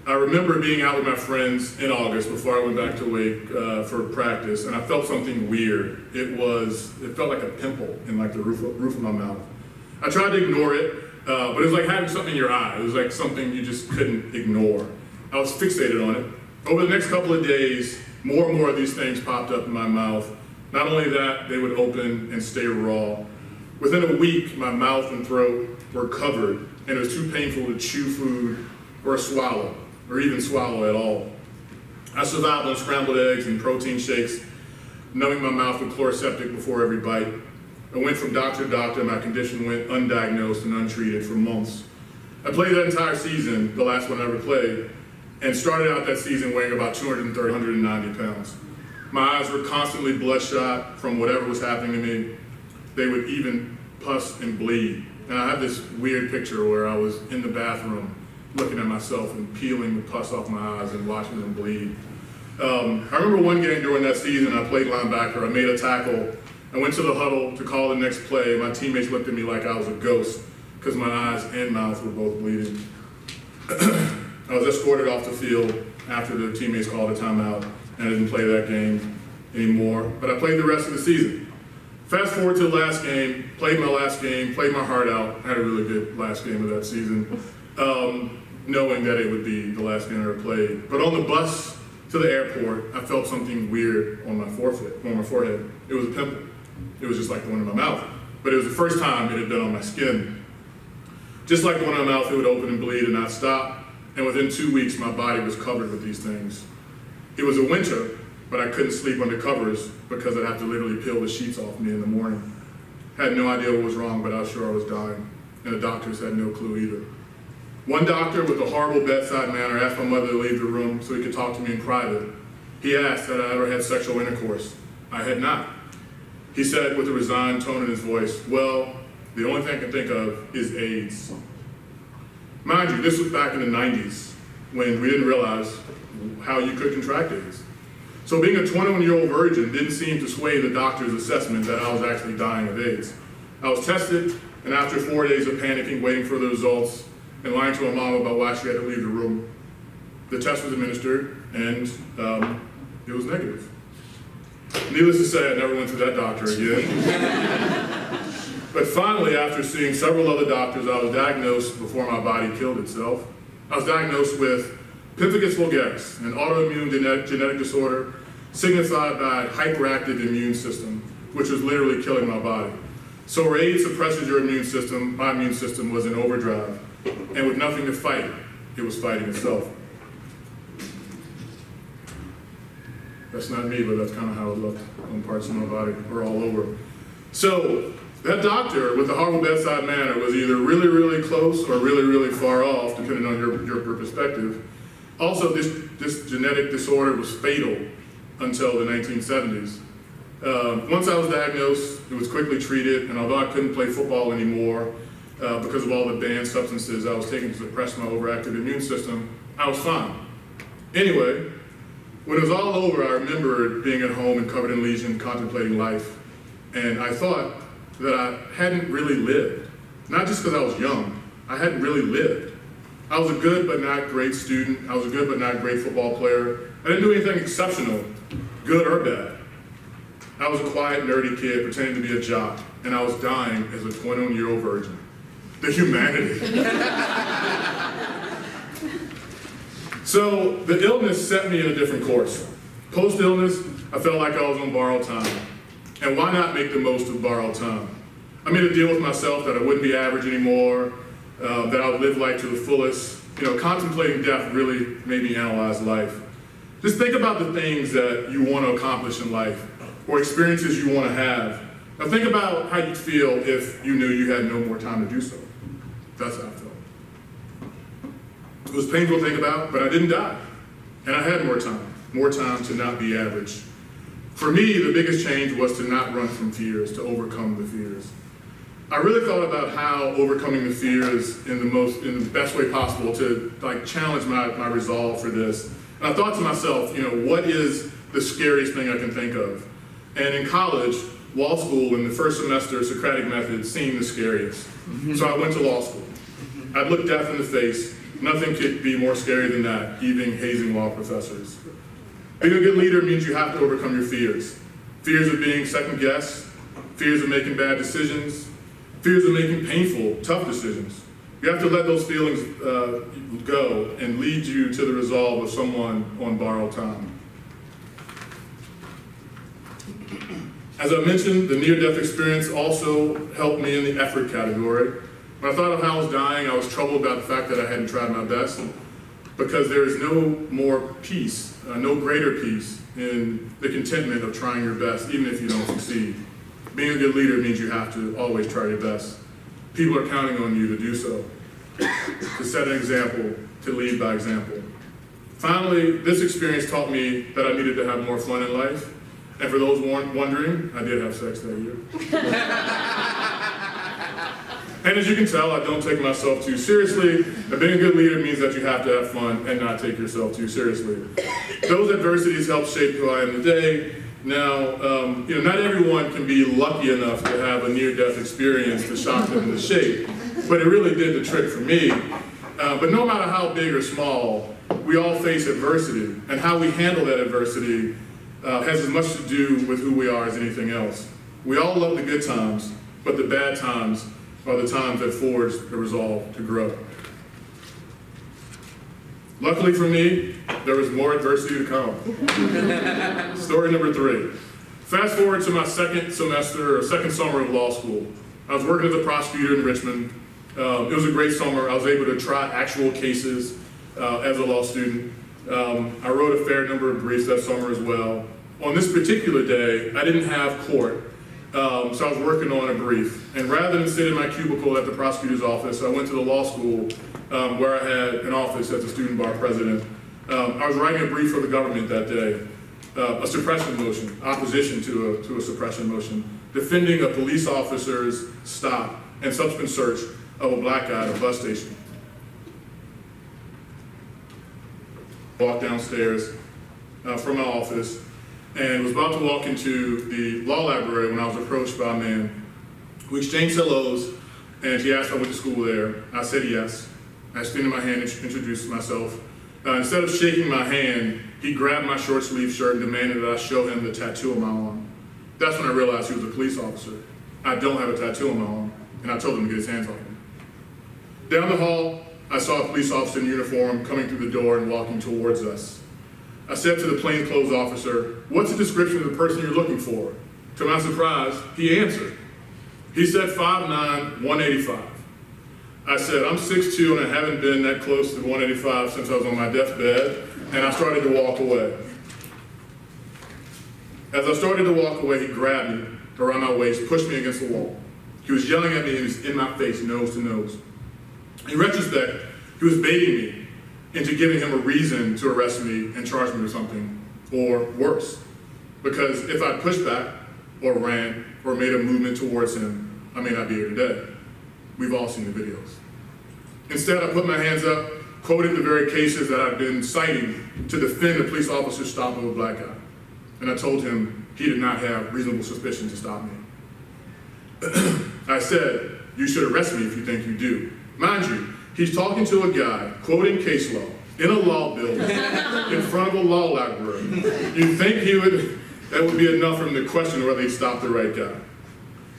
Speaker 20: I remember being out with my friends in August before I went back to Wake for practice, and I felt something weird. It felt like a pimple in like the roof of my mouth. I tried to ignore it, but it was like having something in your eye. It was like something you just couldn't ignore. I was fixated on it. Over the next couple of days, more and more of these things popped up in my mouth. Not only that, they would open and stay raw. Within a week, my mouth and throat were covered, and it was too painful to chew food or swallow, or even swallow at all. I survived on scrambled eggs and protein shakes, numbing my mouth with Chloraseptic before every bite. I went from doctor to doctor, my condition went undiagnosed and untreated for months. I played that entire season, the last one I ever played, and started out that season weighing about 230, 190 pounds. My eyes were constantly bloodshot from whatever was happening to me. They would even pus and bleed. And I have this weird picture where I was in the bathroom looking at myself and peeling the pus off my eyes and watching them bleed. I remember one game during that season, I played linebacker, I made a tackle, I went to the huddle to call the next play, and my teammates looked at me like I was a ghost because my eyes and mouth were both bleeding. I was escorted off the field after the teammates called a timeout, and I didn't play that game anymore, but I played the rest of the season. Fast forward to the last game, played my last game, played my heart out, had a really good last game of that season, knowing that it would be the last game I ever played. But on the bus to the airport, I felt something weird on my forehead. It was a pimple. It was just like the one in my mouth. But it was the first time it had been on my skin. Just like the one in my mouth, it would open and bleed and not stop. And within 2 weeks, my body was covered with these things. It was a winter, but I couldn't sleep under covers because I'd have to literally peel the sheets off me in the morning. Had no idea what was wrong, but I was sure I was dying. And the doctors had no clue either. One doctor with a horrible bedside manner asked my mother to leave the room so he could talk to me in private. He asked had I ever had sexual intercourse. I had not. He said with a resigned tone in his voice, well, the only thing I can think of is AIDS. Mind you, this was back in the 90s when we didn't realize how you could contract AIDS. So being a 21-year-old virgin didn't seem to sway the doctor's assessment that I was actually dying of AIDS. I was tested, and after 4 days of panicking, waiting for the results, and lying to my mom about why she had to leave the room, the test was administered, and it was negative. Needless to say, I never went to that doctor again. But finally, after seeing several other doctors, I was diagnosed before my body killed itself. I was diagnosed with pemphigus vulgaris, an autoimmune genetic disorder signified by a hyperactive immune system, which was literally killing my body. So where AIDS suppresses your immune system, my immune system was in overdrive. And with nothing to fight, it was fighting itself. That's not me, but that's kind of how it looked on parts of my body, or all over. So that doctor with the horrible bedside manner was either really, really close or really, really far off, depending on your perspective. Also, this genetic disorder was fatal until the 1970s. Once I was diagnosed, it was quickly treated, and although I couldn't play football anymore because of all the banned substances I was taking to suppress my overactive immune system, I was fine. Anyway, when it was all over, I remembered being at home and covered in lesion, contemplating life, and I thought that I hadn't really lived. Not just because I was young, I hadn't really lived. I was a good but not great student. I was a good but not great football player. I didn't do anything exceptional, good or bad. I was a quiet, nerdy kid pretending to be a jock, and I was dying as a 21-year-old virgin. The humanity. So the illness set me in a different course. Post-illness, I felt like I was on borrowed time. And why not make the most of borrowed time? I made a deal with myself that I wouldn't be average anymore, that I would live life to the fullest. Contemplating death really made me analyze life. Just think about the things that you want to accomplish in life, or experiences you want to have. Now think about how you'd feel if you knew you had no more time to do so. That's how I felt. It was painful to think about, but I didn't die. And I had more time to not be average. For me, the biggest change was to not run from fears, to overcome the fears. I really thought about how overcoming the fears in the best way possible to challenge my resolve for this. And I thought to myself, what is the scariest thing I can think of? And in college, law school, in the first semester, Socratic method seemed the scariest. So I went to law school. I'd look death in the face. Nothing could be more scary than that, even hazing law professors. Being a good leader means you have to overcome your fears. Fears of being second-guessed, fears of making bad decisions, fears of making painful, tough decisions. You have to let those feelings go and lead you to the resolve of someone on borrowed time. As I mentioned, the near-death experience also helped me in the effort category. When I thought of how I was dying, I was troubled about the fact that I hadn't tried my best, because there is no more peace, no greater peace in the contentment of trying your best, even if you don't succeed. Being a good leader means you have to always try your best. People are counting on you to do so, to set an example, to lead by example. Finally, this experience taught me that I needed to have more fun in life. And for those wondering, I did have sex that year. And as you can tell, I don't take myself too seriously. And being a good leader means that you have to have fun and not take yourself too seriously. Those adversities help shape who I am today. Now, not everyone can be lucky enough to have a near-death experience to shock them into shape, but it really did the trick for me. But no matter how big or small, we all face adversity, and how we handle that adversity has as much to do with who we are as anything else. We all love the good times, but the bad times are the times that forge the resolve to grow. Luckily for me, there was more adversity to come. Story number 3. Fast forward to my second summer of law school. I was working as a prosecutor in Richmond. It was a great summer. I was able to try actual cases as a law student. I wrote a fair number of briefs that summer as well. On this particular day, I didn't have court, so I was working on a brief. And rather than sit in my cubicle at the prosecutor's office, I went to the law school where I had an office as a student bar president. I was writing a brief for the government that day, a suppression motion, opposition to a suppression motion, defending a police officer's stop and subsequent search of a black guy at a bus station. Walked downstairs from my office and was about to walk into the law library when I was approached by a man. We exchanged hellos, and he asked if I went to school there. I said yes. I extended my hand and introduced myself. Instead of shaking my hand, he grabbed my short sleeve shirt and demanded that I show him the tattoo on my arm. That's when I realized he was a police officer. I don't have a tattoo on my arm, and I told him to get his hands off me. Down the hall, I saw a police officer in uniform coming through the door and walking towards us. I said to the plainclothes officer, "What's the description of the person you're looking for?" To my surprise, he answered. He said 5'9", 185. I said, "I'm 6'2", and I haven't been that close to 185 since I was on my deathbed," and I started to walk away. As I started to walk away, he grabbed me around my waist, pushed me against the wall. He was yelling at me, and he was in my face, nose to nose. In retrospect, he was baiting me into giving him a reason to arrest me and charge me with something, or worse. Because if I pushed back, or ran, or made a movement towards him, I may not be here today. We've all seen the videos. Instead, I put my hands up, quoted the very cases that I've been citing to defend a police officer's stop of a black guy. And I told him he did not have reasonable suspicion to stop me. I said, "You should arrest me if you think you do." Mind you, He's talking to a guy, quoting case law, in a law building, in front of a law library. You'd think that would be enough for him to question whether he stopped the right guy.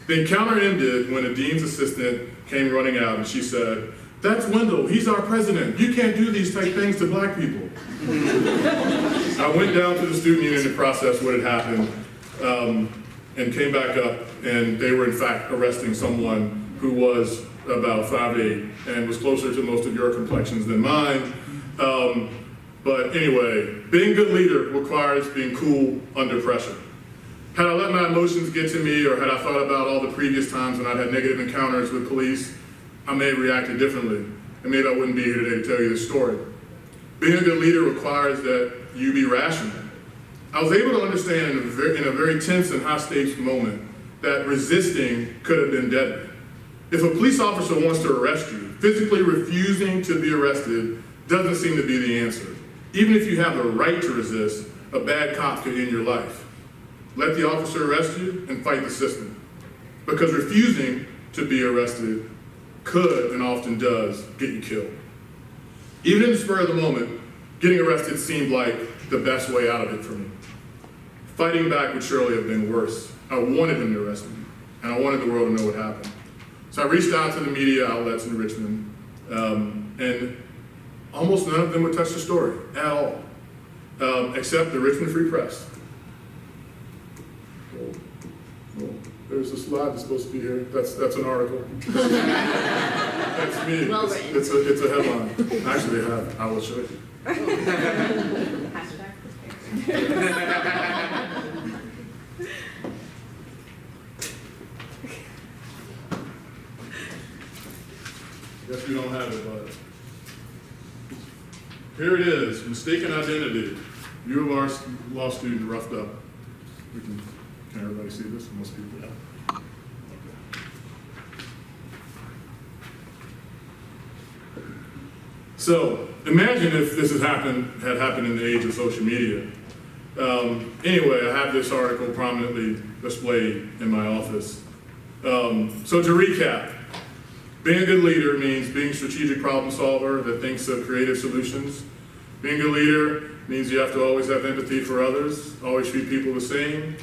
Speaker 20: The encounter ended when a dean's assistant came running out and she said, "That's Wendell, he's our president. You can't do these type things to black people." I went down to the student union to process what had happened, and came back up, and they were in fact arresting someone who was about 5'8" and was closer to most of your complexions than mine. But anyway, being a good leader requires being cool under pressure. Had I let my emotions get to me, or had I thought about all the previous times when I'd had negative encounters with police, I may have reacted differently, and maybe I wouldn't be here today to tell you this story. Being a good leader requires that you be rational. I was able to understand in a very tense and high-stakes moment that resisting could have been deadly. If a police officer wants to arrest you, physically refusing to be arrested doesn't seem to be the answer. Even if you have the right to resist, a bad cop could end your life. Let the officer arrest you and fight the system. Because refusing to be arrested could, and often does, get you killed. Even in the spur of the moment, getting arrested seemed like the best way out of it for me. Fighting back would surely have been worse. I wanted them to arrest me, and I wanted the world to know what happened. So I reached out to the media outlets in Richmond, and almost none of them would touch the story at all, except the Richmond Free Press. There's a slide that's supposed to be here. That's an article. That's me.
Speaker 13: Well
Speaker 20: It's a headline. Actually, I will show you. Guess we don't have it, but here it is. Mistaken identity. U of R law student roughed up. Can everybody see this? Most people, yeah. So imagine if this had happened in the age of social media. Anyway, I have this article prominently displayed in my office. So to recap, being a good leader means being a strategic problem solver that thinks of creative solutions. Being a good leader means you have to always have empathy for others, always treat people the same,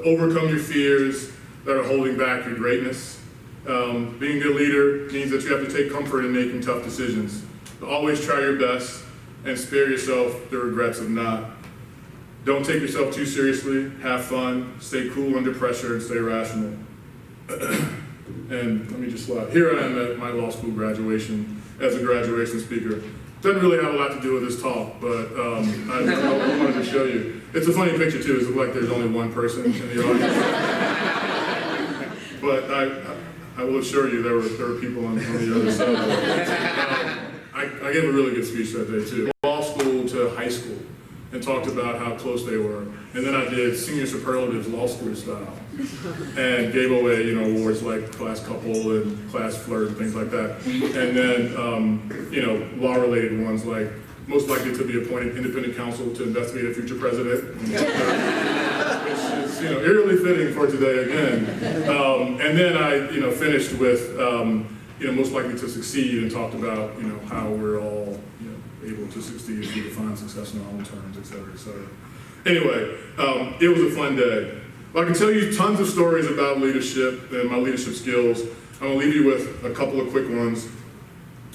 Speaker 20: overcome your fears that are holding back your greatness. Being a good leader means that you have to take comfort in making tough decisions. Always try your best and spare yourself the regrets of not. Don't take yourself too seriously, have fun, stay cool under pressure, and stay rational. And let me just slide. Here I am at my law school graduation as a graduation speaker. Doesn't really have a lot to do with this talk, but I wanted to show you. It's a funny picture too. It looks like there's only one person in the audience. But I will assure you there were people on the other side. I gave a really good speech that day too. Law school to high school, and talked about how close they were. And then I did senior superlatives law school style, and gave away awards like class couple and class flirt and things like that. And then law related ones like most likely to be appointed independent counsel to investigate a future president. It's eerily fitting for today again. And then I finished with most likely to succeed, and talked about how we're all able to succeed if we define success in our own terms, et cetera, et cetera. Anyway, it was a fun day. I can tell you tons of stories about leadership and my leadership skills. I'm gonna leave you with a couple of quick ones.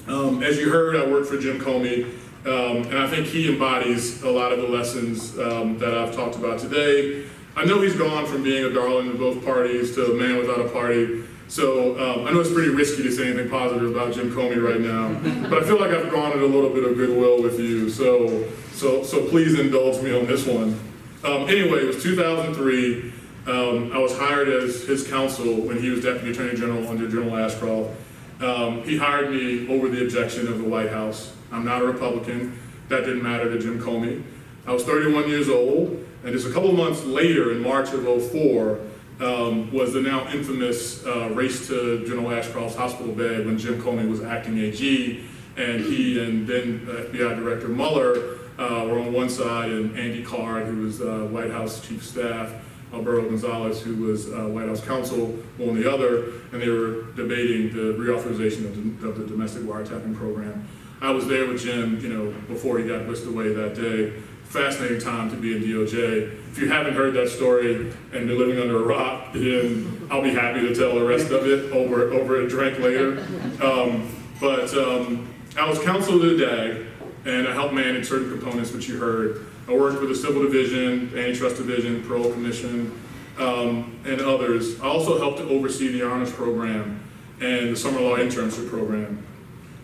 Speaker 20: As you heard, I work for Jim Comey, and I think he embodies a lot of the lessons that I've talked about today. I know he's gone from being a darling of both parties to a man without a party. So I know it's pretty risky to say anything positive about Jim Comey right now, but I feel like I've garnered a little bit of goodwill with you. So please indulge me on this one. Anyway, it was 2003. I was hired as his counsel when he was Deputy Attorney General under General Ashcroft. He hired me over the objection of the White House. I'm not a Republican. That didn't matter to Jim Comey. I was 31 years old, and just a couple months later, in March of 2004, was the now infamous race to General Ashcroft's hospital bed when Jim Comey was acting AG, and he and then FBI Director Mueller were on one side, and Andy Card, who was White House Chief of Staff, Alberto Gonzalez, who was White House counsel, on the other, and they were debating the reauthorization of the domestic wiretapping program. I was there with Jim, before he got whisked away that day. Fascinating time to be in DOJ. If you haven't heard that story and been living under a rock, then I'll be happy to tell the rest of it over a drink later. I was counsel to the DAG, and I helped manage certain components, which you heard. I worked with the Civil Division, Antitrust Division, Parole Commission, and others. I also helped to oversee the honors program and the summer law internship program.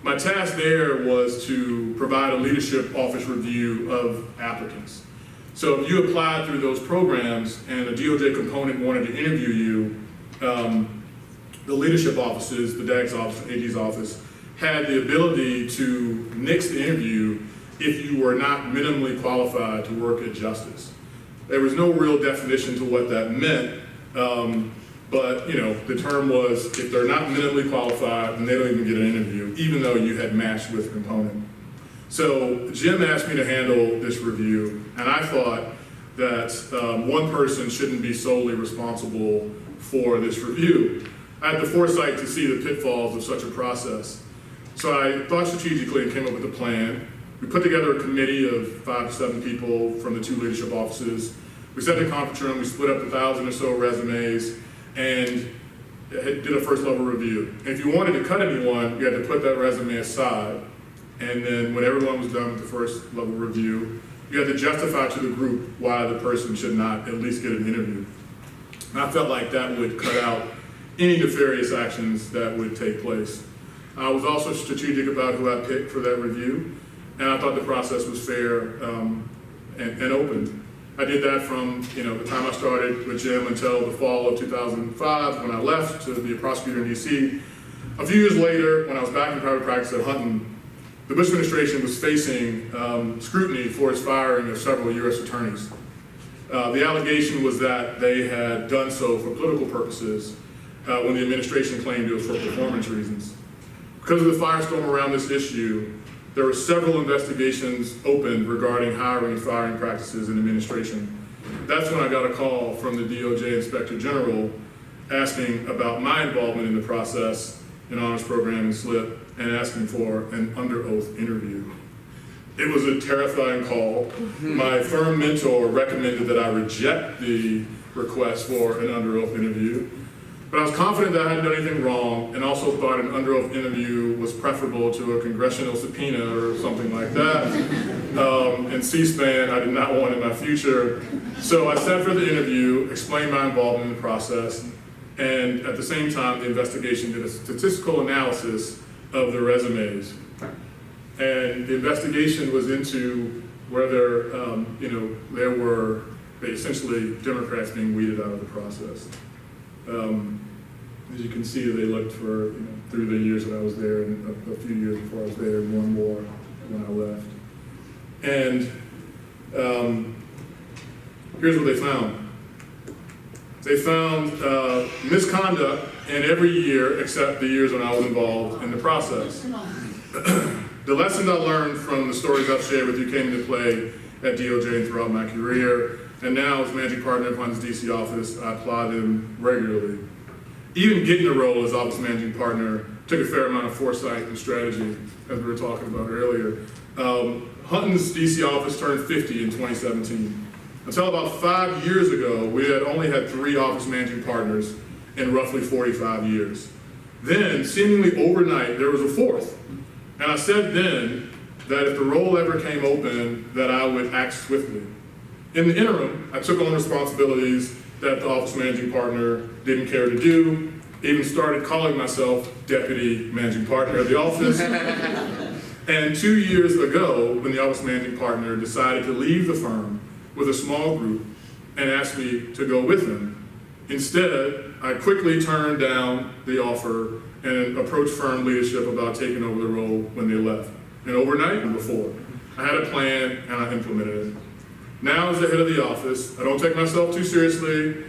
Speaker 20: My task there was to provide a leadership office review of applicants. So if you applied through those programs and a DOJ component wanted to interview you, the leadership offices, the DAG's office, AG's office, had the ability to nix the interview if you were not minimally qualified to work at Justice. There was no real definition to what that meant, but the term was if they're not minimally qualified, then they don't even get an interview, even though you had matched with a component. So Jim asked me to handle this review, and I thought that one person shouldn't be solely responsible for this review. I had the foresight to see the pitfalls of such a process. So I thought strategically and came up with a plan. We put together a committee of 5 to 7 people from the 2 leadership offices. We set the conference room, we split up 1,000 or so resumes, and did a first level review. And if you wanted to cut anyone, you had to put that resume aside. And then when everyone was done with the first level review, you had to justify to the group why the person should not at least get an interview. And I felt like that would cut out any nefarious actions that would take place. I was also strategic about who I picked for that review, and I thought the process was fair and open. I did that from the time I started with Jim until the fall of 2005 when I left to be a prosecutor in DC. A few years later, when I was back in private practice at Hutton, the Bush administration was facing scrutiny for its firing of several U.S. attorneys. The allegation was that they had done so for political purposes when the administration claimed it was for performance reasons. Because of the firestorm around this issue, there were several investigations opened regarding hiring and firing practices in administration. That's when I got a call from the DOJ Inspector General asking about my involvement in the process, in honors program and slip, and asking for an under oath interview. It was a terrifying call. My firm mentor recommended that I reject the request for an under oath interview. But I was confident that I hadn't done anything wrong, and also thought an under oath interview was preferable to a congressional subpoena or something like that. And C-SPAN, I did not want in my future. So I sat for the interview, explained my involvement in the process, and at the same time, the investigation did a statistical analysis of the resumes. And the investigation was into whether, there were essentially Democrats being weeded out of the process. As you can see, they looked for, through the years that I was there and a few years before I was there, and 1 more when I left. And here's what they found. They found misconduct in every year except the years when I was involved in the process. The lessons I learned from the stories I've shared with you came into play at DOJ and throughout my career. And now, as managing partner of Hunt's DC office, I apply them regularly. Even getting the role as office managing partner took a fair amount of foresight and strategy, as we were talking about earlier. Hunton's DC office turned 50 in 2017. Until about 5 years ago, we had only had 3 office managing partners in roughly 45 years. Then, seemingly overnight, there was a 4th. And I said then that if the role ever came open, that I would act swiftly. In the interim, I took on responsibilities that the office managing partner didn't care to do, even started calling myself deputy managing partner of the office. And 2 years ago, when the office managing partner decided to leave the firm with a small group and asked me to go with him, instead, I quickly turned down the offer and approached firm leadership about taking over the role when they left. And overnight and before, I had a plan and I implemented it. Now, as the head of the office, I don't take myself too seriously.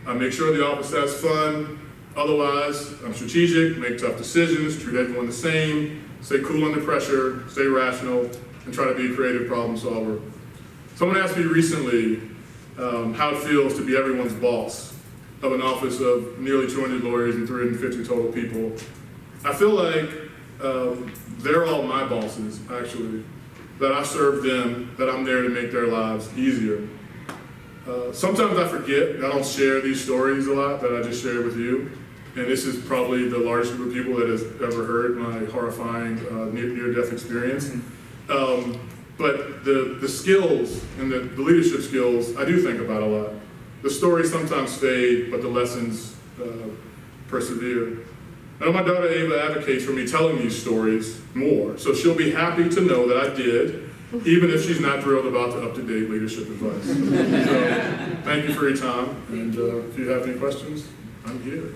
Speaker 20: I make sure the office has fun. Otherwise, I'm strategic, make tough decisions, treat everyone the same, stay cool under pressure, stay rational, and try to be a creative problem solver. Someone asked me recently, how it feels to be everyone's boss of an office of nearly 200 lawyers and 350 total people. I feel like they're all my bosses, actually, that I serve them, that I'm there to make their lives easier. Sometimes I forget, I don't share these stories a lot that I just shared with you. And this is probably the largest group of people that has ever heard my horrifying near-death experience. But the skills and the leadership skills, I do think about a lot. The stories sometimes fade, but the lessons persevere. I know my daughter Ava advocates for me telling these stories more, so she'll be happy to know that I did, even if she's not thrilled about the up-to-date leadership advice. So, thank you for your time, and if you have any questions, I'm here.